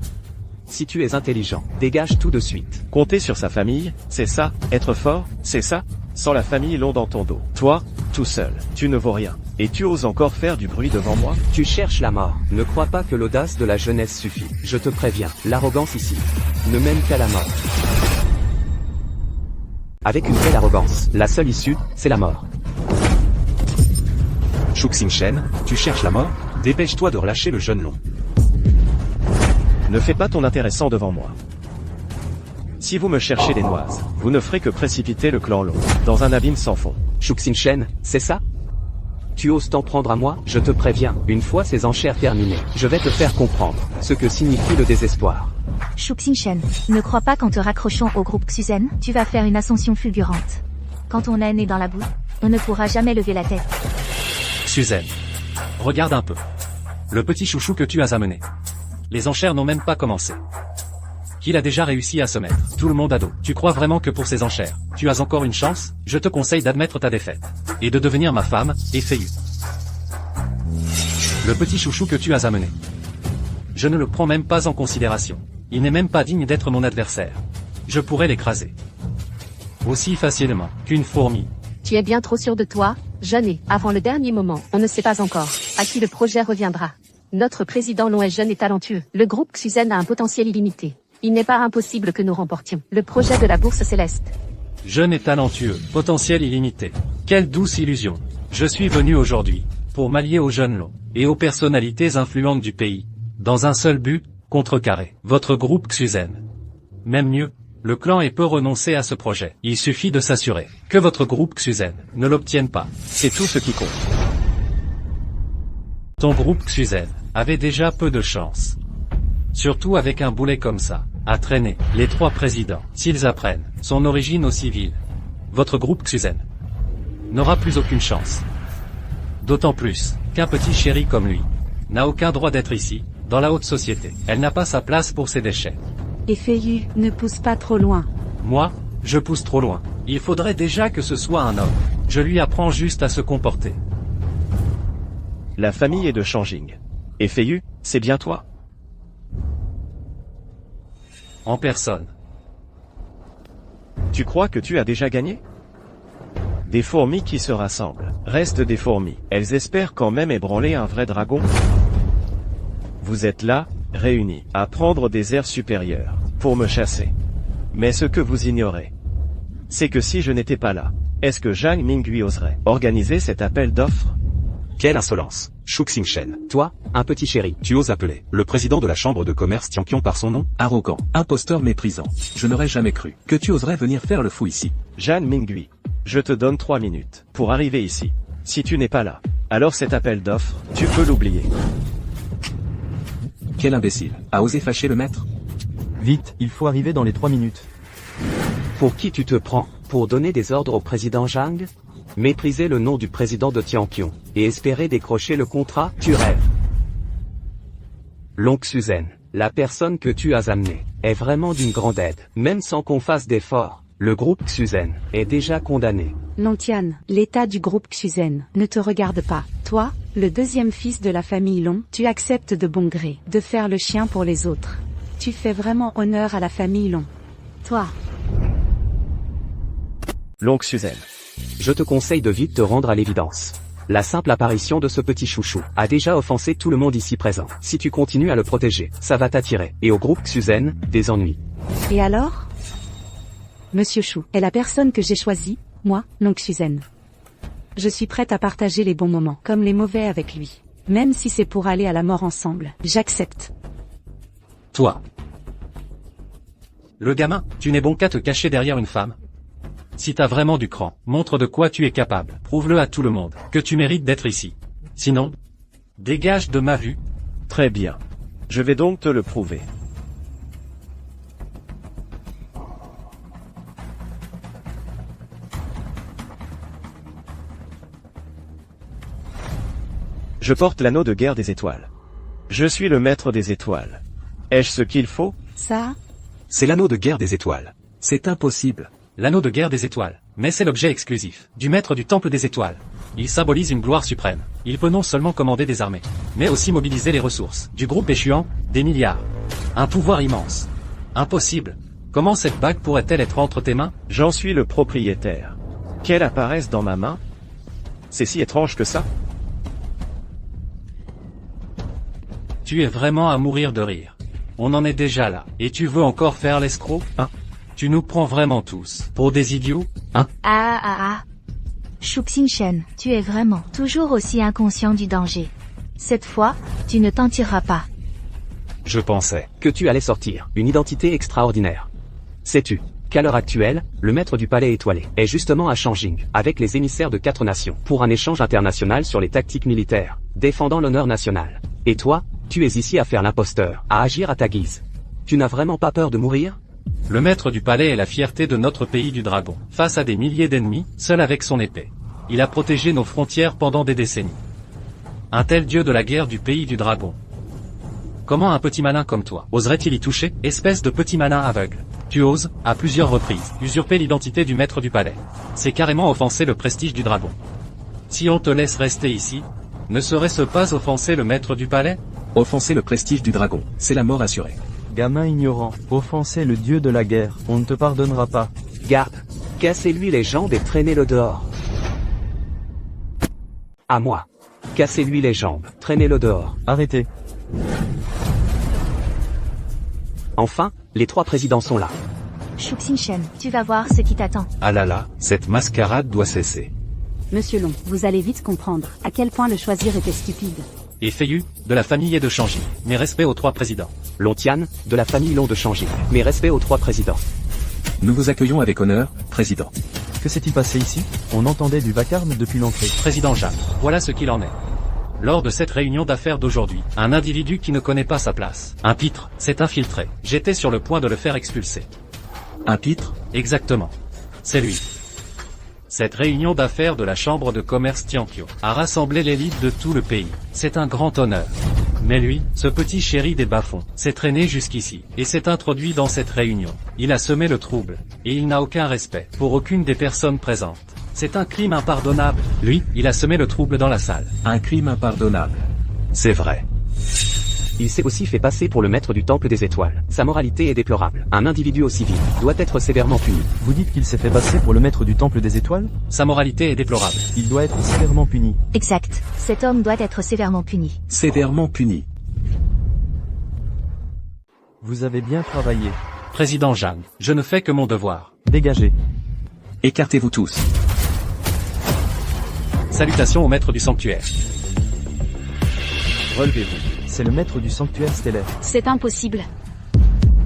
Si tu es intelligent, dégage tout de suite. Compter sur sa famille, c'est ça, être fort, c'est ça. Sans la famille long dans ton dos. Toi, tout seul, tu ne vaux rien. Et tu oses encore faire du bruit devant moi? Tu cherches la mort. Ne crois pas que l'audace de la jeunesse suffit. Je te préviens, l'arrogance ici ne mène qu'à la mort. Avec une telle arrogance, la seule issue, c'est la mort. Shu Xingchen, tu cherches la mort? Dépêche-toi de relâcher le jeune long. Ne fais pas ton intéressant devant moi. Si vous me cherchez des noises, vous ne ferez que précipiter le clan Long dans un abîme sans fond. Shu Xingchen, c'est ça? Tu oses t'en prendre à moi? Je te préviens, une fois ces enchères terminées, je vais te faire comprendre ce que signifie le désespoir. Shu Xingchen, ne crois pas qu'en te raccrochant au groupe Xuzen, tu vas faire une ascension fulgurante. Quand ton haine est dans la boue, on ne pourra jamais lever la tête. Xuzen, regarde un peu. Le petit chouchou que tu as amené. Les enchères n'ont même pas commencé. Qu'il a déjà réussi à se mettre tout le monde à dos. Tu crois vraiment que pour ces enchères, tu as encore une chance? Je te conseille d'admettre ta défaite. Et de devenir ma femme, Effeyu. Le petit chouchou que tu as amené. Je ne le prends même pas en considération. Il n'est même pas digne d'être mon adversaire. Je pourrais l'écraser. Aussi facilement qu'une fourmi. Tu es bien trop sûr de toi, jeune et, avant le dernier moment, on ne sait pas encore à qui le projet reviendra. Notre président Long est jeune et talentueux. Le groupe Xuzen a un potentiel illimité. Il n'est pas impossible que nous remportions le projet de la bourse céleste. Jeune et talentueux, potentiel illimité. Quelle douce illusion. Je suis venu aujourd'hui pour m'allier aux jeunes Long et aux personnalités influentes du pays, dans un seul but, contrecarrer votre groupe Xuzen. Même mieux, le clan peut renoncer à ce projet. Il suffit de s'assurer que votre groupe Xuzen ne l'obtienne pas. C'est tout ce qui compte. Ton groupe Xuzen avait déjà peu de chance. Surtout avec un boulet comme ça, à traîner les trois présidents. S'ils apprennent son origine au civil, votre groupe Xuzen n'aura plus aucune chance. D'autant plus qu'un petit chéri comme lui n'a aucun droit d'être ici, dans la haute société. Elle n'a pas sa place pour ses déchets. Effeyu, ne pousse pas trop loin. Moi, je pousse trop loin. Il faudrait déjà que ce soit un homme. Je lui apprends juste à se comporter. La famille est de Shanging. Effeyu, c'est bien toi? En personne. Tu crois que tu as déjà gagné? Des fourmis qui se rassemblent. Restent des fourmis. Elles espèrent quand même ébranler un vrai dragon. Vous êtes là, réunis, à prendre des airs supérieurs, pour me chasser. Mais ce que vous ignorez, c'est que si je n'étais pas là, est-ce que Zhang Mingui oserait organiser cet appel d'offres? Quelle insolence. Shu Xingchen. Toi, un petit chéri. Tu oses appeler le président de la chambre de commerce Tianqiong par son nom? Arrogant, imposteur méprisant. Je n'aurais jamais cru que tu oserais venir faire le fou ici. Zhang Mingui, je te donne 3 minutes pour arriver ici. Si tu n'es pas là, alors cet appel d'offres, tu peux l'oublier. Quel imbécile. A osé fâcher le maître? Vite, il faut arriver dans les 3 minutes. Pour qui tu te prends? Pour donner des ordres au président Zhang? Mépriser le nom du président de Tianqiong et espérer décrocher le contrat? Tu rêves. Long Xuzen, la personne que tu as amenée, est vraiment d'une grande aide. Même sans qu'on fasse d'efforts, le groupe Xuzen est déjà condamné. Longtian, l'état du groupe Xuzen ne te regarde pas. Toi, le deuxième fils de la famille Long, tu acceptes de bon gré de faire le chien pour les autres. Tu fais vraiment honneur à la famille Long. Toi. Long Xuzen. Je te conseille de vite te rendre à l'évidence. La simple apparition de ce petit chouchou a déjà offensé tout le monde ici présent. Si tu continues à le protéger, ça va t'attirer, et au groupe Xuzen, des ennuis. Et alors? Monsieur Chou est la personne que j'ai choisie, moi, Long Xuzen. Je suis prête à partager les bons moments, comme les mauvais avec lui. Même si c'est pour aller à la mort ensemble, j'accepte. Toi. Le gamin, tu n'es bon qu'à te cacher derrière une femme. Si t'as vraiment du cran, montre de quoi tu es capable. Prouve-le à tout le monde, que tu mérites d'être ici. Sinon, dégage de ma vue. Très bien. Je vais donc te le prouver. Je porte l'anneau de guerre des étoiles. Je suis le maître des étoiles. Ai-je ce qu'il faut? Ça, C'est l'anneau de guerre des étoiles. C'est impossible. L'anneau de guerre des étoiles. Mais c'est l'objet exclusif du maître du temple des étoiles. Il symbolise une gloire suprême. Il peut non seulement commander des armées, mais aussi mobiliser les ressources du groupe échuant, des milliards. Un pouvoir immense. Impossible. Comment cette bague pourrait-elle être entre tes mains? J'en suis le propriétaire. Qu'elle apparaisse dans ma main? C'est si étrange que ça? Tu es vraiment à mourir de rire. On en est déjà là. Et tu veux encore faire l'escroc? Hein? Tu nous prends vraiment tous pour des idiots? Hein? Shu Xingchen, tu es vraiment toujours aussi inconscient du danger. Cette fois, tu ne t'en tireras pas. Je pensais que tu allais sortir une identité extraordinaire. Sais-tu qu'à l'heure actuelle, le maître du palais étoilé est justement à Shangjing, avec les émissaires de 4 nations, pour un échange international sur les tactiques militaires, défendant l'honneur national. Et toi, tu es ici à faire l'imposteur, à agir à ta guise. Tu n'as vraiment pas peur de mourir? Le maître du palais est la fierté de notre pays du dragon. Face à des milliers d'ennemis, seul avec son épée. Il a protégé nos frontières pendant des décennies. Un tel dieu de la guerre du pays du dragon. Comment un petit malin comme toi oserait-il y toucher, espèce de petit malin aveugle? Tu oses, à plusieurs reprises, usurper l'identité du maître du palais. C'est carrément offenser le prestige du dragon. Si on te laisse rester ici, ne serait-ce pas offenser le maître du palais? Offenser le prestige du dragon, c'est la mort assurée. Gamin ignorant, offenser le dieu de la guerre, on ne te pardonnera pas. Garde, cassez-lui les jambes et traînez-le dehors. À moi. Cassez-lui les jambes, traînez-le dehors. Arrêtez. Enfin, les 3 présidents sont là. Shu Xingchen, tu vas voir ce qui t'attend. Ah là là, cette mascarade doit cesser. Monsieur Long, vous allez vite comprendre à quel point le choisir était stupide. Et Feiyu, de la famille et de Shangjing. Mes respects aux 3 présidents. Lontian, de la famille Long de Shangjing. Mes respects aux 3 présidents. Nous vous accueillons avec honneur, président. Que s'est-il passé ici? On entendait du vacarme depuis l'entrée. Président Zhang, voilà ce qu'il en est. Lors de cette réunion d'affaires d'aujourd'hui, un individu qui ne connaît pas sa place, un pitre, s'est infiltré. J'étais sur le point de le faire expulser. Un pitre? Exactement. C'est lui. Cette réunion d'affaires de la chambre de commerce Tiankyo a rassemblé l'élite de tout le pays. C'est un grand honneur. Mais lui, ce petit chéri des bas-fonds, s'est traîné jusqu'ici, et s'est introduit dans cette réunion. Il a semé le trouble, et il n'a aucun respect pour aucune des personnes présentes. C'est un crime impardonnable. Lui, il a semé le trouble dans la salle. Un crime impardonnable. C'est vrai. Il s'est aussi fait passer pour le maître du temple des étoiles. Sa moralité est déplorable. Un individu aussi vil doit être sévèrement puni. Vous dites qu'il s'est fait passer pour le maître du temple des étoiles? Sa moralité est déplorable. Il doit être sévèrement puni. Exact. Cet homme doit être sévèrement puni. Sévèrement puni. Vous avez bien travaillé. Président Zhang, je ne fais que mon devoir. Dégagez. Écartez-vous tous. Salutations au maître du sanctuaire. Relevez-vous. C'est le maître du sanctuaire stellaire. C'est impossible.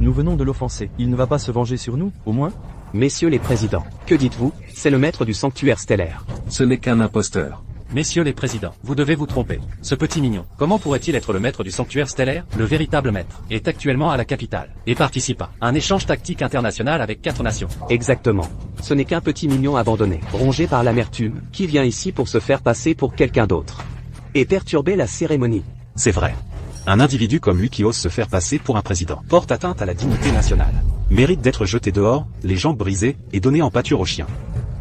Nous venons de l'offenser. Il ne va pas se venger sur nous, au moins? Messieurs les présidents, que dites-vous? C'est le maître du sanctuaire stellaire. Ce n'est qu'un imposteur. Messieurs les présidents, vous devez vous tromper. Ce petit mignon, comment pourrait-il être le maître du sanctuaire stellaire? Le véritable maître est actuellement à la capitale et participe à un échange tactique international avec 4 nations. Exactement. Ce n'est qu'un petit mignon abandonné, rongé par l'amertume, qui vient ici pour se faire passer pour quelqu'un d'autre. Et perturber la cérémonie. C'est vrai. Un individu comme lui qui ose se faire passer pour un président porte atteinte à la dignité nationale. Mérite d'être jeté dehors, les jambes brisées, et donné en pâture aux chiens.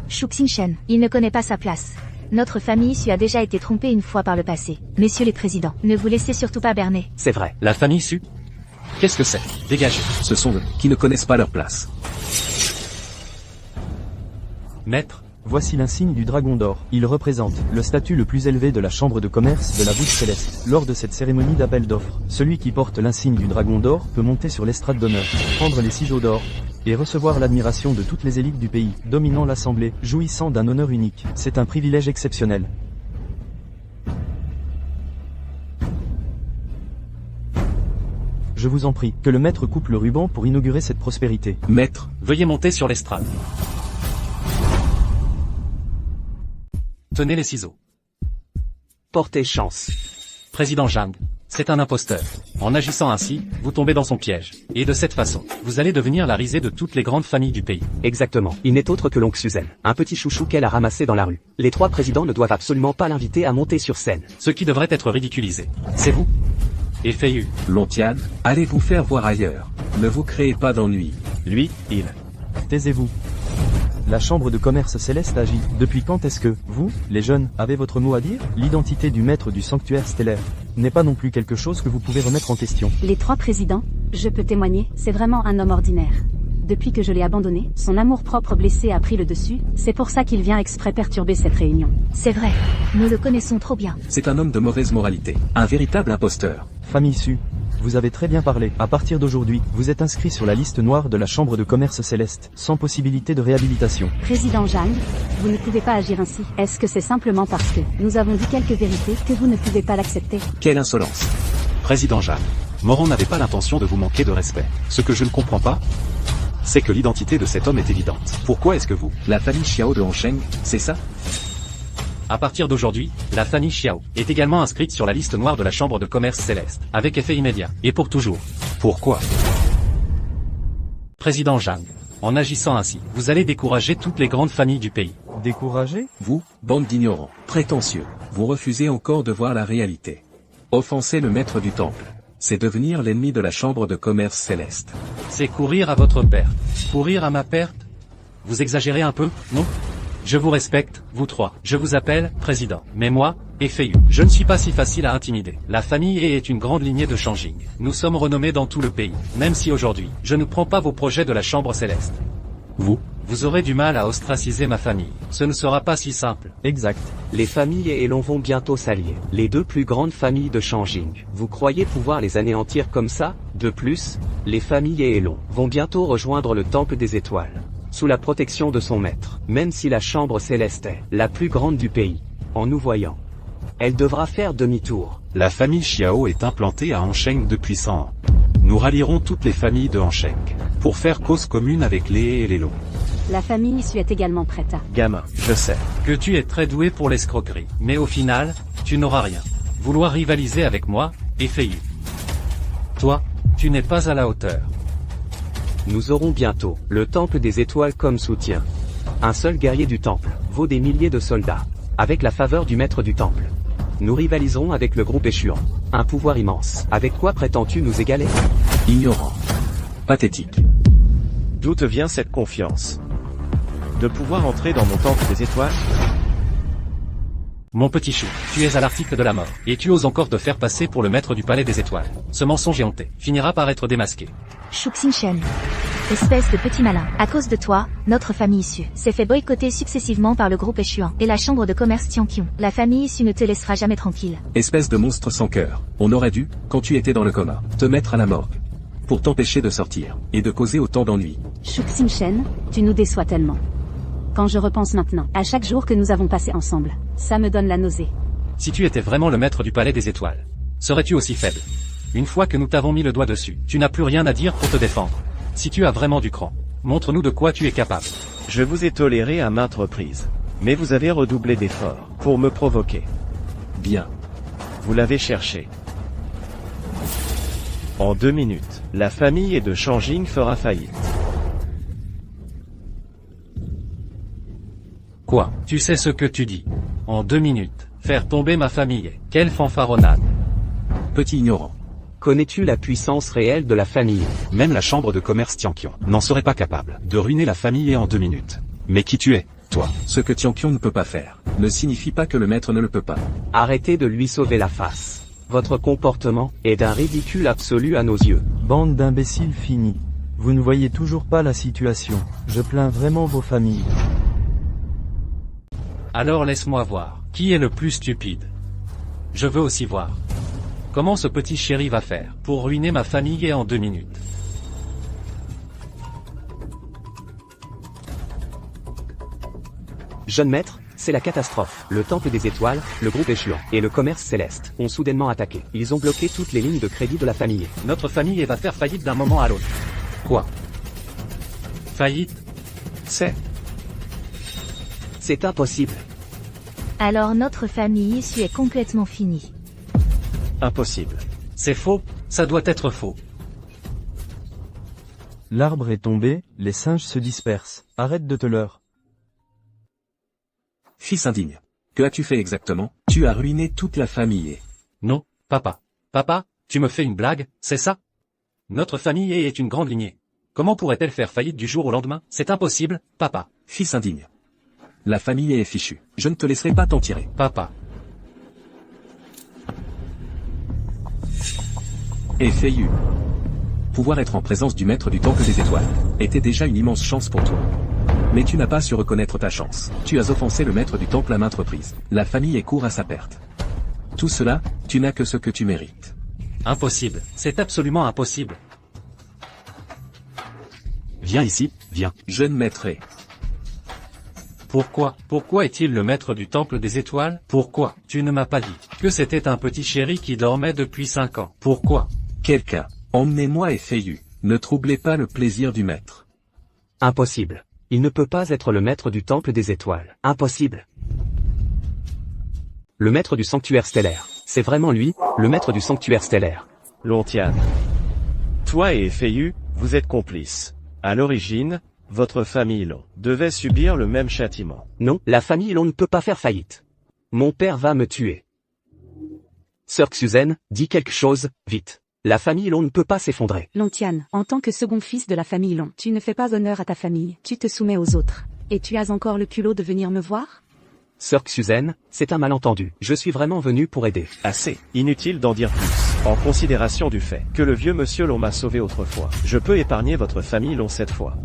Shu Xingchen, il ne connaît pas sa place. Notre famille Su a déjà été trompée une fois par le passé. Messieurs les présidents, ne vous laissez surtout pas berner. C'est vrai. La famille Su? Qu'est-ce que c'est? Dégagez. Ce sont eux qui ne connaissent pas leur place. Maître. Voici l'insigne du dragon d'or. Il représente le statut le plus élevé de la chambre de commerce de la voûte céleste. Lors de cette cérémonie d'appel d'offres, celui qui porte l'insigne du dragon d'or peut monter sur l'estrade d'honneur, prendre les ciseaux d'or, et recevoir l'admiration de toutes les élites du pays, dominant l'assemblée, jouissant d'un honneur unique. C'est un privilège exceptionnel. Je vous en prie, que le maître coupe le ruban pour inaugurer cette prospérité. Maître, veuillez monter sur l'estrade. Tenez les ciseaux. Portez chance. Président Zhang, c'est un imposteur. En agissant ainsi, vous tombez dans son piège. Et de cette façon, vous allez devenir la risée de toutes les grandes familles du pays. Exactement. Il n'est autre que l'oncle Suzanne, un petit chouchou qu'elle a ramassé dans la rue. Les 3 présidents ne doivent absolument pas l'inviter à monter sur scène. Ce qui devrait être ridiculisé, c'est vous. Et Feiyu. Lontian, allez vous faire voir ailleurs. Ne vous créez pas d'ennui. Lui, il. Taisez-vous. La Chambre de commerce céleste agit. Depuis quand est-ce que, vous, les jeunes, avez votre mot à dire? L'identité du maître du sanctuaire stellaire n'est pas non plus quelque chose que vous pouvez remettre en question. Les 3 présidents, je peux témoigner, c'est vraiment un homme ordinaire. Depuis que je l'ai abandonné, son amour-propre blessé a pris le dessus, c'est pour ça qu'il vient exprès perturber cette réunion. C'est vrai, nous le connaissons trop bien. C'est un homme de mauvaise moralité. Un véritable imposteur. Famille Su, vous avez très bien parlé. À partir d'aujourd'hui, vous êtes inscrit sur la liste noire de la Chambre de commerce céleste, sans possibilité de réhabilitation. Président Zhang, vous ne pouvez pas agir ainsi. Est-ce que c'est simplement parce que nous avons dit quelques vérités que vous ne pouvez pas l'accepter? Quelle insolence. Président Jeanne, Moran n'avait pas l'intention de vous manquer de respect. Ce que je ne comprends pas, c'est que l'identité de cet homme est évidente. Pourquoi est-ce que vous... La famille Xiao de Hansheng, c'est ça? À partir d'aujourd'hui, la famille Xiao est également inscrite sur la liste noire de la Chambre de commerce céleste, avec effet immédiat, et pour toujours. Pourquoi? Président Zhang, en agissant ainsi, vous allez décourager toutes les grandes familles du pays. Découragé? Vous, bande d'ignorants, prétentieux, vous refusez encore de voir la réalité. Offenser le maître du temple, c'est devenir l'ennemi de la Chambre de commerce céleste. C'est courir à votre perte. Courir à ma perte? Vous exagérez un peu, non? Je vous respecte, vous 3. Je vous appelle, président. Mais moi, Feiyu, je ne suis pas si facile à intimider. La famille He est une grande lignée de Shanging. Nous sommes renommés dans tout le pays. Même si aujourd'hui, je ne prends pas vos projets de la Chambre céleste. Vous aurez du mal à ostraciser ma famille. Ce ne sera pas si simple. Exact. Les familles et Elon vont bientôt s'allier. Les 2 plus grandes familles de Shanging. Vous croyez pouvoir les anéantir comme ça? De plus, les familles et Elon vont bientôt rejoindre le Temple des Étoiles, sous la protection de son maître. Même si la Chambre céleste est la plus grande du pays, en nous voyant, elle devra faire demi-tour. La famille Xiao est implantée à Hansheng depuis 100 ans. Nous rallierons toutes les familles de Hansheng, pour faire cause commune avec les He et les Long. La famille Su est également prête à... Gamin, je sais. Que tu es très doué pour l'escroquerie. Mais au final, tu n'auras rien. Vouloir rivaliser avec moi, Feiyu. Toi, tu n'es pas à la hauteur. Nous aurons bientôt le Temple des Étoiles comme soutien. Un seul guerrier du Temple vaut des milliers de soldats. Avec la faveur du maître du Temple, nous rivaliserons avec le groupe échuant. Un pouvoir immense. Avec quoi prétends-tu nous égaler? Ignorant. Pathétique. D'où te vient cette confiance? De pouvoir entrer dans mon temple des étoiles? Mon petit chou, tu es à l'article de la mort, et tu oses encore te faire passer pour le maître du palais des étoiles. Ce mensonge éhonté finira par être démasqué. Shuxin-Shen, espèce de petit malin. À cause de toi, notre famille issue s'est fait boycotter successivement par le groupe échuant et la chambre de commerce Tianqiong. La famille issue ne te laissera jamais tranquille. Espèce de monstre sans cœur. On aurait dû, quand tu étais dans le coma, te mettre à la morgue. Pour t'empêcher de sortir, et de causer autant d'ennuis. Shuxin-Shen, tu nous déçois tellement. Quand je repense maintenant, à chaque jour que nous avons passé ensemble, ça me donne la nausée. Si tu étais vraiment le maître du palais des étoiles, serais-tu aussi faible? Une fois que nous t'avons mis le doigt dessus, tu n'as plus rien à dire pour te défendre. Si tu as vraiment du cran, montre-nous de quoi tu es capable. Je vous ai toléré à maintes reprises. Mais vous avez redoublé d'efforts, pour me provoquer. Bien. Vous l'avez cherché. En 2 minutes, la famille de Shanging fera faillite. Quoi? Tu sais ce que tu dis? En 2 minutes, faire tomber ma famille, quelle fanfaronnade. Petit ignorant. Connais-tu la puissance réelle de la famille? Même la chambre de commerce Tianqiong n'en serait pas capable de ruiner la famille en 2 minutes. Mais qui tu es, toi? Ce que Tianqiong ne peut pas faire, ne signifie pas que le maître ne le peut pas. Arrêtez de lui sauver la face. Votre comportement est d'un ridicule absolu à nos yeux. Bande d'imbéciles finis. Vous ne voyez toujours pas la situation. Je plains vraiment vos familles. Alors laisse-moi voir, qui est le plus stupide? Je veux aussi voir. Comment ce petit chéri va faire pour ruiner ma famille en 2 minutes? Jeune maître, c'est la catastrophe. Le temple des étoiles, le groupe échuant et le commerce céleste ont soudainement attaqué. Ils ont bloqué toutes les lignes de crédit de la famille. Notre famille va faire faillite d'un moment à l'autre. Quoi? Faillite? C'est impossible. Alors notre famille issue est complètement finie. Impossible. C'est faux, ça doit être faux. L'arbre est tombé, les singes se dispersent. Arrête de te leurrer. Fils indigne. Que as-tu fait exactement? Tu as ruiné toute la famille. Non, papa. Papa, tu me fais une blague, c'est ça? Notre famille est une grande lignée. Comment pourrait-elle faire faillite du jour au lendemain? C'est impossible, papa. Fils indigne. La famille est fichue. Je ne te laisserai pas t'en tirer. Papa. Et Feiyu. Pouvoir être en présence du maître du temple des étoiles était déjà une immense chance pour toi. Mais tu n'as pas su reconnaître ta chance. Tu as offensé le maître du temple à maintes reprises. La famille est court à sa perte. Tout cela, tu n'as que ce que tu mérites. Impossible. C'est absolument impossible. Viens ici, viens. Jeune maître. Pourquoi est-il le maître du temple des étoiles? Pourquoi? Tu ne m'as pas dit que c'était un petit chéri qui dormait depuis 5 ans. Pourquoi? Quelqu'un, emmenez-moi et Feiyu. Ne troublez pas le plaisir du maître. Impossible. Il ne peut pas être le maître du temple des étoiles. Impossible. Le maître du sanctuaire stellaire. C'est vraiment lui, le maître du sanctuaire stellaire. Lontian. Toi et Feiyu, vous êtes complices. À l'origine, votre famille Long devait subir le même châtiment. Non, la famille Long ne peut pas faire faillite. Mon père va me tuer. Sœur Xuzen, dis quelque chose, vite. La famille Long ne peut pas s'effondrer. Lontian, en tant que second fils de la famille Long, tu ne fais pas honneur à ta famille, tu te soumets aux autres. Et tu as encore le culot de venir me voir? Sœur Xuzen, c'est un malentendu. Je suis vraiment venu pour aider. Assez. Inutile d'en dire plus. En considération du fait que le vieux monsieur Long m'a sauvé autrefois, je peux épargner votre famille Long cette fois.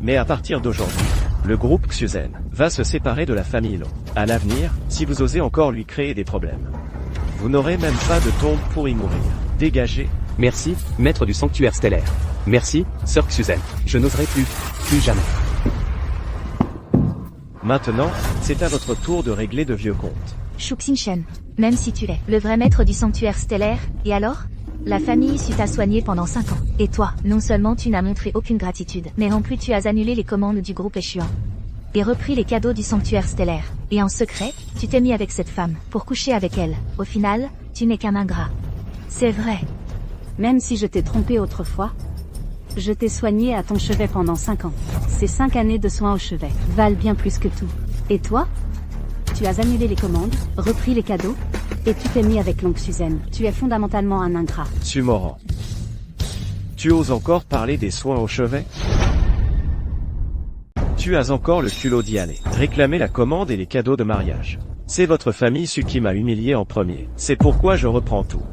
Mais à partir d'aujourd'hui, le groupe Xuzen va se séparer de la famille Long. À l'avenir, si vous osez encore lui créer des problèmes, vous n'aurez même pas de tombe pour y mourir. Dégagez. Merci, maître du sanctuaire stellaire. Merci, sœur Xuzen. Je n'oserai plus jamais. Maintenant, c'est à votre tour de régler de vieux comptes. Shuxin-shen, même si tu es le vrai maître du sanctuaire stellaire, et alors? La famille issue t'a soigné pendant 5 ans. Et toi, non seulement tu n'as montré aucune gratitude, mais non plus tu as annulé les commandes du groupe échuant. Et repris les cadeaux du sanctuaire stellaire. Et en secret, tu t'es mis avec cette femme, pour coucher avec elle. Au final, tu n'es qu'un ingrat. C'est vrai. Même si je t'ai trompé autrefois, je t'ai soigné à ton chevet pendant 5 ans. Ces 5 années de soins au chevet valent bien plus que tout. Et toi? Tu as annulé les commandes, repris les cadeaux, et tu t'es mis avec l'oncle Suzanne. Tu es fondamentalement un ingrat. Sumoran. Tu oses encore parler des soins au chevet? Tu as encore le culot d'y aller. Réclamer la commande et les cadeaux de mariage. C'est votre famille qui m'a humilié en premier. C'est pourquoi je reprends tout.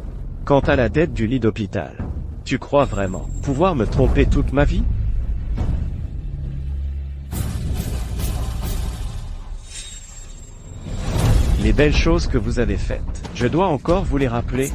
Quant à la dette du lit d'hôpital, tu crois vraiment pouvoir me tromper toute ma vie? Les belles choses que vous avez faites, je dois encore vous les rappeler?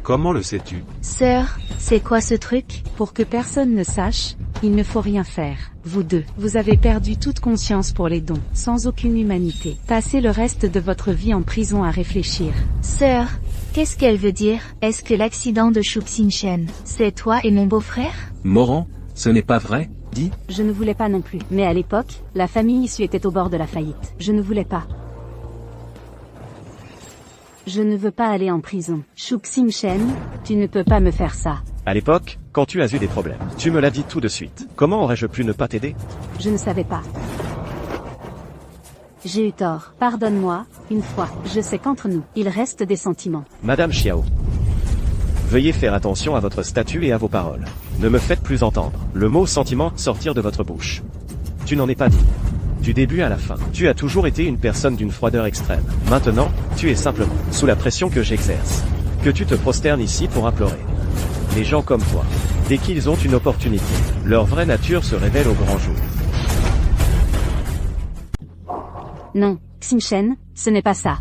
Comment le sais-tu? Sœur, c'est quoi ce truc? Pour que personne ne sache, il ne faut rien faire. Vous deux, vous avez perdu toute conscience pour les dons, sans aucune humanité. Passez le reste de votre vie en prison à réfléchir. Sœur, qu'est-ce qu'elle veut dire? Est-ce que l'accident de Shuxin-shen, c'est toi et mon beau-frère? Moran, ce n'est pas vrai, dis? Je ne voulais pas non plus. Mais à l'époque, la famille issue était au bord de la faillite. Je ne voulais pas. Je ne veux pas aller en prison. Shuxin-shen, tu ne peux pas me faire ça. À l'époque, quand tu as eu des problèmes, tu me l'as dit tout de suite. Comment aurais-je pu ne pas t'aider? Je ne savais pas. J'ai eu tort. Pardonne-moi, une fois. Je sais qu'entre nous, il reste des sentiments. Madame Xiao. Veuillez faire attention à votre statut et à vos paroles. Ne me faites plus entendre le mot sentiment sortir de votre bouche. Tu n'en es pas digne. Du début à la fin, tu as toujours été une personne d'une froideur extrême. Maintenant, tu es simplement sous la pression que j'exerce. Que tu te prosternes ici pour implorer. Les gens comme toi, dès qu'ils ont une opportunité, leur vraie nature se révèle au grand jour. Non, Xinchen, ce n'est pas ça.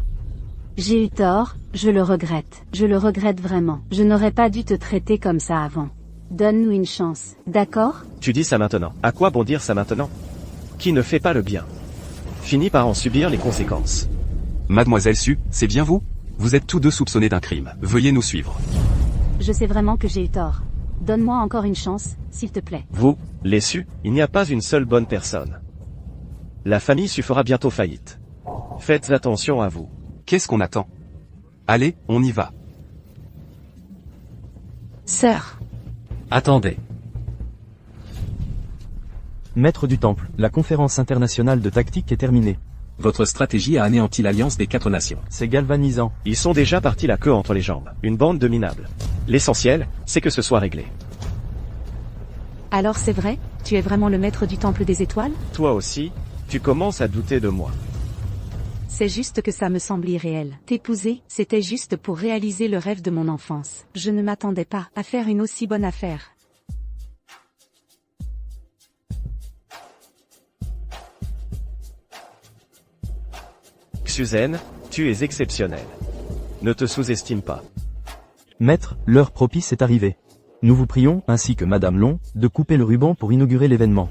J'ai eu tort, je le regrette. Je le regrette vraiment. Je n'aurais pas dû te traiter comme ça avant. Donne-nous une chance, d'accord? Tu dis ça maintenant. À quoi bon dire ça maintenant? Qui ne fait pas le bien finit par en subir les conséquences. Mademoiselle Su, c'est bien vous? Vous êtes tous deux soupçonnés d'un crime. Veuillez nous suivre. Je sais vraiment que j'ai eu tort. Donne-moi encore une chance, s'il te plaît. Vous, les Su, il n'y a pas une seule bonne personne. La famille Su fera bientôt faillite. Faites attention à vous. Qu'est-ce qu'on attend? Allez, on y va. Sœur. Attendez. Maître du Temple, la conférence internationale de tactique est terminée. Votre stratégie a anéanti l'alliance des 4 nations. C'est galvanisant. Ils sont déjà partis la queue entre les jambes. Une bande de minables. L'essentiel, c'est que ce soit réglé. Alors c'est vrai, tu es vraiment le maître du temple des étoiles? Toi aussi, tu commences à douter de moi. C'est juste que ça me semble irréel. T'épouser, c'était juste pour réaliser le rêve de mon enfance. Je ne m'attendais pas à faire une aussi bonne affaire. Suzanne, tu es exceptionnelle. Ne te sous-estime pas. Maître, l'heure propice est arrivée. Nous vous prions, ainsi que Madame Long, de couper le ruban pour inaugurer l'événement.